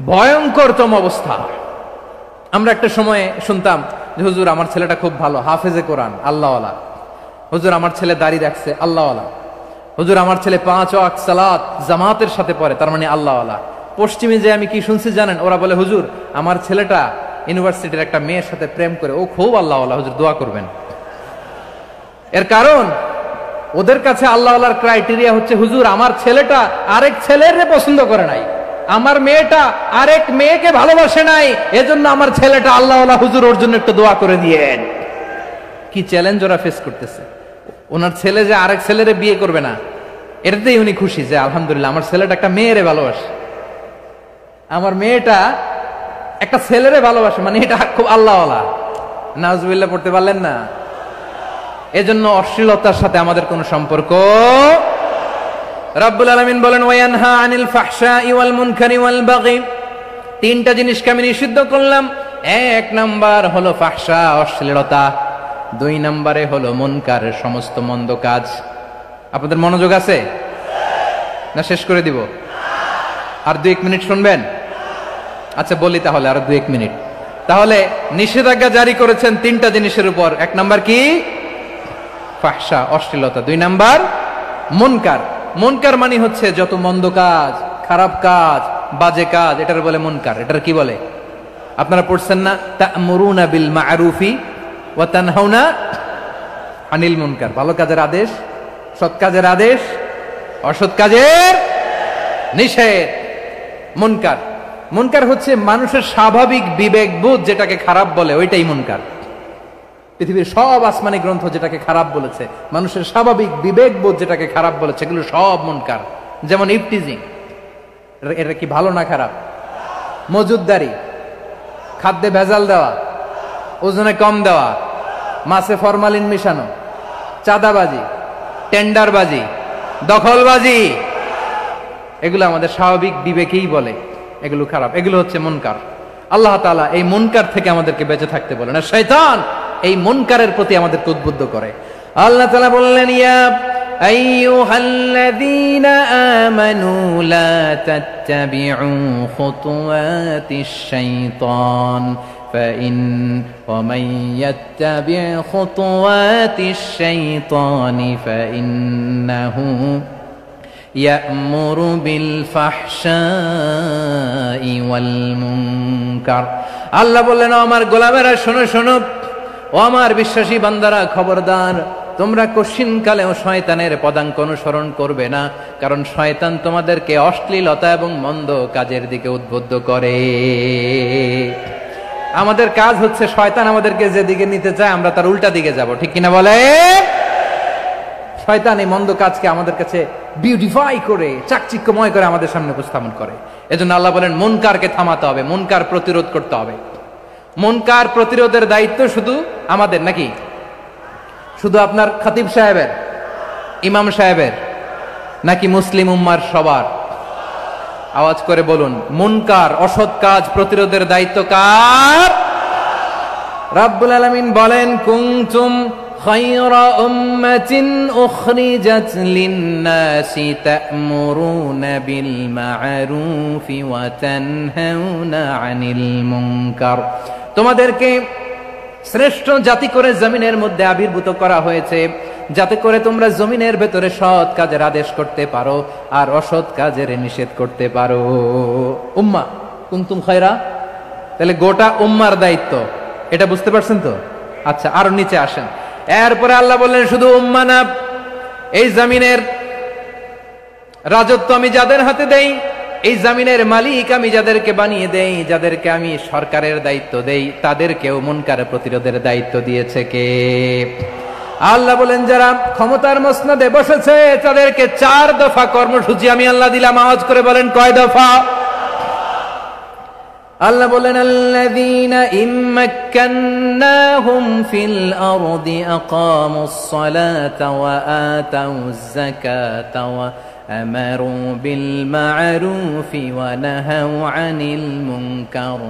ভয়ঙ্করতম অবস্থা। আমরা একটা সময়ে শুনতাম যে হুজুর আমার ছেলেটা খুব ভালো, হাফেজে কোরআন, আল্লাহওয়ালা। হুজুর আমার ছেলে দাড়ি রাখছে, আল্লাহওয়ালা। হুজুর আমার ছেলে 5 ওয়াক্ত সালাত জামাতের সাথে পড়ে, তার মানে আল্লাহওয়ালা। পশ্চিমে যে আমি কি শুনছি জানেন? ওরা বলে হুজুর আমার ছেলেটা ইউনিভার্সিটির একটা মেয়ের সাথে প্রেম করে, ও খুব আল্লাহওয়ালা, হুজুর দোয়া করবেন। এর কারণ ওদের কাছে আল্লাহওয়ালার ক্রাইটেরিয়া হচ্ছে হুজুর আমার ছেলেটা আরেক ছেলের পছন্দ করে নাই, আমার মেয়েটা আরেক মেয়েকে ভালোবাসে নাই, এজন্য আমার ছেলেটা আল্লাহওয়ালা, হুজুর ওর জন্য একটু দোয়া করে দিয়েন। কি চ্যালেঞ্জ ওরা ফেস করতেছে। ওনার ছেলে যে আরেক ছেলেরে বিয়ে করবে না, এটাতেই উনি খুশি যে আলহামদুলিল্লাহ আমার ছেলেটা একটা মেয়েরে ভালোবাসে, আমার মেয়েটা একটা ছেলেরে ভালোবাসে, মানে এটা খুব আল্লাহওয়ালা। নাউজুবিল্লাহ পড়তে পারলেন না? এজন্য অশ্লীলতার সাথে আমাদের কোনো সম্পর্ক। রাব্বুল আলামিন বলেন ওয়ায়ানহা আনিল ফাহশাই ওয়াল মুনকারি ওয়াল বাগি। তিনটা জিনিসকে আমি নিষিদ্ধ করলাম। এক নাম্বার হলো ফাহশা, অশ্লীলতা। 2 নম্বরে হলো মুনকার, সমস্ত মন্দ কাজ। আপনাদের মনোযোগ আছে না? শেষ করে দিব? আর 2-1 মিনিট শুনবেন? আচ্ছা বলি তাহলে, আর 2-1 মিনিট। তাহলে নিষেধাজ্ঞা জারি করেছেন 3টা জিনিসের উপর। 1 নাম্বার কি? ফাহশা, অশ্লীলতা। 2 নাম্বার মুনকার। মুনকার মানে হচ্ছে যত মন্দ কাজ, খারাপ কাজ, বাজে কাজ, এটার বলে মুনকার। এটার কি বলে? আপনারা পড়ছেন না? তা'মুরুনা বিল মা'রুফি ওয়া তানহাউনা আনিল মুনকার। ভালো কাজের আদেশ, সৎ কাজের আদেশ, অসৎ কাজের নিষেধ। মুনকার, মুনকার হচ্ছে মানুষের স্বাভাবিক বিবেকবোধ যেটাকে খারাপ বলে, ওইটাই মুনকার। পৃথিবীর সব আসমানি গ্রন্থ যেটাকে খারাপ বলেছে, মানুষের স্বাভাবিক বিবেকবোধ যেটাকে খারাপ বলেছে, এগুলো সব মুনকার। যেমন ইফটিজিং, এটা কি ভালো না খারাপ? মজুদদারি, খাদ্যে ভেজাল দেওয়া, ওজনে কম দেওয়া, মাছে ফরমালিন মিশানো, চাঁদাবাজি, টেন্ডারবাজি, দখলবাজি, এগুলো আমাদের স্বাভাবিক বিবেকেই বলে এগুলো খারাপ, এগুলো হচ্ছে মুনকার। আল্লাহ তাআলা এই মুনকার থেকে আমাদেরকে বেঁচে থাকতে বলেন, আর শয়তান এই মুনকারের প্রতি আমাদেরকে উদ্বুদ্ধ করে। আল্লাহ তাআলা বললেন ইয়া আইয়ুহাল্লাযীনা আমানু লা তাত্তাবিউ খুতুওয়াতিশ শাইতান ফাইন ওয়া মান ইয়াত্তাবি' খুতুওয়াতিশ শাইতানি ফাইন্নাহু ইয়া'মুরু বিল ফাহশাই ওয়াল মুনকার। আল্লাহ বললেন আমার গোলামেরা শোনো শোনো, ও আমার বিশ্বাসী বান্দারা খবরদার, তোমরা কশিনকালেও শয়তানের পদাঙ্ক অনুসরণ করবে না, কারণ শয়তান তোমাদেরকে অশ্লীলতা এবং মন্দ কাজের দিকে উদ্বুদ্ধ করে। আমাদের কাজ হচ্ছে শয়তান আমাদেরকে যেদিকে নিতে চায় আমরা তার উল্টা দিকে যাব, ঠিক কিনা বলে? শয়তান এই মন্দ কাজকে আমাদের কাছে বিউটিফাই করে, চাকচিক্যময় করে আমাদের সামনে উপস্থাপন করে। এজন্য আল্লাহ বলেন মুনকারকে থামাতে হবে, মুনকার প্রতিরোধ করতে হবে। মুনকার প্রতিরোধের দায়িত্ব শুধু আমাদের নাকি? শুধু আপনার খতিব সাহেবের, ইমাম সাহেবের, নাকি মুসলিম উম্মার সবার? আওয়াজ করে বলুন, মুনকার অসৎ কাজ প্রতিরোধের দায়িত্ব কার? রাব্বুল আলামিন বলেন কুনতুম খায়রা উম্মাতিন উখরিজাত লিন-নাসি তা'মুরুনা বিল মা'রুফি ওয়া তানহাউনা আনিল মুনকার। তোমাদেরকে শ্রেষ্ঠ জাতি করে জমিনের মধ্যে আবির্ভূত করা হয়েছে, যাতে করে তোমরা জমিনের ভেতরে সৎ কাজের আদেশ করতে পারো আর অসৎ কাজের নিষেধ করতে পারো। উম্মাহ কুনতুম খায়রা, তাহলে গোটা উম্মার দায়িত্ব, এটা বুঝতে পারছেন তো? আচ্ছা, আরো নিচে আসেন। এরপরে আল্লাহ বললেন শুধু উম্মাহ না, এই জমিনের রাজত্ব আমি যাদের হাতে দেই, এই জমিনের মালিক আমি যাদেরকে বানিয়ে দেই, যাদেরকে আমি সরকারের দায়িত্ব দেই, তাদেরকেও মুনকার প্রতিরোধের দায়িত্ব দিয়েছে কে? আল্লাহ বলেন যারা ক্ষমতার মসনদে বসেছে তাদেরকে 4 দফা কর্মসূচি আমি আল্লাহ দিলাম। আওয়াজ করে বলেন কয় দফা? আল্লাহ বলেন আল্লাযীনা ইম্মাক্কান্নাহুম ফিল আরদি আকামুস সালাতা ওয়া আতাউয যাকাতা ওয়া আমারু বিল মা'রুফি ওয়া নাহাউ আনিল মুনকার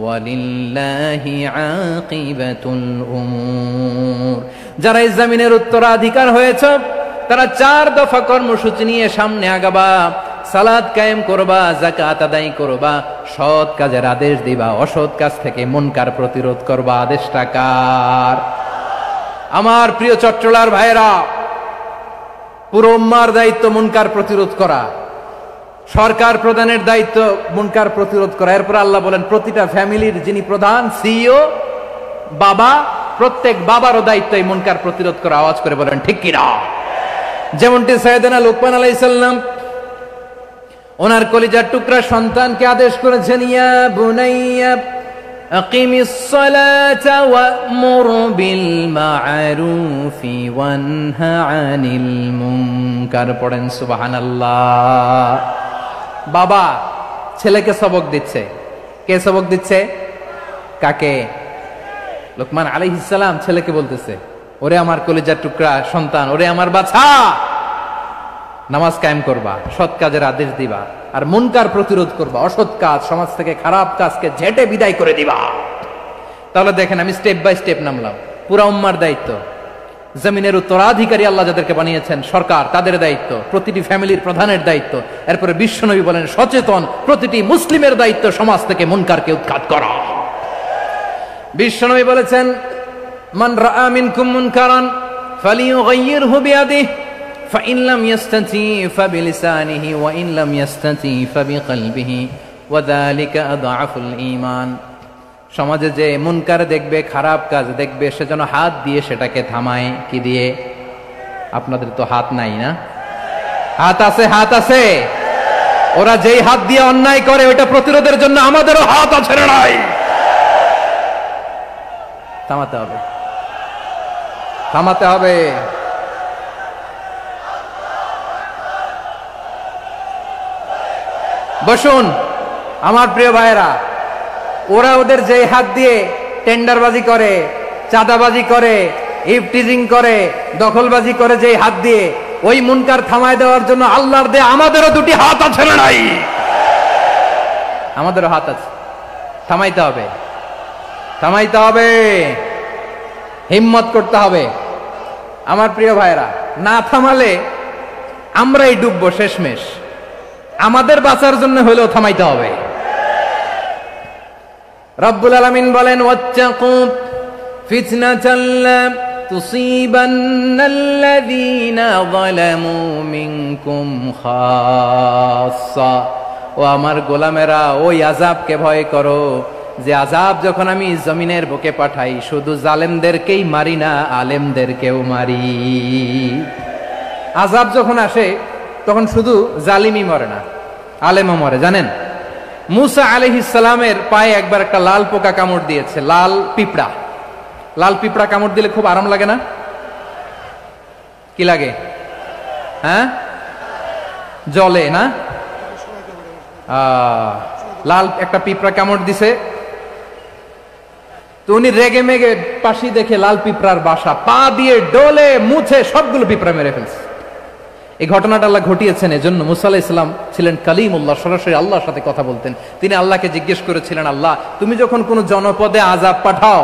ওয়ালিল্লাহি আকিবাতুল উমুর। যারা এই জমিনের উত্তরাধিকার হয়েছে তারা 4 দফা কর্মসূচি নিয়ে সামনে আগাবা। সালাত কায়েম করবা, যাকাত আদায় করবা, সৎ কাজের আদেশ দিবা, অসৎ কাজ থেকে মুনকার প্রতিরোধ করবা। আদেশটা কার? আমার প্রিয় চট্টলার ভাইরা, পুরো উম্মার দায়িত্ব মুনকার প্রতিরোধ করা, সরকার প্রধানের দায়িত্ব মুনকার প্রতিরোধ করা। এরপর আল্লাহ বলেন প্রতিটা ফ্যামিলির যিনি প্রধান সিইও বাবা, প্রত্যেক বাবারও দায়িত্ব এই মুনকার প্রতিরোধ করা। আওয়াজ করে বলেন ঠিক কিনা? যেমনটি সাইয়েদনা লুকমান আলাইহিস সালাম ওনার কলিজার টুকরা সন্তানকে আদেশ করেছেন, ইয়া বুনাইয়া আকিমিস সালাতা ওয়া'মুর বিল মা'রুফি ওয়ানহা আনিল মুনকার। পড়েন সুবহানাল্লাহ। বাবা ছেলেকে সবক দিচ্ছে। কে সবক দিচ্ছে? কাকে? লুকমান আলাইহিস সালাম ছেলেকে বলতেছে, ওরে আমার কলিজার টুকরা সন্তান, ওরে আমার বাছা, নামাজ কায়েম করবা, সৎ কাজের আদেশ দিবা, আর মুনকার প্রতিরোধ করবা, অসৎ কাজ সমাজ থেকে খারাপ কাজকে ঝেঁটে বিদায় করে দিবা। তাহলে দেখেন আমি স্টেপ বাই স্টেপ নামলাম। পুরা উম্মার দায়িত্ব, জমিনের উত্তরাধিকারী আল্লাহ যাদেরকে বানিয়েছেন সরকার, তাদের দায়িত্ব, প্রতিটি ফ্যামিলির প্রধানের দায়িত্ব। এরপরে বিশ্বনবী বলেন সচেতন প্রতিটি মুসলিমের দায়িত্ব সমাজ থেকে মুনকারকে উৎখাত করা। বিশ্বনবী বলেছেন মান রাআ মিনকুম মুনকারান ফালিয়ুগাইয়িরহু বিয়াদিহি ফাইন লাম ইয়াস্তাতি ফাবিলিসানিহি ওয়া ইন লাম ইয়াস্তাতি ফাবিকলবিহি ওয়া যালিকা আযআফুল ঈমান। সমাজে যে মুনকার দেখবে, খারাপ কাজ দেখবে, সে যেন হাত দিয়ে সেটাকে থামায়। কি দিয়ে? আপনাদের তো হাত নাই না? হাত আছে, হাত আছে। ওরা যেই হাত দিয়ে অন্যায় করে ওটা প্রতিরোধের জন্য আমাদেরও হাত আছে না নাই? থামাতে হবে, থামাতে হবে। বসুন আমার প্রিয় ভাইয়েরা, ওরা ওদের যে হাত দিয়ে টেন্ডারবাজি করে, চাঁদাবাজি করে, ইফটিজিং করে, দখলবাজি করে, যে হাত দিয়ে, ওই মুনকার থামায় দেওয়ার জন্য আল্লাহর দেয়া আমাদেরও 2টি হাত আছে না নাই? আমাদেরও হাত আছে। থামাইতে হবে, থামাইতে হবে, হিম্মত করতে হবে। আমার প্রিয় ভাইয়েরা, না থামালে আমরাই ডুববো শেষমেশ। আমাদের বাঁচার জন্য হলেও থামাইতে হবে। রব্বুল আলামিন বলেন ওয়াত্তাকু ফিতনাতাল লা তুসিবান্নাল্লাযীনা যালামু মিনকুম খাসসা। ও আমার গোলামেরা, ওই আযাবকে ভয় করো যে আযাব যখন আমি জমিনের বুকে পাঠাই শুধু জালেমদেরকেই মারি না, আলেমদেরকেও মারি। আযাব যখন আসে তখন শুধু জালিমই মরে না, আলেমও মরে। জানেন মুসা আলাইহিস সালামের পায়ে একবার একটা লাল পোকা কামড় দিয়েছে, লাল পিঁপড়া। লাল পিঁপড়া কামড় দিলে খুব আরাম লাগে না? কি লাগে? হ্যাঁ, জলে না? লাল একটা পিঁপড়া কামড় দিছে, তো উনি রেগে মেগে পাশি দেখে লাল পিঁপড়ার বাসা, পা দিয়ে ডলে মুছে সবগুলো পিঁপড়া মেরে ফেলছে। এই ঘটনাটা আল্লাহ ঘটিয়েছেন এজন্য মুসা আলাইহিস সালাম ছিলেন কালিমুল্লাহ, সরাসরি আল্লাহর সাথে কথা বলতেন। তিনি আল্লাহকে জিজ্ঞেস করেছিলেন, আল্লাহ তুমি যখন কোন জনপদে আযাব পাঠাও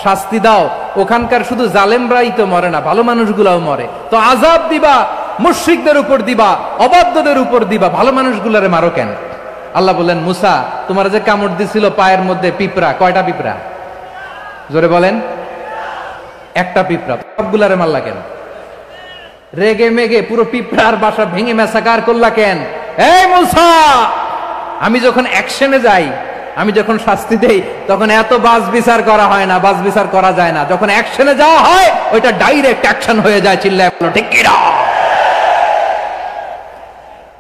শাস্তি দাও। ওখানকার শুধু জালেমরাই তো মরে না, ভালো মানুষগুলাও মরে। তো আযাব দিবা মুশরিকদের উপর দিবা, অবাধ্যদের উপর দিবা, ভালো মানুষগুলারে মারো কেন? আল্লাহ বললেন, মুসা তোমার যে কামড় দিছিল পায়ের মধ্যে পিঁপড়া, কয়টা পিঁপড়া? জোরে বলেন। একটা পিঁপড়া, সবগুলারে মারলা কেন? রেগে মেগে পুরো পিঁপড়ার বাসা ভেঙে মেসাকার করলা কেন? এই মুসা, আমি যখন অ্যাকশনে যাই, আমি যখন শাস্তি দেই, তখন এত বাস বিচার করা হয় না, বাস বিচার করা যায় না। যখন অ্যাকশনে যাওয়া হয়, ওইটা ডাইরেক্ট অ্যাকশন হয়ে যায়। চিল্লায় বলো ঠিক কি না?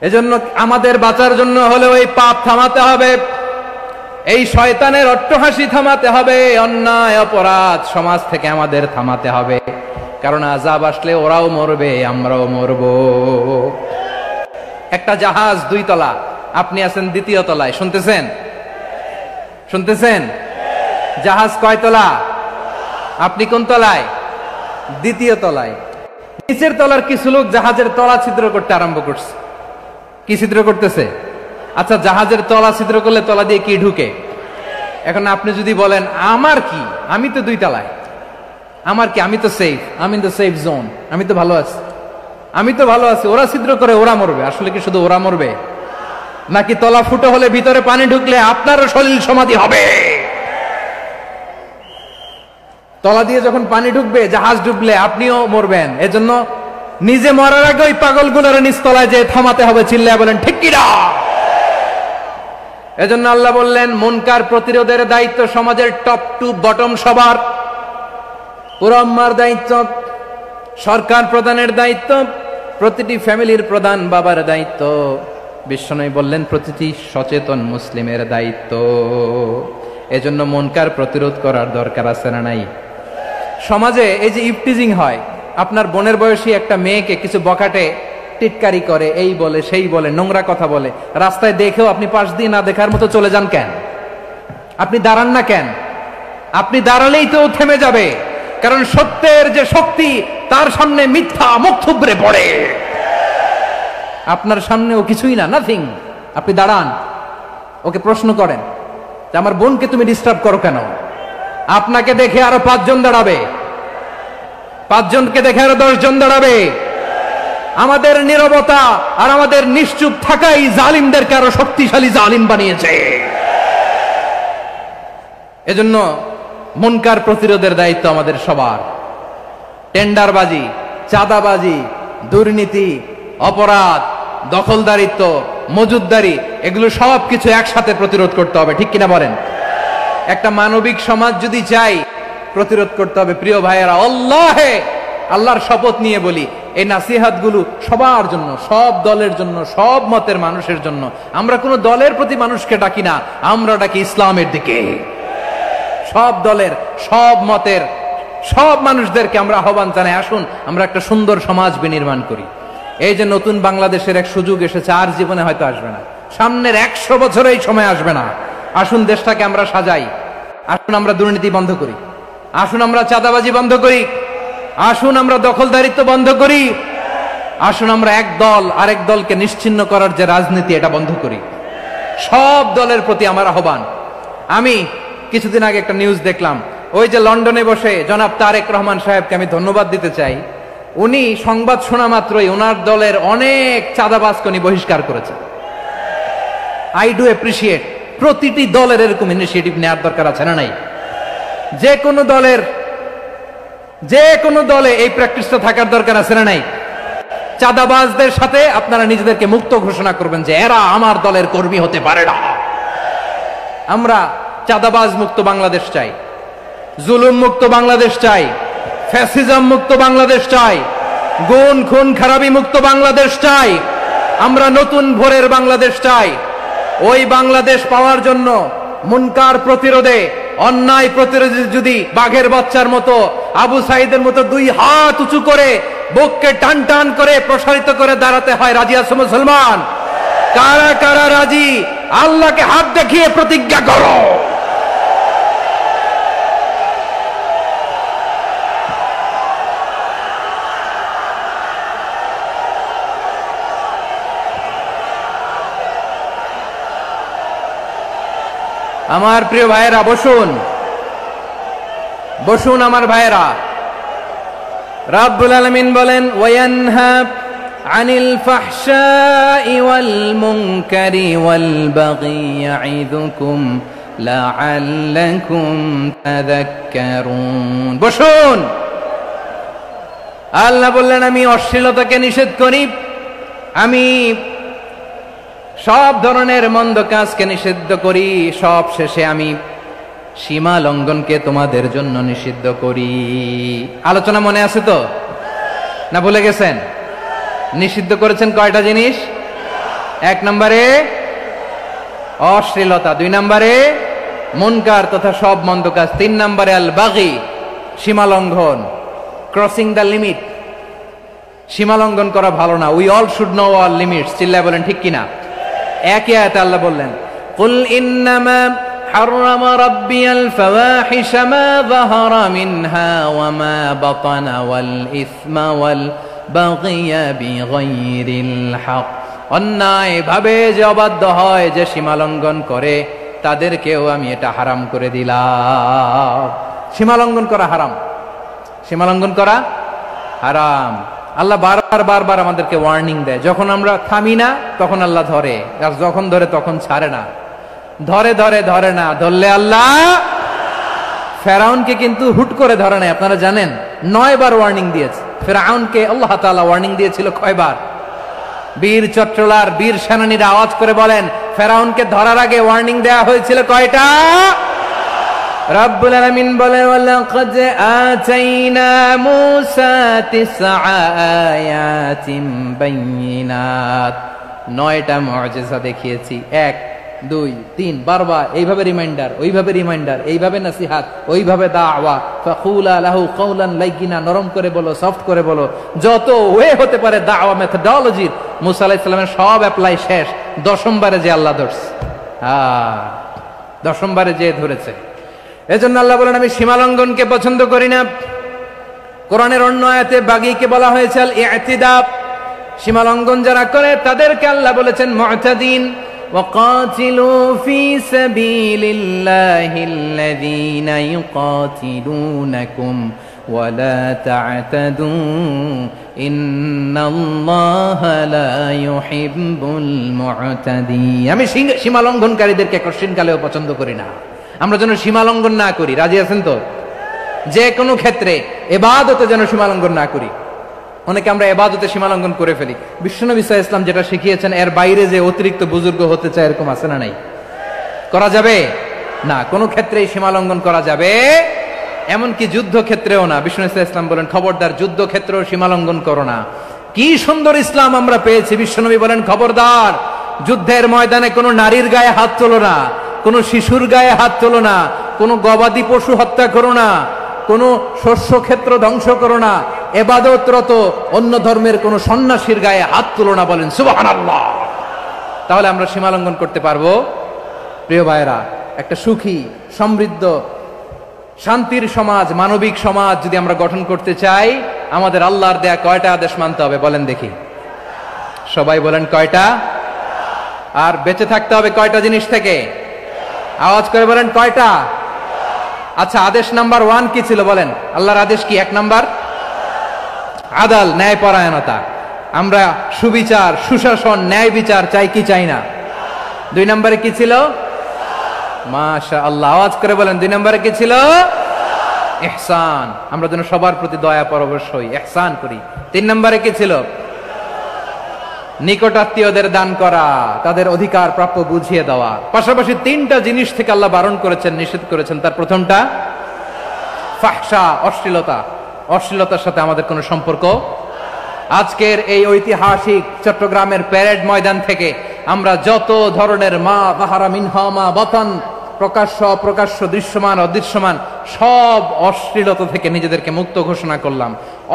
এজন্য আমাদের বাঁচার জন্য হলে ওই পাপ থামাতে হবে, এই শয়তানের অট্টহাসি থামাতে হবে, অন্যায় অপরাধ সমাজ থেকে আমাদের থামাতে হবে। কারণ আযাব আসলে ওরাও মরবে, আমরাও মরব। একটা জাহাজ 2 তলা, আপনি আছেন 2য় তলায়। শুনতেছেন? শুনতেছেন? জাহাজ কয় তলা? আপনি কোন তলায়? 2য় তলায়। নিচের তলার কিছু লোক জাহাজের তলা ছিদ্র করতে আরম্ভ করছে। কি ছিদ্র করতেছে? আচ্ছা, জাহাজের তলা ছিদ্র করলে তলা দিয়ে কি ঢুকে? এখন আপনি যদি বলেন আমার কি, আমি তো 2 তলায়, আমার কি, আমি তো সেফ, আমি তো সেফ জোন, আমি তো ভালো আছি, আমি তো ভালো আছি, ওরা ছিদ্র করে ওরা মরবে। আসলে কি শুধু ওরা মরবে, নাকি তলা ফুটো হলে ভিতরে পানি ঢুকলে আপনারও শরীর সমাধি হবে? তলা দিয়ে যখন পানি ঢুকবে, জাহাজ ডুবলে আপনিও মরবেন। এজন্য নিজে মরার আগে ওই পাগলগুলোর নিচতলায় যে থামাতে হবে। চিল্লায় বলেন ঠিক কি না? এজন্য আল্লাহ বললেন, মুনকার প্রতিরোধের দায়িত্ব সমাজের টপ টু বটম সবার। পুরো আম্মার দায়িত্ব, সরকার প্রধানের দায়িত্ব, প্রতিটি ফ্যামিলির প্রধান বাবার দায়িত্ব, বিশ্বনবী বললেন প্রতিটি সচেতন মুসলিমের দায়িত্ব। এজন্য মুনকার প্রতিরোধ করার দরকার আছে না নাই? সমাজে এই যে ইফটিজিং হয়, আপনার বোনের বয়সী একটা মেয়েকে কিছু বকাটে টিটকারি করে, এই বলে সেই বলে, নোংরা কথা বলে, রাস্তায় দেখেও আপনি পাশ দিয়ে না দেখার মতো চলে যান কেন? আপনি দাঁড়ান না কেন? আপনি দাঁড়ালেই তো থেমে যাবে। কারণ সত্যের যে শক্তি, তার সামনে মিথ্যা মুখ থুবড়ে পড়ে। আপনার সামনে ও কিছুই না, নাথিং। আপনি দাঁড়ান, ওকে প্রশ্ন করেন যে আমার বোনকে তুমি ডিস্টার্ব করো কেন? আপনাকে দেখে আরো 5 জন দাঁড়াবে, 5 জনকে দেখে আরো 10 জন দাঁড়াবে। আমাদের নীরবতা আর আমাদের নিশ্চুপ থাকাই জালিমদেরকে আরো শক্তিশালী জালিম বানিয়েছে। এজন্য মুনকার প্রতিরোধের দায়িত্ব আমাদের সবার। টেন্ডারবাজি, চাঁদাবাজি, দুর্নীতি, অপরাধ, দখলদারিত্ব, মজুদদারি, এগুলো সব কিছু একসাথে প্রতিরোধ করতে হবে। ঠিক কিনা বলেন? একটা মানবিক সমাজ যদি চাই, প্রতিরোধ করতে হবে। প্রিয় ভাইয়েরা, আল্লাহর শপথ নিয়ে বলি, এই নাসিহাত গুলো সবার জন্য, সব দলের জন্য, সব মতের মানুষের জন্য। আমরা কোন দলের প্রতি মানুষকে ডাকি না, আমরা ডাকি ইসলামের দিকে। সব দলের, সব মতের, সব মানুষদেরকে আমরা আহ্বান জানাই, আসুন আমরা একটা সুন্দর সমাজ বিনির্মাণ করি। এই যে নতুন বাংলাদেশের এক সুযোগ এসেছে, আর জীবনে হয়তো আসবে না, সামনের 100 বছর এই সময় আসবে না। আসুন দেশটাকে আমরা সাজাই, আসুন আমরা দুর্নীতি বন্ধ করি, আসুন আমরা চাঁদাবাজি বন্ধ করি, আসুন আমরা দখলদারিত্ব বন্ধ করি, আসুন আমরা এক দল আরেক দলকে নিশ্চিহ্ন করার যে রাজনীতি, এটা বন্ধ করি। সব দলের প্রতি আমার আহ্বান। আমি কিছুদিন আগে একটা নিউজ দেখলাম, ওই যে লন্ডনে বসে জনাব তারেক রহমান সাহেবকে আমি ধন্যবাদ দিতে চাই। উনি সংবাদ শোনা মাত্রই ওনার দলের অনেক চাঁদাবাজকে উনি বহিষ্কার করেছেন। I do appreciate. প্রতিটি দলের এরকম ইনিশিয়েটিভ নেওয়ার দরকার আছে না নাই? যে কোনো দলে এই প্র্যাকটিসটা থাকার দরকার আছে না নাই? চাঁদাবাজদের সাথে আপনারা নিজেদেরকে মুক্ত ঘোষণা করবেন যে এরা আমার দলের কর্মী হতে পারে না। আমরা চাঁদাবাজ মুক্ত বাংলাদেশ চাই, জুলুম মুক্ত বাংলাদেশ চাই, ফ্যাসিজম মুক্ত বাংলাদেশ চাই, গুণ খুন খারাপি মুক্ত বাংলাদেশ চাই। আমরা নতুন ভোরের বাংলাদেশ চাই। ওই বাংলাদেশ পাওয়ার জন্য মুনকার প্রতিরোধে, অন্যায় প্রতিরোধে যদি বাঘের বাচ্চার মতো, আবু সাইদের মতো 2 হাত উঁচু করে, বুককে টান টান করে প্রসারিত করে দাঁড়াতে হয়, রাজি আছো মুসলমান? কারা কারা রাজি? আল্লাহকে হাত দেখিয়ে প্রতিজ্ঞা করো। আমার প্রিয় ভাইয়েরা, বসুন বসুন আমার ভাইয়েরা। রাব্বুল আলামিন বলেন ওয়ায়ানহা আনিল ফাহশাই ওয়াল মুনকারি ওয়াল বাগি ইয়াইদুকুম লাআল্লাকুম তাযাক্কারুন। বসুন। আল্লাহ বললেন আমি অশ্লীলতাকে নিষেধ করি, আমি সব ধরনের মন্দ কাজকে নিষিদ্ধ করি, সব শেষে আমি সীমা লঙ্ঘনকে তোমাদের জন্য নিষিদ্ধ করি। আলোচনা মনে আছে তো, না ভুলে গেছেন? নিষিদ্ধ করেছেন কয়টা জিনিস? 1 নম্বরে অশ্লীলতা, 2 নম্বরে মুনকার তথা সব মন্দ কাজ, 3 নম্বরে আল বাগি সীমা লঙ্ঘন, ক্রসিং দ্য লিমিট। সীমা লঙ্ঘন করা ভালো না। We all should know our limits. চিল্লায় বলেন ঠিক কিনা? একই আয়াতে আল্লাহ বললেন কুল ইন্নামা হাররামা রাব্বিয়াল ফাওয়াহিশা মা যাহারা মিনহা ওয়া মা বাতানা ওয়াল ইসমা ওয়াল বাগিয়া বিগাইরিল হক। অন্যায় ভাবে যে অবাধ্য হয়, যে সীমা লঙ্ঘন করে, তাদেরকেও আমি এটা হারাম করে দিলাম। সীমা লঙ্ঘন করা হারাম, সীমা লঙ্ঘন করা হারাম। আল্লাহ বারবার আমাদেরকে ওয়ার্নিং দেয়। যখন আমরা থামি না তখন আল্লাহ ধরে, আর যখন ধরে তখন ছাড়ে না। ধরে না, ধরলে আল্লাহ। ফেরাউনকে কিন্তু হুট করে ধরে নাই, আপনারা জানেন 9 বার ওয়ার্নিং দিয়েছে। ফেরাউনকে আল্লাহ তাআলা ওয়ার্নিং দিয়েছিল কয়বার? বীর চট্টলার বীর সেনানীরা আওয়াজ করে বলেন ফেরাউনকে ধরার আগে ওয়ার্নিং দেওয়া হয়েছিল কয়টা? রব্বুল আলামিন বলে ওয়ালাকাদ আতাইনা মূসা 9 আয়াতিন বাইয়িনাত। 9টা মুআজিজা দেখিয়েছি। 1 2 3 বারবার এইভাবে রিমাইন্ডার, ওইভাবে রিমাইন্ডার, এইভাবে নসিহাত, ওইভাবে দাওয়া। ফাকুলা লাহু কাওলান লাইয়িনা, নরম করে বলো, সফট করে বলো, যত ওয়ে হতে পারে দাওয়া মেথডোলজি। মূসা আলাইহিস সালামের সব অ্যাপ্লাই শেষ। 10ম বারে যে আল্লাহ ধরছে, 10ম বারে যে ধরেছে। এজন্য আল্লাহ বলেন আমি সীমা লঙ্ঘনকে পছন্দ করি না। কোরআনের অন্য আয়াতে বাগীকে বলা হয়েছে আল ইতিদা। সীমা লঙ্ঘন যারা করে তাদেরকে আল্লাহ বলেছেন মুতাদিন। وقاتلوا في سبيل الله الذين يقاتلونكم ولا تعتدوا إن الله لا يحب المعتدين। আমি সীমা লঙ্ঘনকারীদেরকে কোশ্চিনকালেও পছন্দ করি না। আমরা যেন সীমা লঙ্ঘন না করি। রাজি আছেন তো? যে কোনো ক্ষেত্রে ইবাদতে যেন সীমা লঙ্ঘন না করি। অনেকে আমরা ইবাদতে সীমা লঙ্ঘন করে ফেলি। বিশ্বনবী সাল্লাল্লাহু আলাইহি ওয়াসাল্লাম যেটা শিখিয়েছেন এর বাইরে যে অতিরিক্ত বুজুর্গ হতে চায়, এরকম আছে না নাই? করা যাবে না, কোনো ক্ষেত্রেই সীমা লঙ্ঘন করা যাবে, এমনকি যুদ্ধ ক্ষেত্রেও না। বিশ্বনবী সাল্লাল্লাহু আলাইহি ওয়াসাল্লাম বলেন খবরদার যুদ্ধ ক্ষেত্রেও সীমা লঙ্ঘন করো না। কি সুন্দর ইসলাম আমরা পেয়েছি। বিশ্বনবী বলেন খবরদার যুদ্ধের ময়দানে কোনো নারীর গায়ে হাত তোলো না, কোনো শিশুর গায়ে হাত তোলো না, কোনো গবাদি পশু হত্যা করো না, কোনো শস্য ক্ষেত্র ধ্বংস করো না, ইবাদতরত অন্য ধর্মের কোনো সন্ন্যাসীর গায়ে হাত তোলো না। বলেন সুবহানাল্লাহ। তাহলে আমরা সীমা লঙ্ঘন করতে পারবো? প্রিয় ভাইরা, একটা সুখী, সমৃদ্ধ, শান্তির সমাজ, মানবিক সমাজ যদি আমরা গঠন করতে চাই, আমাদের আল্লাহর দেয়া কয়টা আদেশ মানতে হবে বলেন দেখি? সবাই বলেন কয়টা? আর বেঁচে থাকতে হবে কয়টা জিনিস থেকে? আওয়াজ করে বলেন কয়টা? আচ্ছা, আদেশ নাম্বার 1 কি ছিল বলেন? আল্লাহর আদেশ কি? 1 নাম্বার আদাল, ন্যায় পরায়ণতা। আমরা সুবিচার, সুশাসন, ন্যায় বিচার চাই কি চাই না? 2 নম্বরে কি ছিল? মাশাআল্লাহ, আওয়াজ করে বলেন 2 নম্বরে কি ছিল? ইহসান। আমরা যেন সবার প্রতি দয়া পরবশ হই, ইহসান করি। 3 নম্বরে কি ছিল? নিকটাত্মীয়দের দান করা, তাদের অধিকার প্রাপ্য বুঝিয়ে দেওয়া। পাশাপাশি 3টা জিনিস থেকে আল্লাহ বারণ করেছেন, নিষেধ করেছেন। তার প্রথমটা ফাহশা, অশ্লীলতা। অশ্লীলতার সাথে আমাদের কোনো সম্পর্ক। আজকের এই ঐতিহাসিক চট্টগ্রামের প্যারেড ময়দান থেকে আমরা যত ধরনের মা যাহারা মিনহা মা বাতান, প্রকাশ্য অপ্রকাশ্য, দৃশ্যমান অদৃশ্যমান, সব অশ্লীলতা থেকে নিজেদেরকে মুক্ত ঘোষণা করলাম।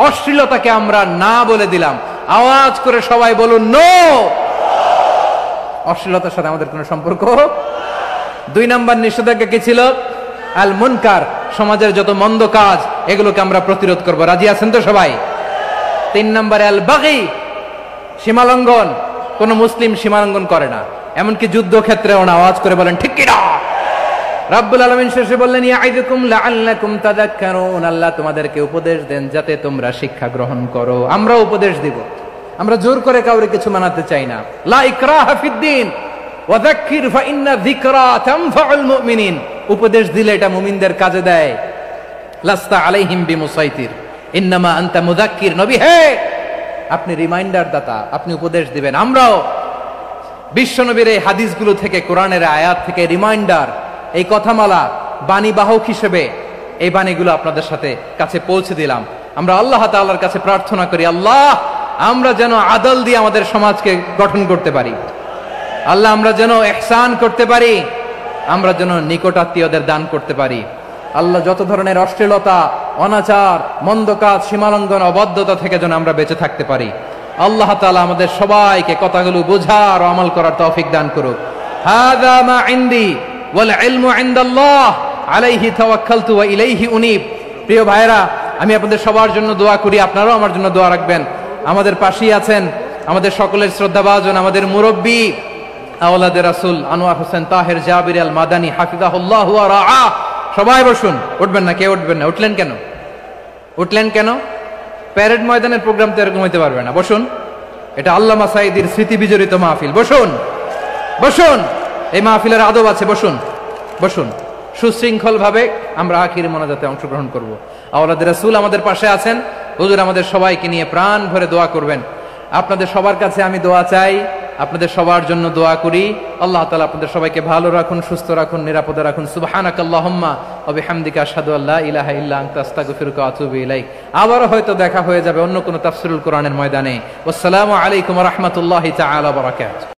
অশ্লীলতাকে আমরা না বলে দিলাম। আওয়াজ করে সবাই বলুন নো। অশ্লীলতার সাথে আমাদের কোনো সম্পর্ক। 2 নম্বর নিষেধাজ্ঞা কি ছিল? আল মুনকার, সমাজের যত মন্দ কাজ এগুলোকে আমরা প্রতিরোধ করব। রাজি আছেন তো সবাই? 3 নম্বরে আল বাগি, সীমালঙ্ঘন। কোন মুসলিম সীমালঙ্ঘন করে না, এমনকি যুদ্ধ ক্ষেত্রেও না। আওয়াজ করে বলেন ঠিক কিনা? রাব্বুল আলামিন শেষে বললেন ইয়াইদুকুম লাআল্লাকুম তাযাক্কারুন, আল্লাহ তোমাদেরকে উপদেশ দেন যাতে তোমরা শিক্ষা গ্রহণ করো। আমরা উপদেশ দিব, আমরা জোর করে কাউরে কিছু মানাতে চাই না। লা ইকরাহা ফিদ্দিন ওয়া যাক্কির ফা ইন্না যিকরা তানফাউল মুমিনিন, উপদেশ দিলে এটা মুমিনদের কাজে দেয়। লাস্তা আলাইহিম বিমুসাইতির ইন্নামা আনতা মুযাক্কির, নবী হে আপনি রিমাইন্ডার দাতা, আপনি উপদেশ দিবেন। আমরাও বিশ্বনবীর এই হাদিসগুলো থেকে, কোরআনের আয়াত থেকে রিমাইন্ডার, এই কথামালা বাণী বাহক হিসেবে এই বাণীগুলো আপনাদের সাথে কাছে পৌঁছে দিলাম। আমরা আল্লাহ তাআলার কাছে প্রার্থনা করি, আল্লাহ আমরা যেন আদল দিয়ে আমাদের সমাজকে গঠন করতে পারি, আল্লাহ আমরা যেন ইহসান করতে পারি, আমরা যেন নিকটাত্মীয়দের দান করতে পারি। আল্লাহ যত ধরনের অশ্লীলতা, অনাচার, মন্দ কাজ, সীমালঙ্ঘন, অবাধ্যতা থেকে যেন আমরা বেঁচে থাকতে পারি। আল্লাহ তাআলা আমাদের সবাইকে কথাগুলো বোঝার ও আমল করার তৌফিক দান করুক। হাযা মা ইনদি ওয়াল ইলমু ইনদাল্লাহ আলাইহি তাওয়াক্কালতু ওয়া ইলাইহি উনীব। প্রিয় ভাইরা, আমি আপনাদের সবার জন্য দোয়া করি, আপনারাও আমার জন্য দোয়া রাখবেন। আমাদের পাশেই আছেন আমাদের সকলের শ্রদ্ধাভাজন, আমাদের মুরব্বী আওলাদে রাসূল আনোয়ার হোসেন তাহের জাবির আল মাদানী হাফিজাহুল্লাহু ওয়া রাআ। সবাই বসুন, উঠবেন না, কেউ উঠবেন না। উঠলেন কেন? উঠলেন কেন? প্যারেড ময়দানের প্রোগ্রাম তো এরকম হইতে পারবে না। বসুন, এটা আল্লামা সাঈদীর স্মৃতি বিজড়িত মাহফিল। বসুন, বসুন, এই মাহফিলের আদব আছে। বসুন, বসুন। সুশৃঙ্খল ভাবে আমরা আখির মোনাজাতে অংশগ্রহণ করব। আওলাদে রাসূল আমাদের পাশে আছেন, হুজুর আমাদের সবাইকে নিয়ে প্রাণ ভরে দোয়া করবেন। আপনাদের সবার কাছে আমি দোয়া চাই, আপনাদের সবার জন্য দোয়া করি। আল্লাহ তাআলা আপনাদের সবাইকে ভালো রাখুন, সুস্থ রাখুন, নিরাপদে রাখুন। সুবহানাকাল্লাহুম্মা ওয়া বিহামদিকা আশহাদু আল্লা ইলাহা ইল্লা আনতা আস্তাগফিরুকা ওয়া আতুবু ইলাইক। আবারো হয়তো দেখা হয়ে যাবে অন্য কোনো তাফসীরুল কোরআনের ময়দানে। আসসালামু আলাইকুম ওয়া রাহমাতুল্লাহি তাআলা ওয়া বারাকাতুহু।